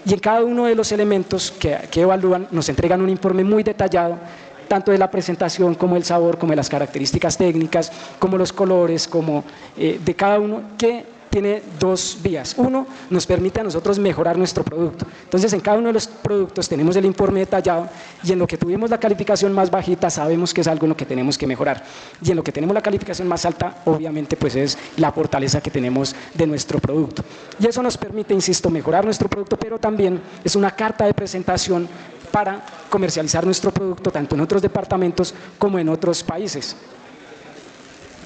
y en cada uno de los elementos que evalúan nos entregan un informe muy detallado, tanto de la presentación como el sabor, como de las características técnicas, como los colores, como de cada uno, que tiene dos vías. Uno, nos permite a nosotros mejorar nuestro producto. Entonces, en cada uno de los productos tenemos el informe detallado y en lo que tuvimos la calificación más bajita sabemos que es algo en lo que tenemos que mejorar. Y en lo que tenemos la calificación más alta, obviamente, pues es la fortaleza que tenemos de nuestro producto. Y eso nos permite, insisto, mejorar nuestro producto, pero también es una carta de presentación para comercializar nuestro producto tanto en otros departamentos como en otros países.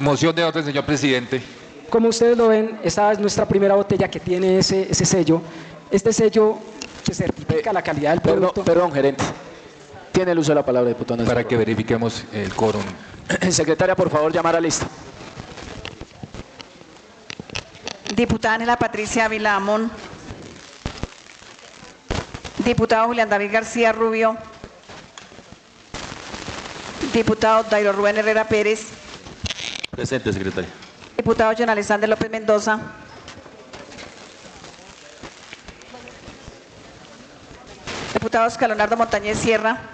Moción de orden, señor presidente. Como ustedes lo ven, esta es nuestra primera botella que tiene ese sello. Este sello que certifica la calidad del producto. Perdón, gerente. Tiene el uso de la palabra, diputado Nelson. Para que verifiquemos el quórum. Secretaria, por favor, llamar a lista. Diputada Ángela Patricia Ávila Amón. Diputado Julián David García Rubio. Diputado Dairo Rubén Herrera Pérez. Presente, secretaria. Diputado John Alexander López Mendoza. Diputado Oscar Leonardo Montañez Sierra.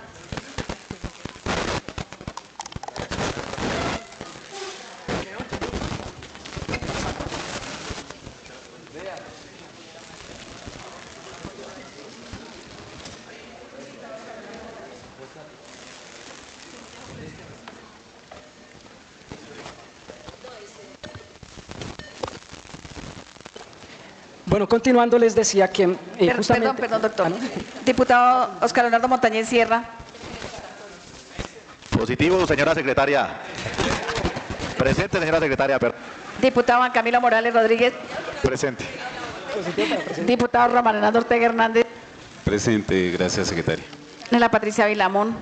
Bueno, continuando les decía que justamente... Perdón, doctor. Diputado Oscar Leonardo Montañez Sierra. Positivo, señora secretaria. Presente, señora secretaria. Diputado Juan Camilo Morales Rodríguez. Presente. Diputado Román Hernando Ortega Hernández. Presente, gracias, secretaria. Ángela Patricia Ávila Amón.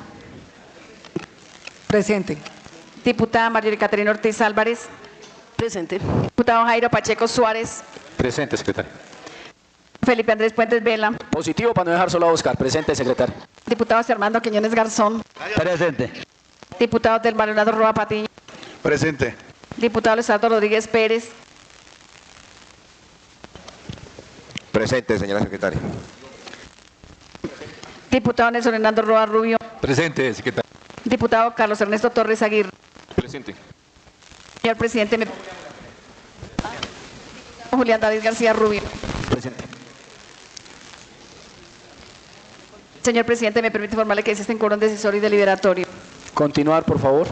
Presente. Diputada Marjorie Caterina Ortiz Álvarez. Presente. Diputado Jairo Pacheco Suárez. Presente, secretaria. Felipe Andrés Puentes Vela. Positivo para no dejar solo a Oscar. Presente, secretaria. Diputado Armando Quiñones Garzón. Presente. Diputado del Leonardo Roa Patiño. Presente. Diputado Leonardo Rodríguez Pérez. Presente, señora secretaria. Diputado Nelson Hernando Roa Rubio. Presente, secretaria. Diputado Carlos Ernesto Torres Aguirre. Presente. Señor presidente, Julián David García Rubio. Presente. Señor presidente, me permite informarle que existe un quórum decisorio y deliberatorio. Continuar, por favor.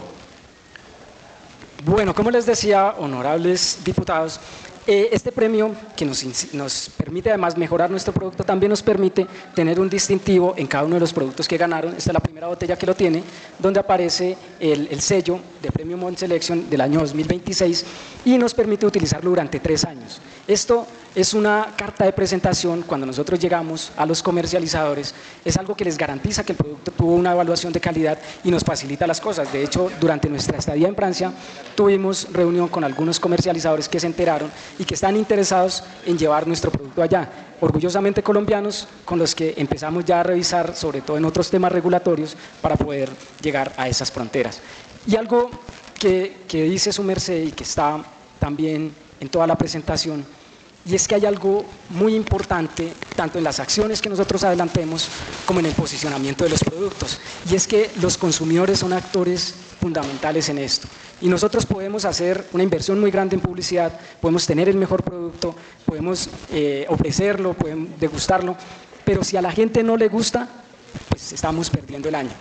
Bueno, como les decía, honorables diputados, este premio que nos permite además mejorar nuestro producto, también nos permite tener un distintivo en cada uno de los productos que ganaron. Esta es la primera botella que lo tiene, donde aparece el sello de Premio Mont Selection del año 2026 y nos permite utilizarlo durante 3 años. Esto es una carta de presentación cuando nosotros llegamos a los comercializadores, es algo que les garantiza que el producto tuvo una evaluación de calidad y nos facilita las cosas. De hecho, durante nuestra estadía en Francia, tuvimos reunión con algunos comercializadores que se enteraron y que están interesados en llevar nuestro producto allá. Orgullosamente colombianos, con los que empezamos ya a revisar, sobre todo en otros temas regulatorios, para poder llegar a esas fronteras. Y algo que dice su merced y que está también en toda la presentación, y es que hay algo muy importante, tanto en las acciones que nosotros adelantemos, como en el posicionamiento de los productos, y es que los consumidores son actores fundamentales en esto. Y nosotros podemos hacer una inversión muy grande en publicidad, podemos tener el mejor producto, podemos ofrecerlo, podemos degustarlo, pero si a la gente no le gusta, pues estamos perdiendo el año.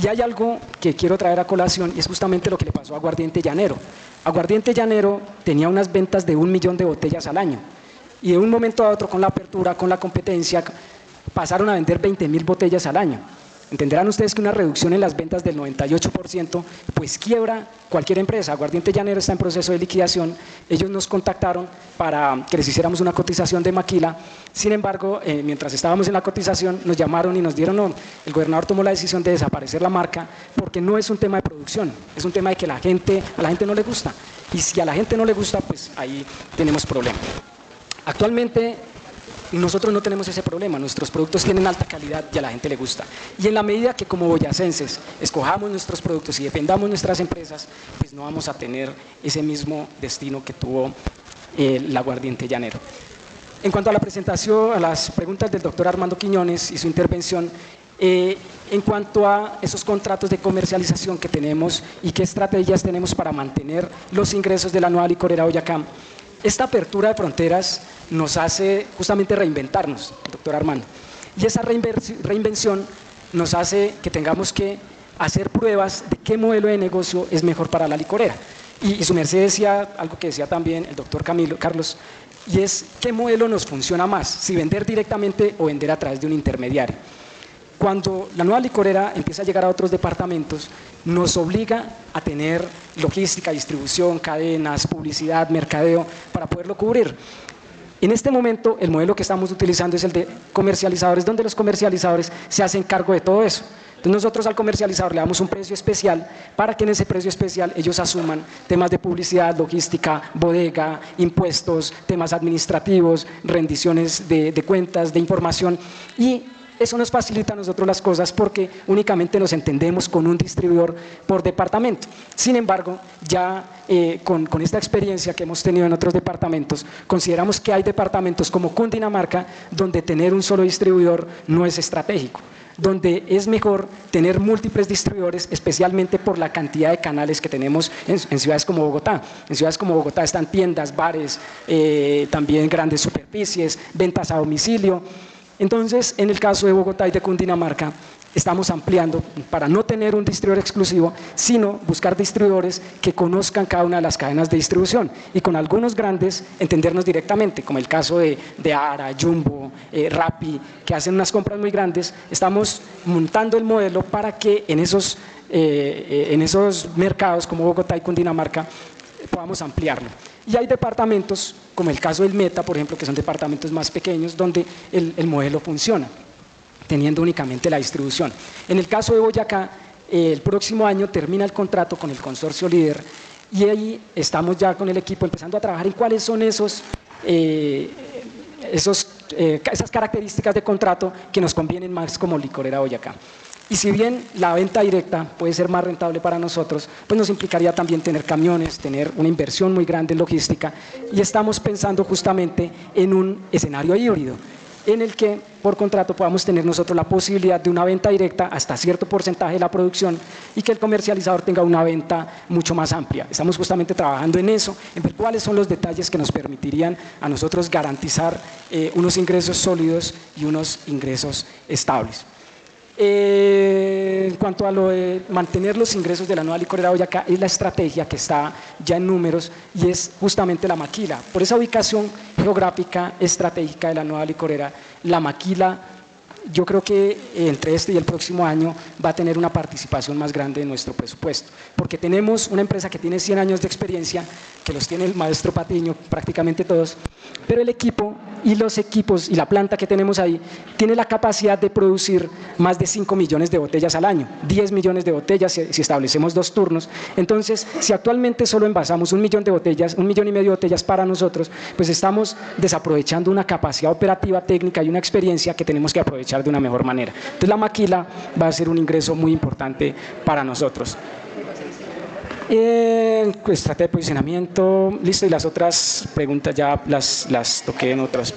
Y hay algo que quiero traer a colación y es justamente lo que le pasó a Aguardiente Llanero. Aguardiente Llanero tenía unas ventas de 1 millón de botellas al año y de un momento a otro, con la apertura, con la competencia, pasaron a vender 20.000 botellas al año. Entenderán ustedes que una reducción en las ventas del 98% pues quiebra cualquier empresa. Aguardiente Llanero está en proceso de liquidación. Ellos nos contactaron para que les hiciéramos una cotización de maquila. Sin embargo, mientras estábamos en la cotización, nos llamaron y nos dieron, no, el gobernador tomó la decisión de desaparecer la marca porque no es un tema de producción, es un tema de que a la gente no le gusta. Y si a la gente no le gusta, pues ahí tenemos problema. Actualmente nosotros no tenemos ese problema, nuestros productos tienen alta calidad y a la gente le gusta. Y en la medida que como boyacenses escojamos nuestros productos y defendamos nuestras empresas, pues no vamos a tener ese mismo destino que tuvo el Aguardiente Llanero. En cuanto a la presentación, a las preguntas del doctor Armando Quiñones y su intervención, en cuanto a esos contratos de comercialización que tenemos y qué estrategias tenemos para mantener los ingresos de la nueva licorera Boyacá, esta apertura de fronteras nos hace justamente reinventarnos, doctor Armando, y esa reinvención nos hace que tengamos que hacer pruebas de qué modelo de negocio es mejor para la licorera. Y su merced decía algo que decía también el doctor Carlos, y es qué modelo nos funciona más, si vender directamente o vender a través de un intermediario. Cuando la nueva licorera empieza a llegar a otros departamentos, nos obliga a tener logística, distribución, cadenas, publicidad, mercadeo, para poderlo cubrir. En este momento, el modelo que estamos utilizando es el de comercializadores, donde los comercializadores se hacen cargo de todo eso. Entonces nosotros al comercializador le damos un precio especial para que en ese precio especial ellos asuman temas de publicidad, logística, bodega, impuestos, temas administrativos, rendiciones de cuentas, de información, y eso nos facilita a nosotros las cosas porque únicamente nos entendemos con un distribuidor por departamento. Sin embargo, ya con esta experiencia que hemos tenido en otros departamentos, consideramos que hay departamentos como Cundinamarca donde tener un solo distribuidor no es estratégico, donde es mejor tener múltiples distribuidores, especialmente por la cantidad de canales que tenemos en ciudades como Bogotá. En ciudades como Bogotá están tiendas, bares, también grandes superficies, ventas a domicilio. Entonces, en el caso de Bogotá y de Cundinamarca, estamos ampliando para no tener un distribuidor exclusivo, sino buscar distribuidores que conozcan cada una de las cadenas de distribución y con algunos grandes entendernos directamente, como el caso de Ara, Jumbo, Rappi, que hacen unas compras muy grandes. Estamos montando el modelo para que en esos mercados como Bogotá y Cundinamarca podamos ampliarlo. Y hay departamentos, como el caso del Meta, por ejemplo, que son departamentos más pequeños, donde el modelo funciona, teniendo únicamente la distribución. En el caso de Boyacá, el próximo año termina el contrato con el consorcio líder y ahí estamos ya con el equipo empezando a trabajar en cuáles son esas características de contrato que nos convienen más como Licorera Boyacá. Y si bien la venta directa puede ser más rentable para nosotros, pues nos implicaría también tener camiones, tener una inversión muy grande en logística, y estamos pensando justamente en un escenario híbrido, en el que por contrato podamos tener nosotros la posibilidad de una venta directa hasta cierto porcentaje de la producción y que el comercializador tenga una venta mucho más amplia. Estamos justamente trabajando en eso, en ver cuáles son los detalles que nos permitirían a nosotros garantizar unos ingresos sólidos y unos ingresos estables. En cuanto a lo de mantener los ingresos de la nueva Licorera Boyacá, es la estrategia que está ya en números y es justamente la maquila. Por esa ubicación geográfica estratégica de la nueva Licorera, la maquila, yo creo que entre este y el próximo año va a tener una participación más grande en nuestro presupuesto, porque tenemos una empresa que tiene 100 años de experiencia, que los tiene el maestro Patiño, prácticamente todos, pero el equipo y los equipos y la planta que tenemos ahí tiene la capacidad de producir más de 5 millones de botellas al año, 10 millones de botellas si establecemos 2 turnos. Entonces, si actualmente solo envasamos 1 millón de botellas, 1,5 millones de botellas para nosotros, pues estamos desaprovechando una capacidad operativa, técnica y una experiencia que tenemos que aprovechar de una mejor manera. Entonces, la maquila va a ser un ingreso muy importante para nosotros. Estrategia de posicionamiento, listo, y las otras preguntas ya las toqué en otros.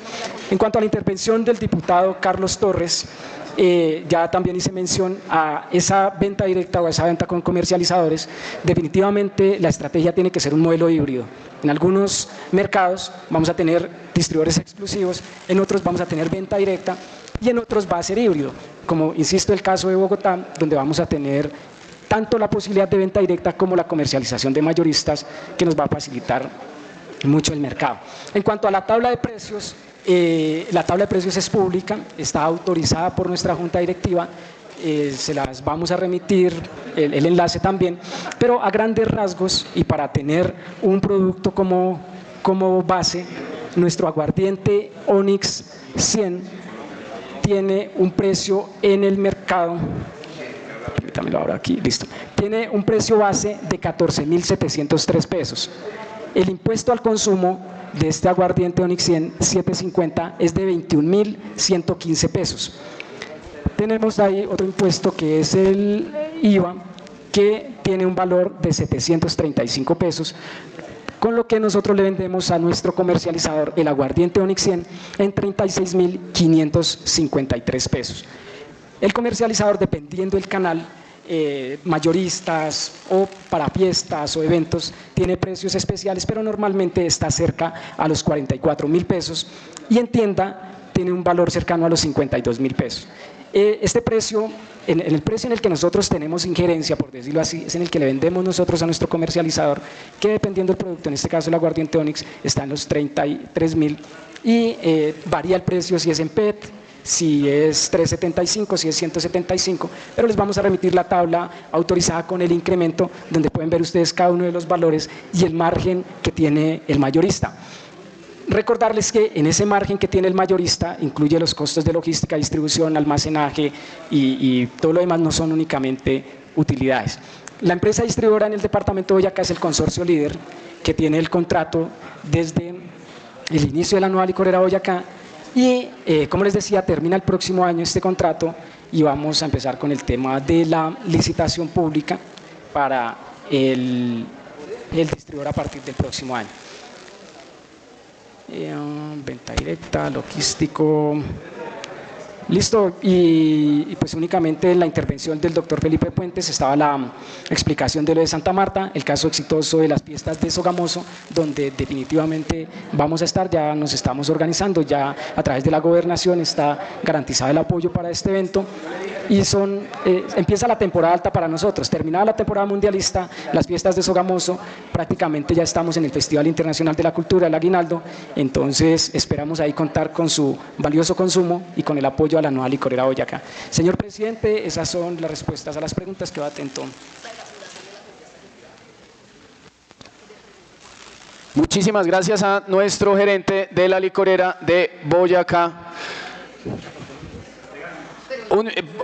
En cuanto a la intervención del diputado Carlos Torres, ya también hice mención a esa venta directa o a esa venta con comercializadores. Definitivamente la estrategia tiene que ser un modelo híbrido. En algunos mercados vamos a tener distribuidores exclusivos, en otros vamos a tener venta directa y en otros va a ser híbrido, como insisto el caso de Bogotá, donde vamos a tener tanto la posibilidad de venta directa como la comercialización de mayoristas, que nos va a facilitar mucho el mercado. En cuanto a la tabla de precios es pública, está autorizada por nuestra junta directiva, se las vamos a remitir, el enlace también, pero a grandes rasgos y para tener un producto como base, nuestro aguardiente Onyx 100 tiene un precio en el mercado, permítamelo ahora aquí, listo, tiene un precio base de 14.703 pesos. El impuesto al consumo de este aguardiente Onyx 100 750 es de 21.115 pesos. Tenemos ahí otro impuesto que es el IVA, que tiene un valor de 735 pesos, con lo que nosotros le vendemos a nuestro comercializador el aguardiente Onyx 100 en 36.553 pesos. El comercializador, dependiendo del canal, mayoristas o para fiestas o eventos, tiene precios especiales, pero normalmente está cerca a los 44.000 pesos y en tienda tiene un valor cercano a los 52.000 pesos. Este precio, en el precio en el que nosotros tenemos injerencia, por decirlo así, es en el que le vendemos nosotros a nuestro comercializador, que dependiendo del producto, en este caso el aguardiente Onyx, está en los 33.000 y varía el precio si es en PET, si es 375, si es 175, pero les vamos a remitir la tabla autorizada con el incremento, donde pueden ver ustedes cada uno de los valores y el margen que tiene el mayorista. Recordarles que en ese margen que tiene el mayorista incluye los costos de logística, distribución, almacenaje y todo lo demás no son únicamente utilidades. La empresa distribuidora en el departamento de Boyacá es el consorcio líder que tiene el contrato desde el inicio de la nueva licorera Boyacá y, como les decía, termina el próximo año este contrato y vamos a empezar con el tema de la licitación pública para el distribuidor a partir del próximo año. Venta directa, logístico, listo, y pues únicamente en la intervención del doctor Felipe Puentes estaba la explicación de lo de Santa Marta, el caso exitoso de las fiestas de Sogamoso, donde definitivamente vamos a estar, ya nos estamos organizando, ya a través de la gobernación está garantizado el apoyo para este evento y empieza la temporada alta para nosotros. Terminada la temporada mundialista, las fiestas de Sogamoso, prácticamente ya estamos en el Festival Internacional de la Cultura, el Aguinaldo, entonces esperamos ahí contar con su valioso consumo y con el apoyo a la nueva licorera Boyacá. Señor presidente, esas son las respuestas a las preguntas, quedo atento. Muchísimas gracias a nuestro gerente de la licorera de Boyacá.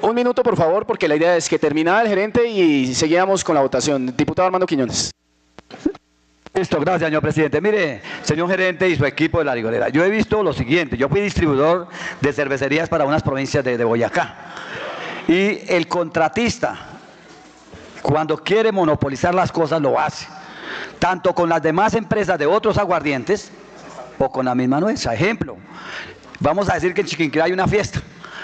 Un minuto, por favor, porque la idea es que terminara el gerente y seguíamos con la votación. Diputado Armando Quiñones. Listo, gracias, señor presidente. Mire, señor gerente y su equipo de la licorera, yo he visto lo siguiente, yo fui distribuidor de cervecerías para unas provincias de Boyacá y el contratista, cuando quiere monopolizar las cosas, lo hace, tanto con las demás empresas de otros aguardientes o con la misma nuestra. Ejemplo, vamos a decir que en Chiquinquirá hay una fiesta.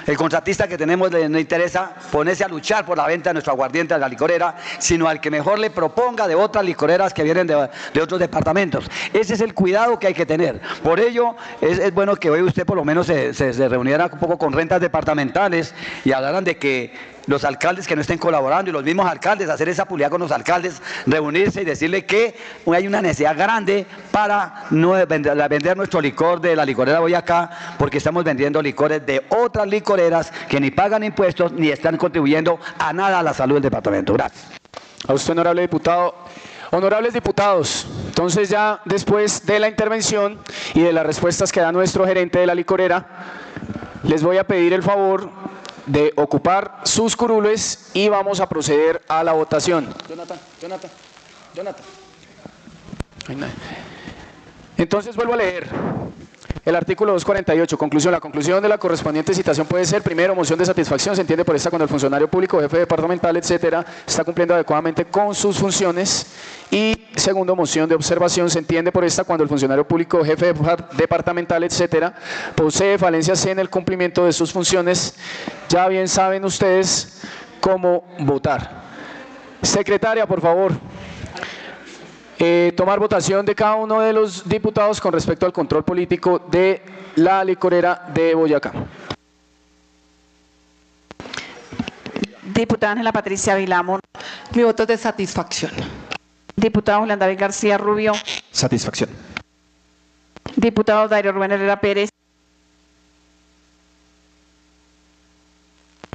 El contratista que tenemos no interesa ponerse a luchar por la venta de nuestro aguardiente de la licorera, sino al que mejor le proponga de otras licoreras que vienen de otros departamentos. Ese es el cuidado que hay que tener. Por ello, es bueno que hoy usted por lo menos se reuniera un poco con rentas departamentales y hablaran de que los alcaldes que no estén colaborando y los mismos alcaldes, hacer esa publicidad con los alcaldes, reunirse y decirle que hay una necesidad grande para vender nuestro licor de la licorera Boyacá, porque estamos vendiendo licores de otras licoreras que ni pagan impuestos ni están contribuyendo a nada a la salud del departamento. Gracias. A usted, honorable diputado. Honorables diputados, entonces ya después de la intervención y de las respuestas que da nuestro gerente de la licorera, les voy a pedir el favor de ocupar sus curules y vamos a proceder a la votación. Jonathan. Entonces vuelvo a leer. El artículo 248, conclusión. La conclusión de la correspondiente citación puede ser, primero, moción de satisfacción. Se entiende por esta cuando el funcionario público, jefe departamental, etcétera, está cumpliendo adecuadamente con sus funciones. Y segundo, moción de observación. Se entiende por esta cuando el funcionario público, jefe departamental, etcétera, posee falencias en el cumplimiento de sus funciones. Ya bien saben ustedes cómo votar. Secretaria, por favor. Tomar votación de cada uno de los diputados con respecto al control político de la licorera de Boyacá. Diputada Ángela Patricia Villamor. Mi voto es de satisfacción. Diputado Julián David García Rubio. Satisfacción. Diputado Dairo Rubén Herrera Pérez.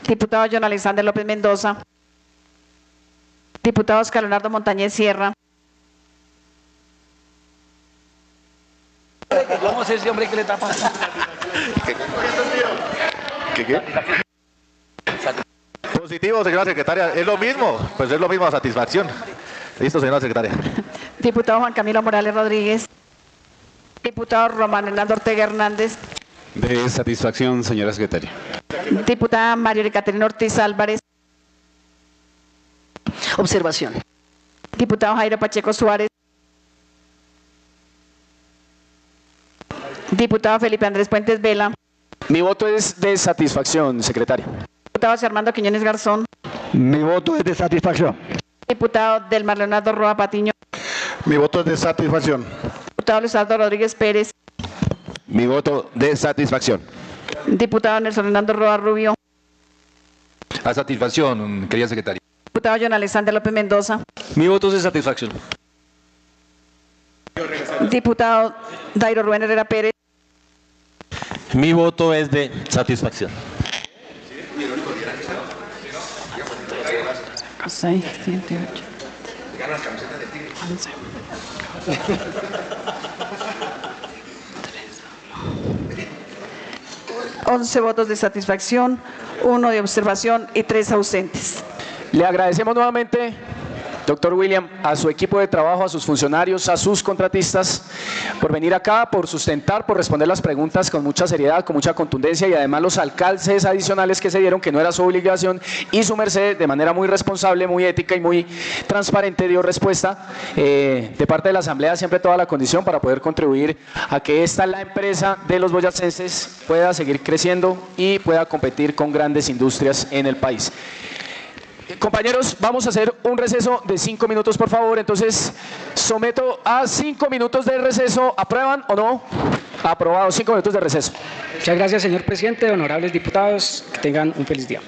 Diputado John Alexander López Mendoza. Diputado Oscar Leonardo Montañez Sierra. Vamos a ese hombre que le tapa. ¿Qué? Positivo, señora secretaria. Es lo mismo. Pues es lo mismo, satisfacción. Listo, señora secretaria. Diputado Juan Camilo Morales Rodríguez. Diputado Román Hernando Ortega Hernández. De satisfacción, señora secretaria. Diputada María Caterina Ortiz Álvarez. Observación. Diputado Jairo Pacheco Suárez. Diputado Felipe Andrés Puentes Vela. Mi voto es de satisfacción, secretaria. Diputado José Armando Quiñones Garzón. Mi voto es de satisfacción. Diputado Delmar Leonardo Roa Patiño. Mi voto es de satisfacción. Diputado Luis Aldo Rodríguez Pérez. Mi voto de satisfacción. Diputado Nelson Hernando Roa Rubio. A satisfacción, querida secretaria. Diputado John Alexander López Mendoza. Mi voto es de satisfacción. Diputado Dairo Rubén Herrera Pérez. Mi voto es de satisfacción. 6, 7, 8. 11. 3. 11 votos de satisfacción, 1 de observación y 3 ausentes. Le agradecemos nuevamente, doctor William, a su equipo de trabajo, a sus funcionarios, a sus contratistas, por venir acá, por sustentar, por responder las preguntas con mucha seriedad, con mucha contundencia, y además los alcances adicionales que se dieron, que no era su obligación, y su merced, de manera muy responsable, muy ética y muy transparente, dio respuesta de parte de la Asamblea, siempre toda la condición para poder contribuir a que la empresa de los boyacenses pueda seguir creciendo y pueda competir con grandes industrias en el país. Compañeros, vamos a hacer un receso de 5 minutos, por favor. Entonces, someto a 5 minutos de receso. ¿Aprueban o no? Aprobado, 5 minutos de receso. Muchas gracias, señor presidente, honorables diputados. Que tengan un feliz día.